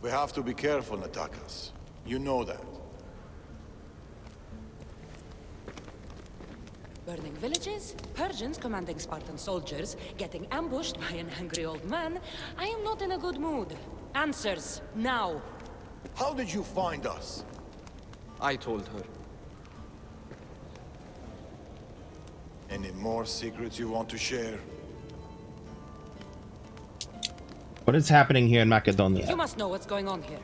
We have to be careful, Natakas. You know that. Burning villages, Persians commanding Spartan soldiers, getting ambushed by an angry old man. I am not in a good mood. Answers, now. How did you find us? I told her. Any more secrets you want to share? What is happening here in Macedonia? You must know what's going on here.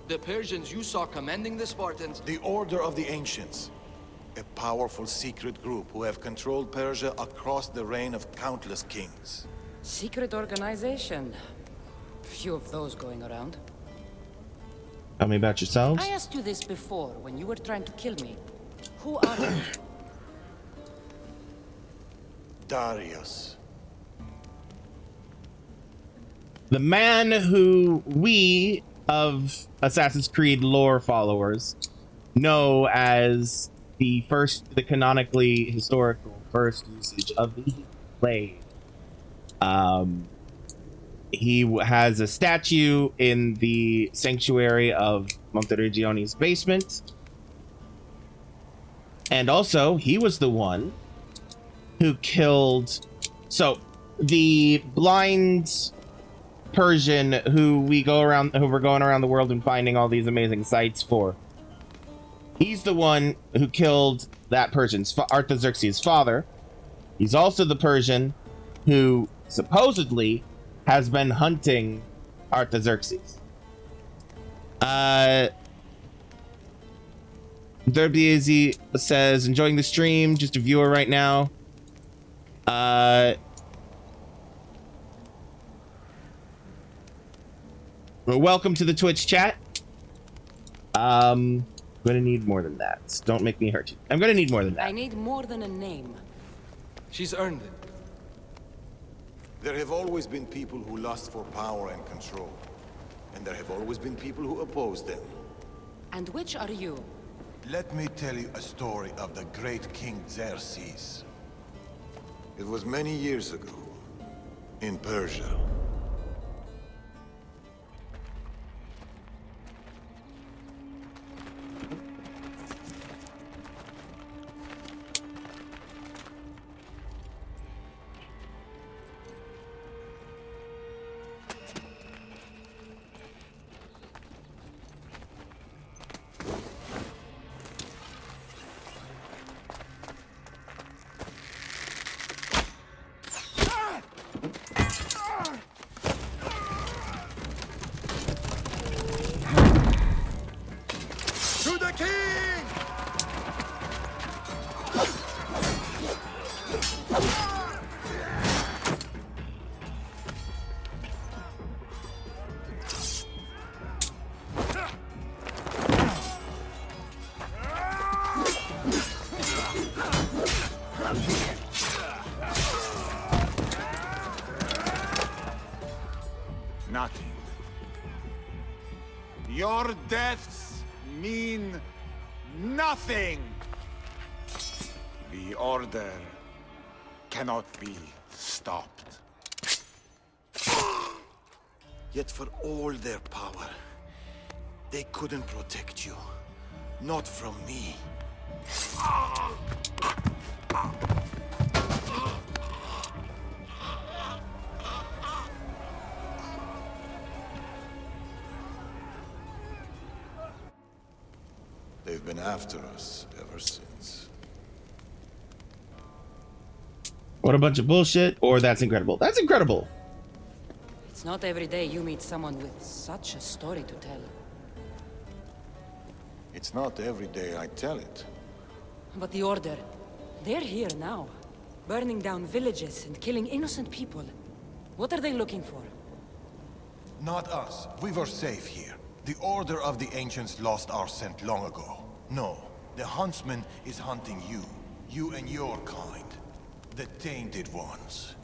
The Persians you saw commanding the Spartans. The Order of the Ancients. A powerful secret group who have controlled Persia across the reign of countless kings. Secret organization. Few of those going around. Tell me about yourselves. I asked you this before when you were trying to kill me. Who are you? Darius. The man who we of Assassin's Creed lore followers know as the canonically historical first usage of the blade. He has a statue in the sanctuary of Monteriggioni's basement. And also, he was the one who killed... So, the blind Persian who we're going around the world and finding all these amazing sites for. He's the one who killed that Persian's Artaxerxes' father. He's also the Persian who supposedly has been hunting Artaxerxes. Derbiezi says, enjoying the stream, just a viewer right now. Well, welcome to the Twitch chat. I'm gonna need more than that. Don't make me hurt you. I'm gonna need more than that. I need more than a name. She's earned it. There have always been people who lust for power and control. And there have always been people who oppose them. And which are you? Let me tell you a story of the great King Xerxes. It was many years ago, in Persia. Nothing. Your deaths mean nothing. The Order cannot be stopped. Yet for all their power, they couldn't protect you. Not from me. They've been after us ever since. What a bunch of bullshit, or that's incredible. That's incredible. It's not every day you meet someone with such a story to tell. It's not every day I tell it. But the Order, they're here now. Burning down villages and killing innocent people. What are they looking for? Not us. We were safe here. The Order of the Ancients lost our scent long ago. No, the Huntsman is hunting you. You and your kind. The Tainted Ones.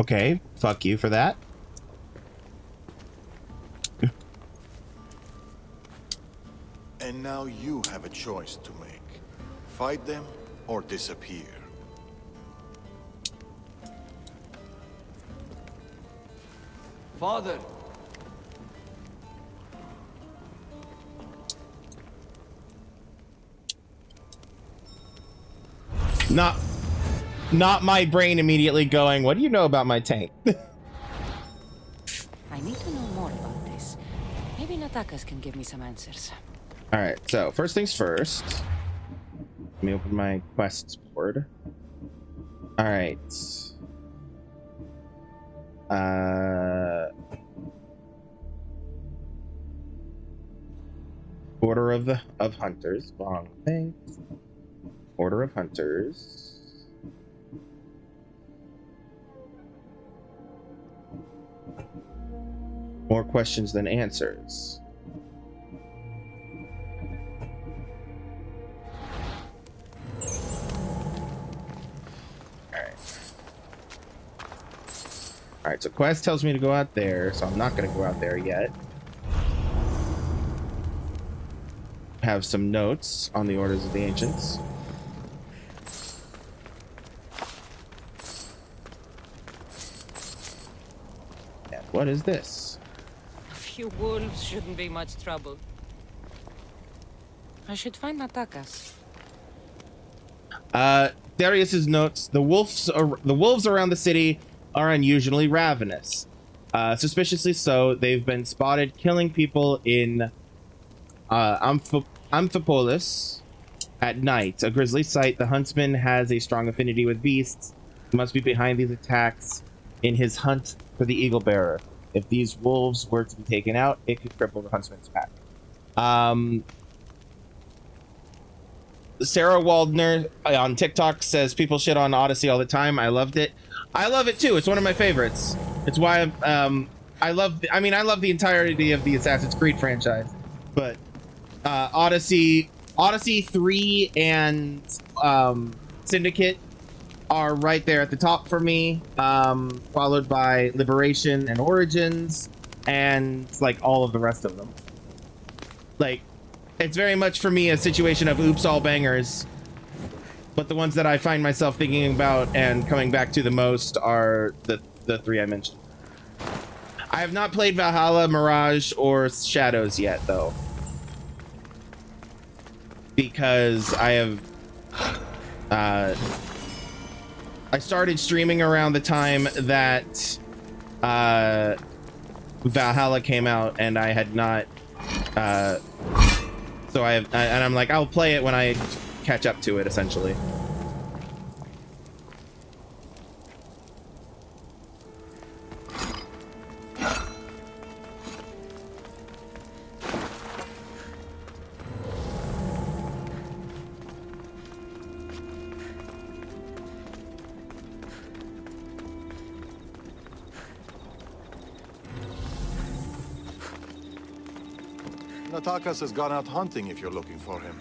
Okay, fuck you for that. And now you have a choice to make. Fight them or disappear. Father! Not my brain immediately going, what do you know about my tank? I need to know more about this. Maybe Natakas can give me some answers. Alright, so first things first. Let me open my quests board. Alright. Order of Hunters. Wrong thing. Order of Hunters. More questions than answers. Alright, so quest tells me to go out there, so I'm not going to go out there yet. Have some notes on the orders of the ancients. And what is this? A few wolves shouldn't be much trouble. I should find Natakas. Darius's notes: the wolves around the city are unusually ravenous. Suspiciously so, they've been spotted killing people in Amphipolis at night. A grisly sight. The huntsman has a strong affinity with beasts. He must be behind these attacks in his hunt for the eagle bearer. If these wolves were to be taken out, it could cripple the huntsman's pack. Sarah Waldner on TikTok says people shit on Odyssey all the time. I loved it. I love it too. It's one of my favorites. It's why I love the entirety of the Assassin's Creed franchise, but Odyssey 3 and Syndicate are right there at the top for me, followed by Liberation and Origins, and like all of the rest of them. Like, it's very much for me a situation of oops, all bangers. But the ones that I find myself thinking about and coming back to the most are the three I mentioned. I have not played Valhalla, Mirage, or Shadows yet, though. Because I have... I started streaming around the time that Valhalla came out, and I had not... so I'm like, I'll play it when I catch up to it, essentially. Natakas has gone out hunting if you're looking for him.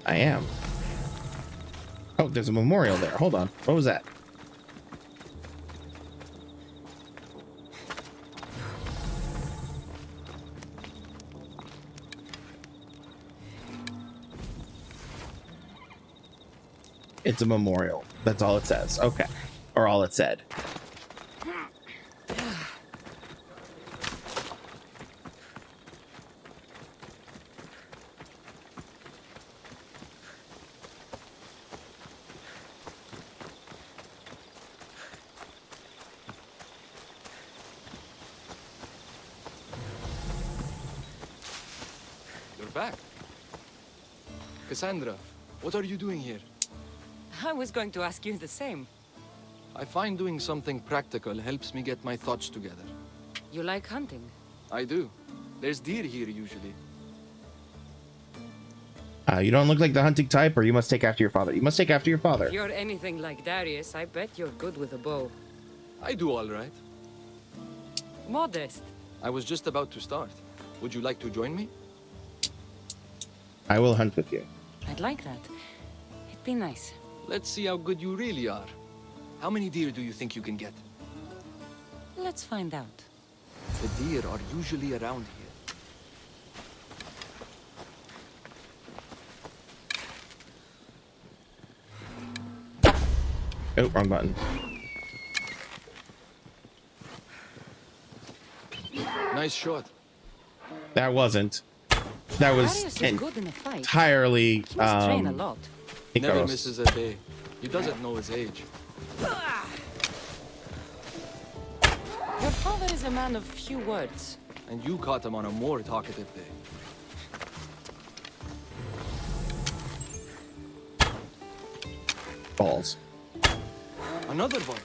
I am. Oh, there's a memorial there. Hold on. What was that? It's a memorial. That's all it says. Okay. Or all it said. Back. Cassandra, what are you doing here? I was going to ask you the same. I find doing something practical helps me get my thoughts together. You like hunting? I do. There's deer here usually. You don't look like the hunting type, or you must take after your father. You must take after your father. If you're anything like Darius, I bet you're good with a bow. I do all right. Modest. I was just about to start. Would you like to join me? I will hunt with you. I'd like that. It'd be nice. Let's see how good you really are. How many deer do you think you can get? Let's find out. The deer are usually around here. Oh, wrong button. Nice shot. That wasn't. That was entirely train a lot. Never misses a day. He doesn't know his age. Your father is a man of few words. And you caught him on a more talkative day. Balls. Another one.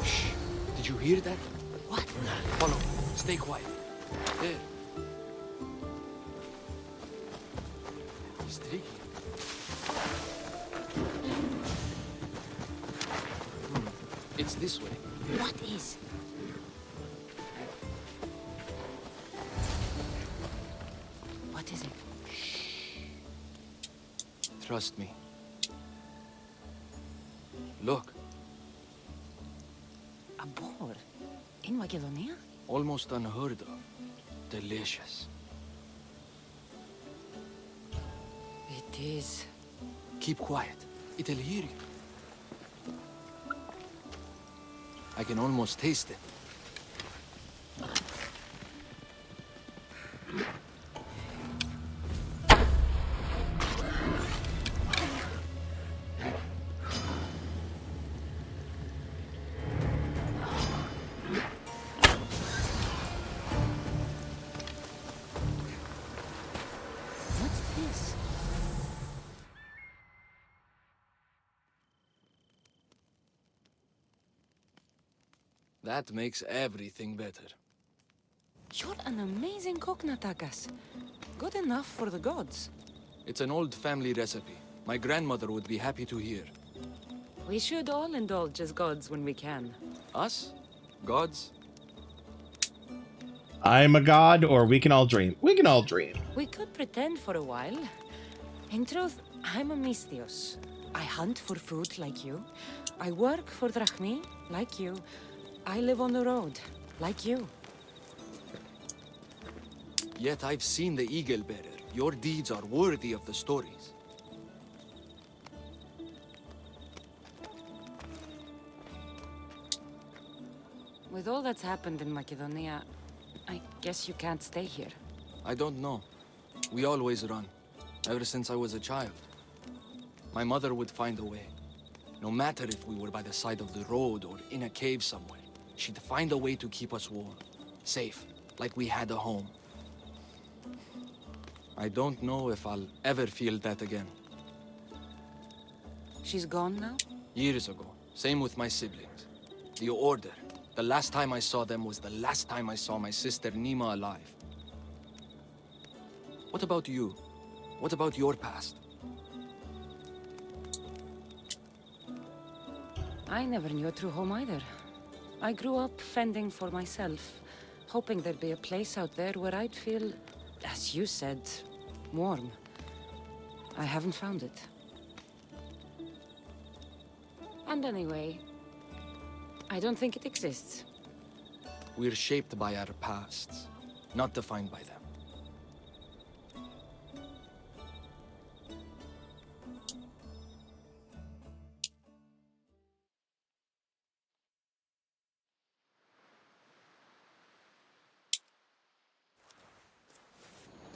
Shh. Did you hear that? What? Follow. Stay quiet. There. He's tricky. It's this way. What is? What is it? Trust me. Look, A boar? In Macedonia? almost unheard of. Delicious. It is. Keep quiet. It'll hear you. I can almost taste it. What's this? That makes everything better. You're an amazing cook, Natakas. Good enough for the gods. It's an old family recipe. My grandmother would be happy to hear. We should all indulge as gods when we can. Us? Gods? I'm a god, or we can all dream. We can all dream. We could pretend for a while. In truth, I'm a Misthios. I hunt for food like you. I work for Drachmi like you. I live on the road like you. Yet I've seen the Eagle Bearer. Your deeds are worthy of the stories. With all that's happened in Macedonia, I guess you can't stay here. I don't know. We always run. Ever since I was a child. My mother would find a way. No matter if we were by the side of the road or in a cave somewhere, she'd find a way to keep us warm. Safe, like we had a home. I don't know if I'll ever feel that again. She's gone now? Years ago. Same with my siblings. The Order. The last time I saw them was the last time I saw my sister Nima alive. What about you? What about your past? I never knew a true home either. I grew up fending for myself, hoping there'd be a place out there where I'd feel, as you said, warm. I haven't found it. And anyway, I don't think it exists. We're shaped by our pasts, not defined by them.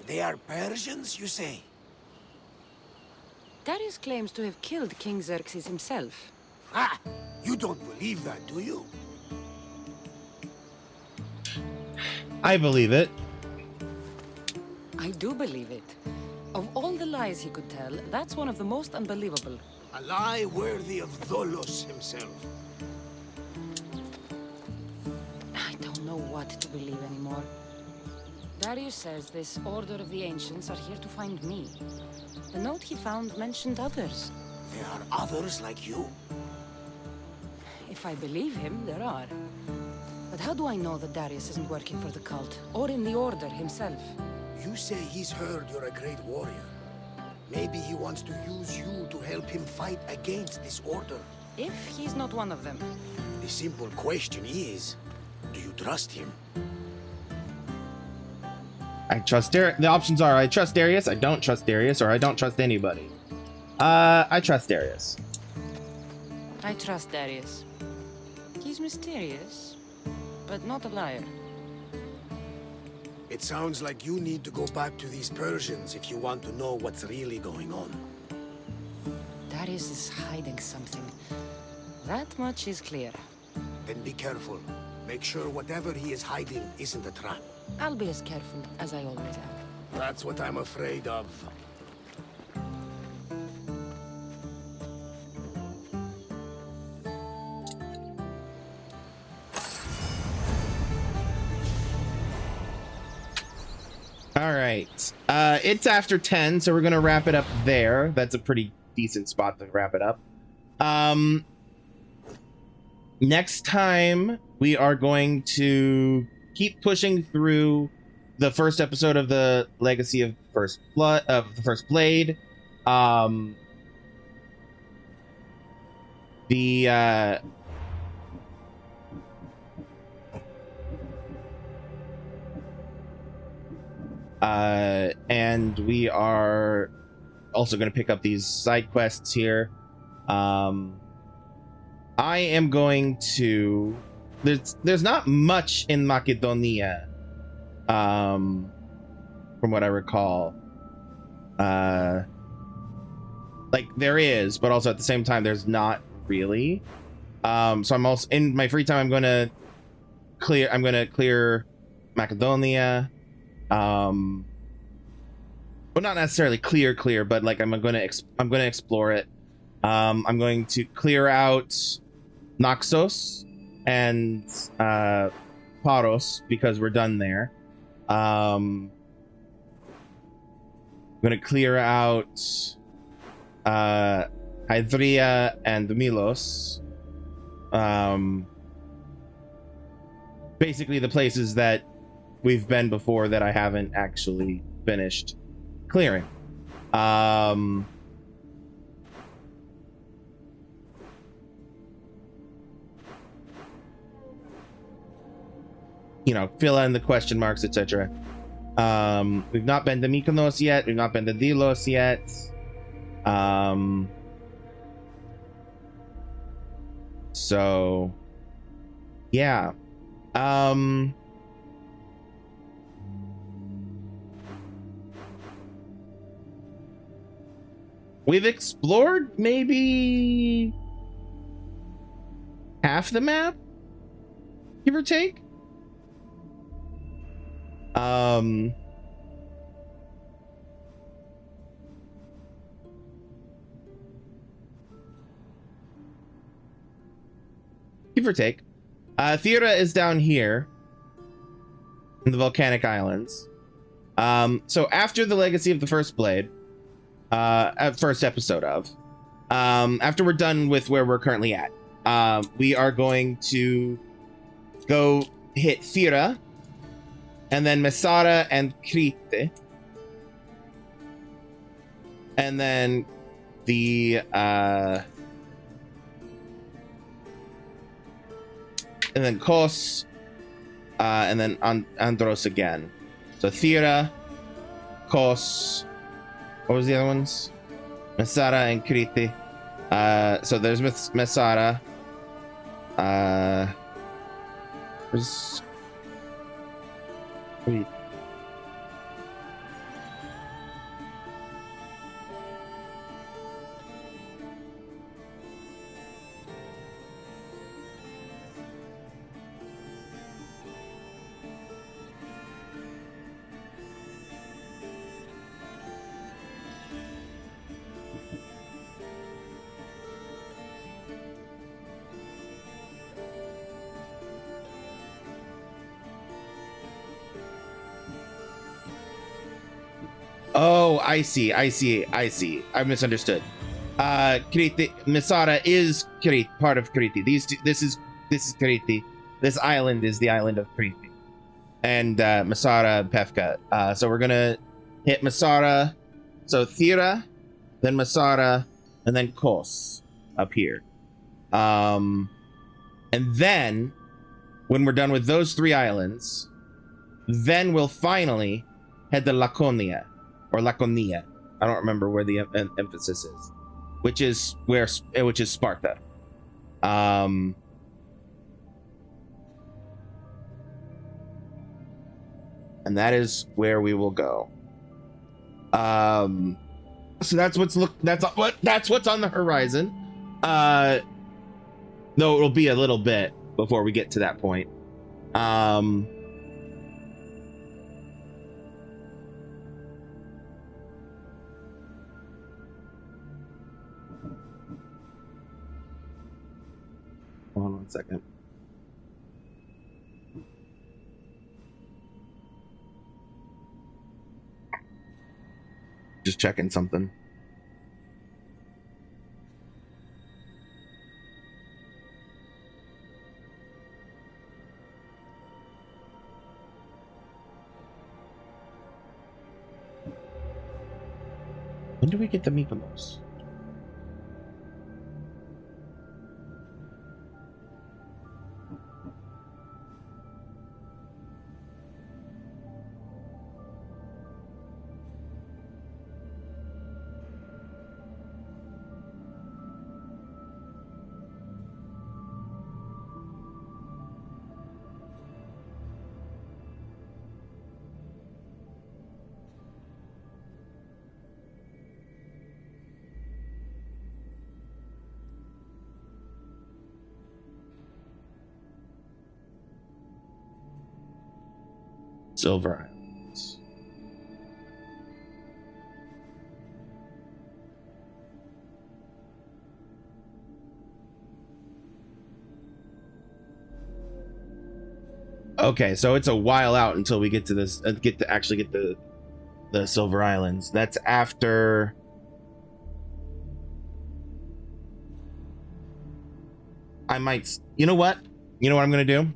They are Persians, you say? Darius claims to have killed King Xerxes himself. Ah! You don't believe that, do you? I believe it. I do believe it. Of all the lies he could tell, that's one of the most unbelievable. A lie worthy of Tholos himself. I don't know what to believe anymore. Darius says this Order of the Ancients are here to find me. The note he found mentioned others. There are others like you? If I believe him, there are. But how do I know that Darius isn't working for the cult, or in the Order himself? You say he's heard you're a great warrior. Maybe he wants to use you to help him fight against this Order. If he's not one of them. The simple question is, do you trust him? I trust Darius. The options are I trust Darius, I don't trust Darius, or I don't trust anybody. I trust Darius. I trust Darius. He's mysterious, but not a liar. It sounds like you need to go back to these Persians if you want to know what's really going on. Darius is hiding something. That much is clear. Then be careful. Make sure whatever he is hiding isn't a trap. I'll be as careful as I always am. That's what I'm afraid of. All right. It's after 10, so we're gonna wrap it up there. That's a pretty decent spot to wrap it up. Next time we are going to keep pushing through the first episode of the Legacy of First Blood of the First Blade. And we are also going to pick up these side quests here. I am going to there's not much in Macedonia, from what I recall. Like there is, but also at the same time there's not really. So I'm also in my free time I'm going to clear Macedonia. Well, not necessarily clear, but like I'm gonna explore it. I'm going to clear out Naxos and Paros because we're done there. I'm gonna clear out Hydria and Milos. Basically the places that we've been before that I haven't actually finished clearing. You know, fill in the question marks, etc. We've not been to Mykonos yet. We've not been to Delos yet. So yeah. We've explored maybe half the map, give or take. Give or take. Theora is down here in the volcanic islands. So after the Legacy of the First Blade, first episode of, after we're done with where we're currently at, we are going to go hit Theora, and then Mesara and Crete, and then the and then Kos, and then Andros again. So Theora, Kos, what was the other ones? Mesara and Crete. So there's Mesara. There's Crete. Oh, I see. I misunderstood. Crete, Mesara is Crete, part of Crete. This is Crete. This island is the island of Crete. And Mesara, Pefka. So we're gonna hit Mesara. So Theora, then Mesara, and then Kos up here. And then when we're done with those three islands, then we'll finally head to Laconia. Or Laconia. I don't remember where the emphasis is. Which is Sparta. And that is where we will go. So that's what's on the horizon. Though it'll be a little bit before we get to that point. Hold on 1 second. just checking something. When do we get the Mykonos? Silver Islands. Okay, so it's a while out until we get to this. Get the Silver Islands. That's after. I might. You know what? You know what I'm gonna do?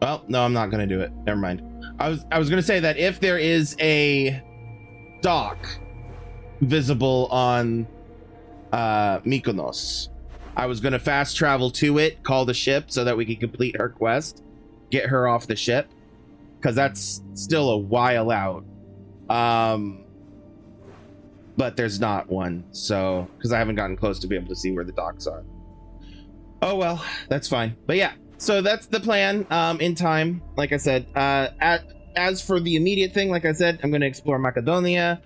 Well, no, I'm not gonna do it. Never mind. I was gonna say that if there is a dock visible on Mykonos, I was gonna fast travel to it, call the ship so that we could complete her quest, get her off the ship, because that's still a while out. But there's not one, so because I haven't gotten close to be able to see where the docks are. Oh well, that's fine. But yeah, so that's the plan. In time, like I said. As for the immediate thing, like I said, I'm going to explore Macedonia,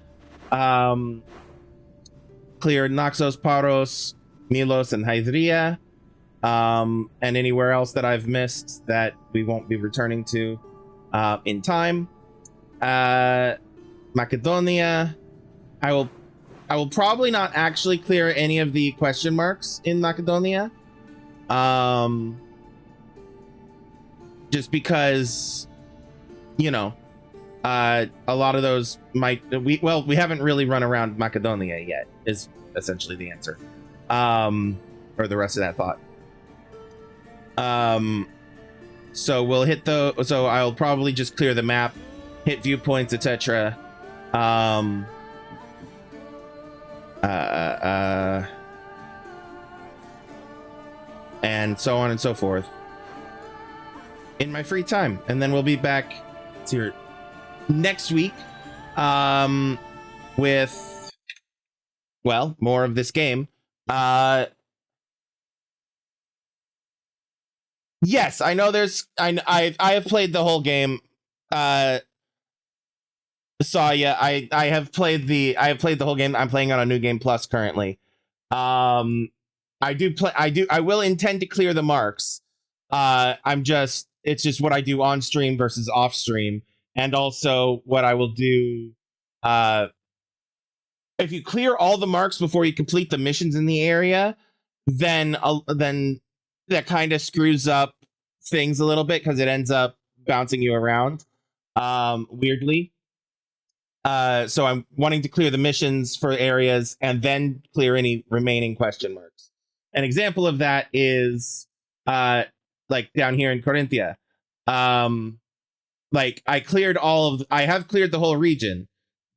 clear Naxos, Paros, Milos, and Hydria, and anywhere else that I've missed that we won't be returning to in time. Macedonia, I will probably not actually clear any of the question marks in Macedonia. Just because, you know, a lot of those might we haven't really run around Macedonia yet is essentially the answer. Or the rest of that thought. So we'll hit so I'll probably just clear the map, hit viewpoints, etc. And so on and so forth in my free time, and then we'll be back here next week with, well, more of this game. Yes, I know there's I have played the whole game. Saya, I have played the whole game. I'm playing on a new game plus currently. I will intend to clear the marks. It's just what I do on stream versus off stream, and also what I will do. If you clear all the marks before you complete the missions in the area, then that kind of screws up things a little bit because it ends up bouncing you around weirdly. So I'm wanting to clear the missions for areas and then clear any remaining question marks. An example of that is like down here in Corinthia. Like I have cleared the whole region,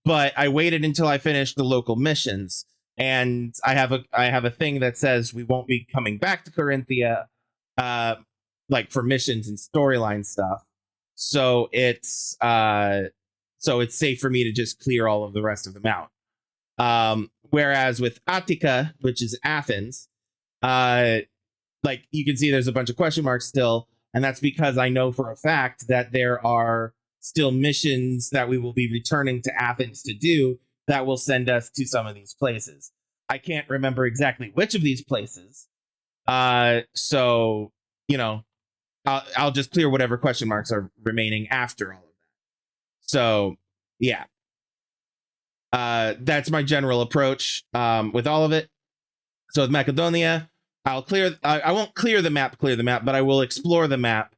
but I waited until I finished the local missions, and I have a thing that says we won't be coming back to Corinthia like for missions and storyline stuff. So it's safe for me to just clear all of the rest of them out. Whereas with Attica, which is Athens, like you can see there's a bunch of question marks still, and that's because I know for a fact that there are still missions that we will be returning to Athens to do that will send us to some of these places. I can't remember exactly which of these places. So, you know, I'll just clear whatever question marks are remaining after all of that. So, yeah. That's my general approach with all of it. So with Macedonia, I won't clear the map, but I will explore the map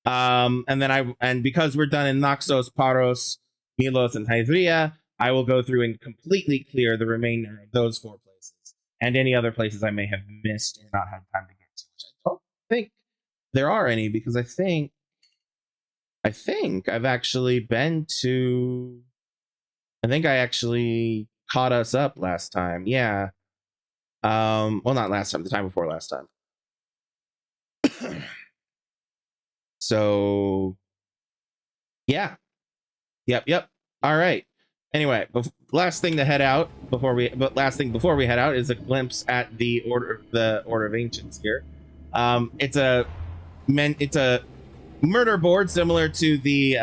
And because we're done in Naxos, Paros, Milos, and Hydria, I will go through and completely clear the remainder of those 4 places and any other places I may have missed or not had time to get to, which I don't think there are any, because I think I've actually been to. I think I actually caught us up last time. Yeah. Well, not last time. The time before last time. So, yeah. Yep. All right. Anyway, last thing before we head out is a glimpse at the Order of Ancients here. It's a murder board similar to the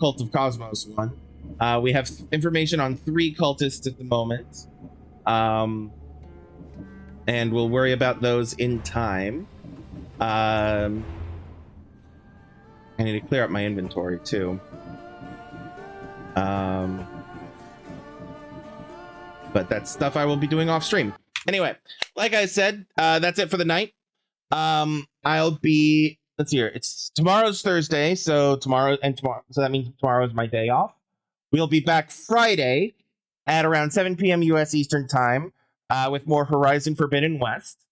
Cult of Cosmos one. We have information on 3 cultists at the moment. And we'll worry about those in time. I need to clear up my inventory too. But that's stuff I will be doing off stream. Anyway, like I said, that's it for the night. I'll be, let's see here. It's tomorrow's Thursday, so that means tomorrow is my day off. We'll be back Friday at around 7 p.m. US Eastern Time with more Horizon Forbidden West.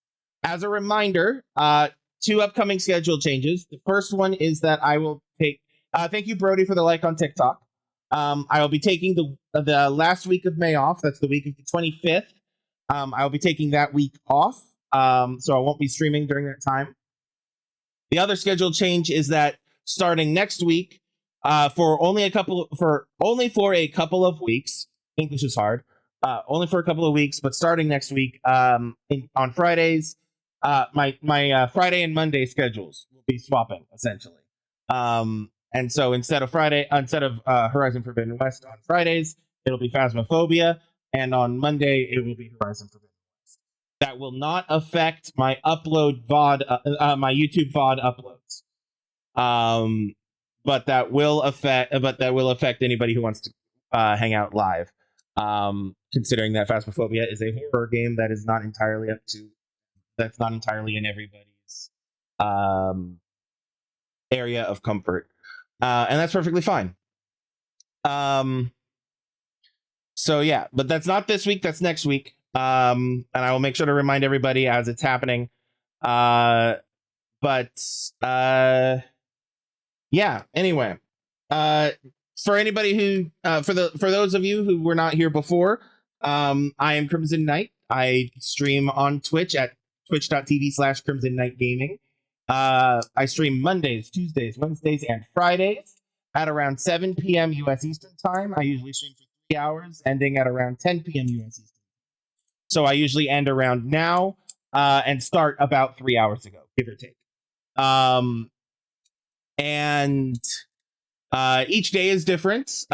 As a reminder, 2 upcoming schedule changes. The first one is that I will take. Thank you, Brody, for the like on TikTok. I will be taking the last week of May off. That's the week of the 25th. I will be taking that week off, so I won't be streaming during that time. The other schedule change is that starting next week, for a couple of weeks. English is hard. Only for a couple of weeks, but starting next week, on Fridays, my Friday and Monday schedules will be swapping essentially. And so instead of Horizon Forbidden West on Fridays, it'll be Phasmophobia, and on Monday it will be Horizon Forbidden West. That will not affect my upload VOD, my YouTube VOD uploads. But that will affect anybody who wants to hang out live. Considering that Phasmophobia is a horror game that is not entirely in everybody's area of comfort. And that's perfectly fine. So yeah, but that's not this week, that's next week. And I will make sure to remind everybody as it's happening. Yeah, anyway. For anybody who for those of you who were not here before, I am Krimzonknight. I stream on Twitch at twitch.tv/KrimzonKnightGaming. I stream Mondays, Tuesdays, Wednesdays, and Fridays at around 7 p.m. US Eastern Time. I usually stream for 3 hours, ending at around 10 p.m. US Eastern. So I usually end around now and start about 3 hours ago, give or take. Each day is different.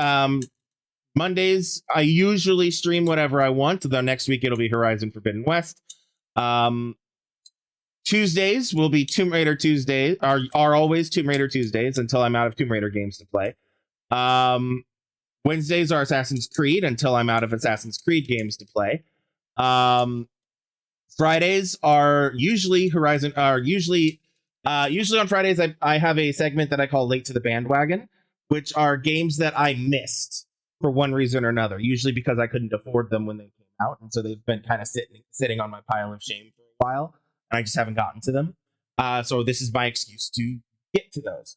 Mondays, I usually stream whatever I want. Though next week it'll be Horizon Forbidden West. Tuesdays will be Tomb Raider Tuesdays. Are always Tomb Raider Tuesdays until I'm out of Tomb Raider games to play. Wednesdays are Assassin's Creed until I'm out of Assassin's Creed games to play. Fridays are usually usually on Fridays I have a segment that I call Late to the Bandwagon, which are games that I missed for one reason or another, usually because I couldn't afford them when they came out, and so they've been kind of sitting on my pile of shame for a while, and I just haven't gotten to them. So this is my excuse to get to those.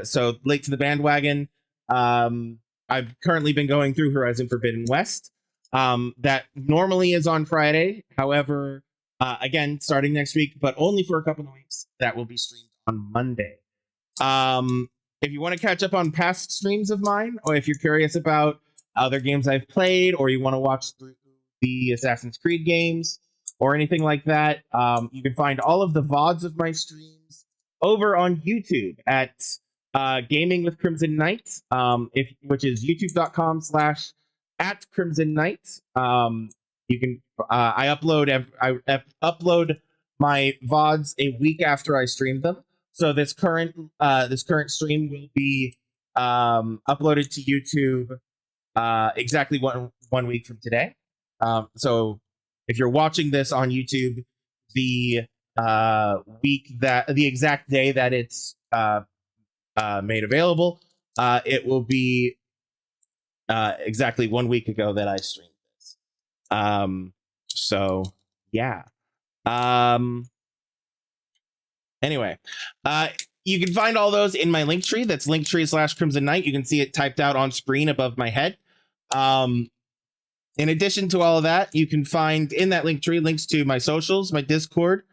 So Late to the Bandwagon, I've currently been going through Horizon Forbidden West. That normally is on Friday. However, again, starting next week, but only for a couple of weeks, that will be streamed on Monday. If you want to catch up on past streams of mine, or if you're curious about other games I've played, or you want to watch through the Assassin's Creed games, or anything like that, you can find all of the VODs of my streams over on YouTube at Gaming with Krimzonknight, which is youtube.com/@Krimzonknight. You can I upload my VODs a week after I stream them. So this current stream will be uploaded to YouTube exactly one week from today. So if you're watching this on YouTube, the week, that the exact day that it's made available. It will be exactly 1 week ago that I streamed this. So yeah. Anyway, you can find all those in my Linktree. That's Linktree/Krimzonknight. You can see it typed out on screen above my head. In addition to all of that, you can find in that Linktree links to my socials, my Discord,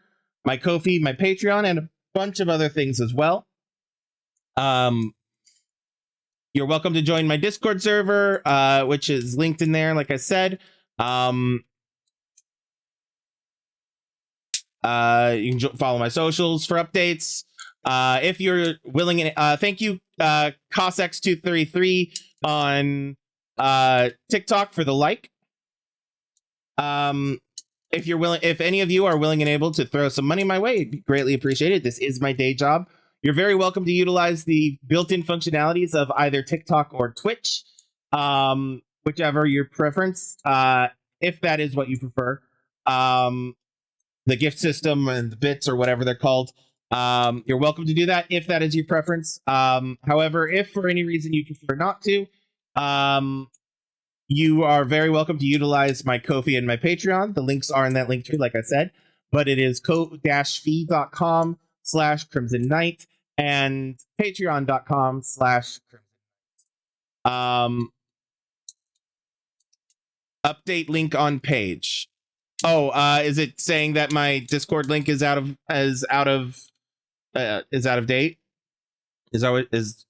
my Ko-fi, my Patreon, and a bunch of other things as well. You're welcome to join my Discord server, which is linked in there, like I said. You can follow my socials for updates. If you're willing, thank you, Cosx233 on TikTok for the like. If you're willing, if any of you are willing and able to throw some money my way, it'd be greatly appreciated. This is my day job. You're very welcome to utilize the built-in functionalities of either TikTok or Twitch, whichever your preference, if that is what you prefer. The gift system and the bits or whatever they're called. You're welcome to do that if that is your preference. However, if for any reason you prefer not to, you are very welcome to utilize my Ko-fi and my Patreon. The links are in that link tree, like I said, but it is ko-fi.com/Krimzonknight and patreon.com/Krimzonknight. Update link on page. Oh, is it saying that my Discord link is out of date? Is that what is?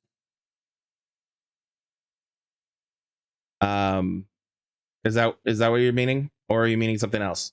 Is that what you're meaning, or are you meaning something else?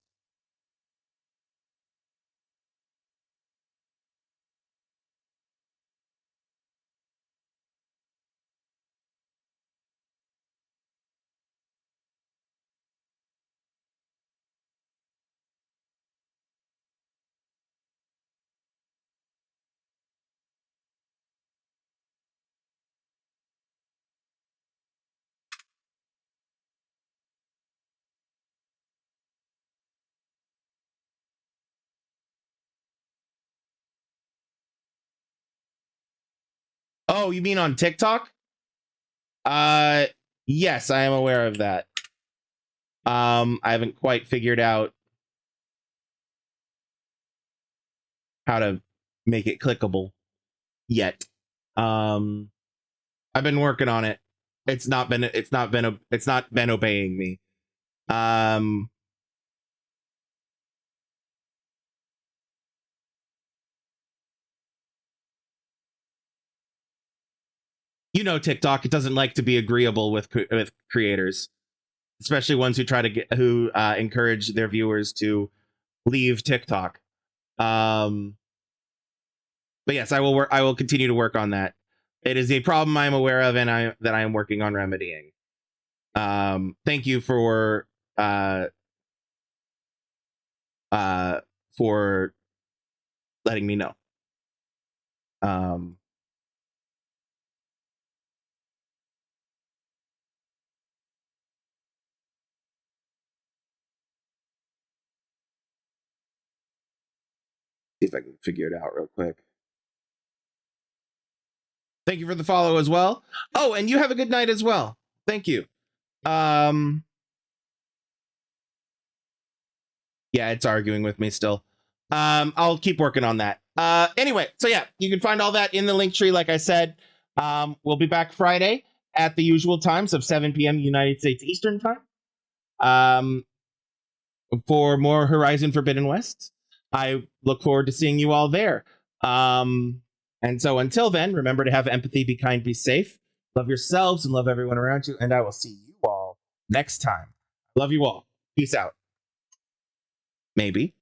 Oh, you mean on TikTok? Yes, I am aware of that. I haven't quite figured out how to make it clickable yet. I've been working on it. It's not been obeying me. You know, TikTok, it doesn't like to be agreeable with creators, especially ones who try to encourage their viewers to leave TikTok. But yes, I will continue to work on that. It is a problem I'm aware of, and that I am working on remedying. Thank you for letting me know. See if I can figure it out real quick. Thank you for the follow as well. Oh, and you have a good night as well. Thank you. Yeah, it's arguing with me still. I'll keep working on that. Anyway, so yeah, you can find all that in the link tree, like I said. We'll be back Friday at the usual times of 7 p.m. United States Eastern Time. For more Horizon Forbidden West. I look forward to seeing you all there. And so until then, remember to have empathy, be kind, be safe. Love yourselves and love everyone around you. And I will see you all next time. Love you all. Peace out. Maybe.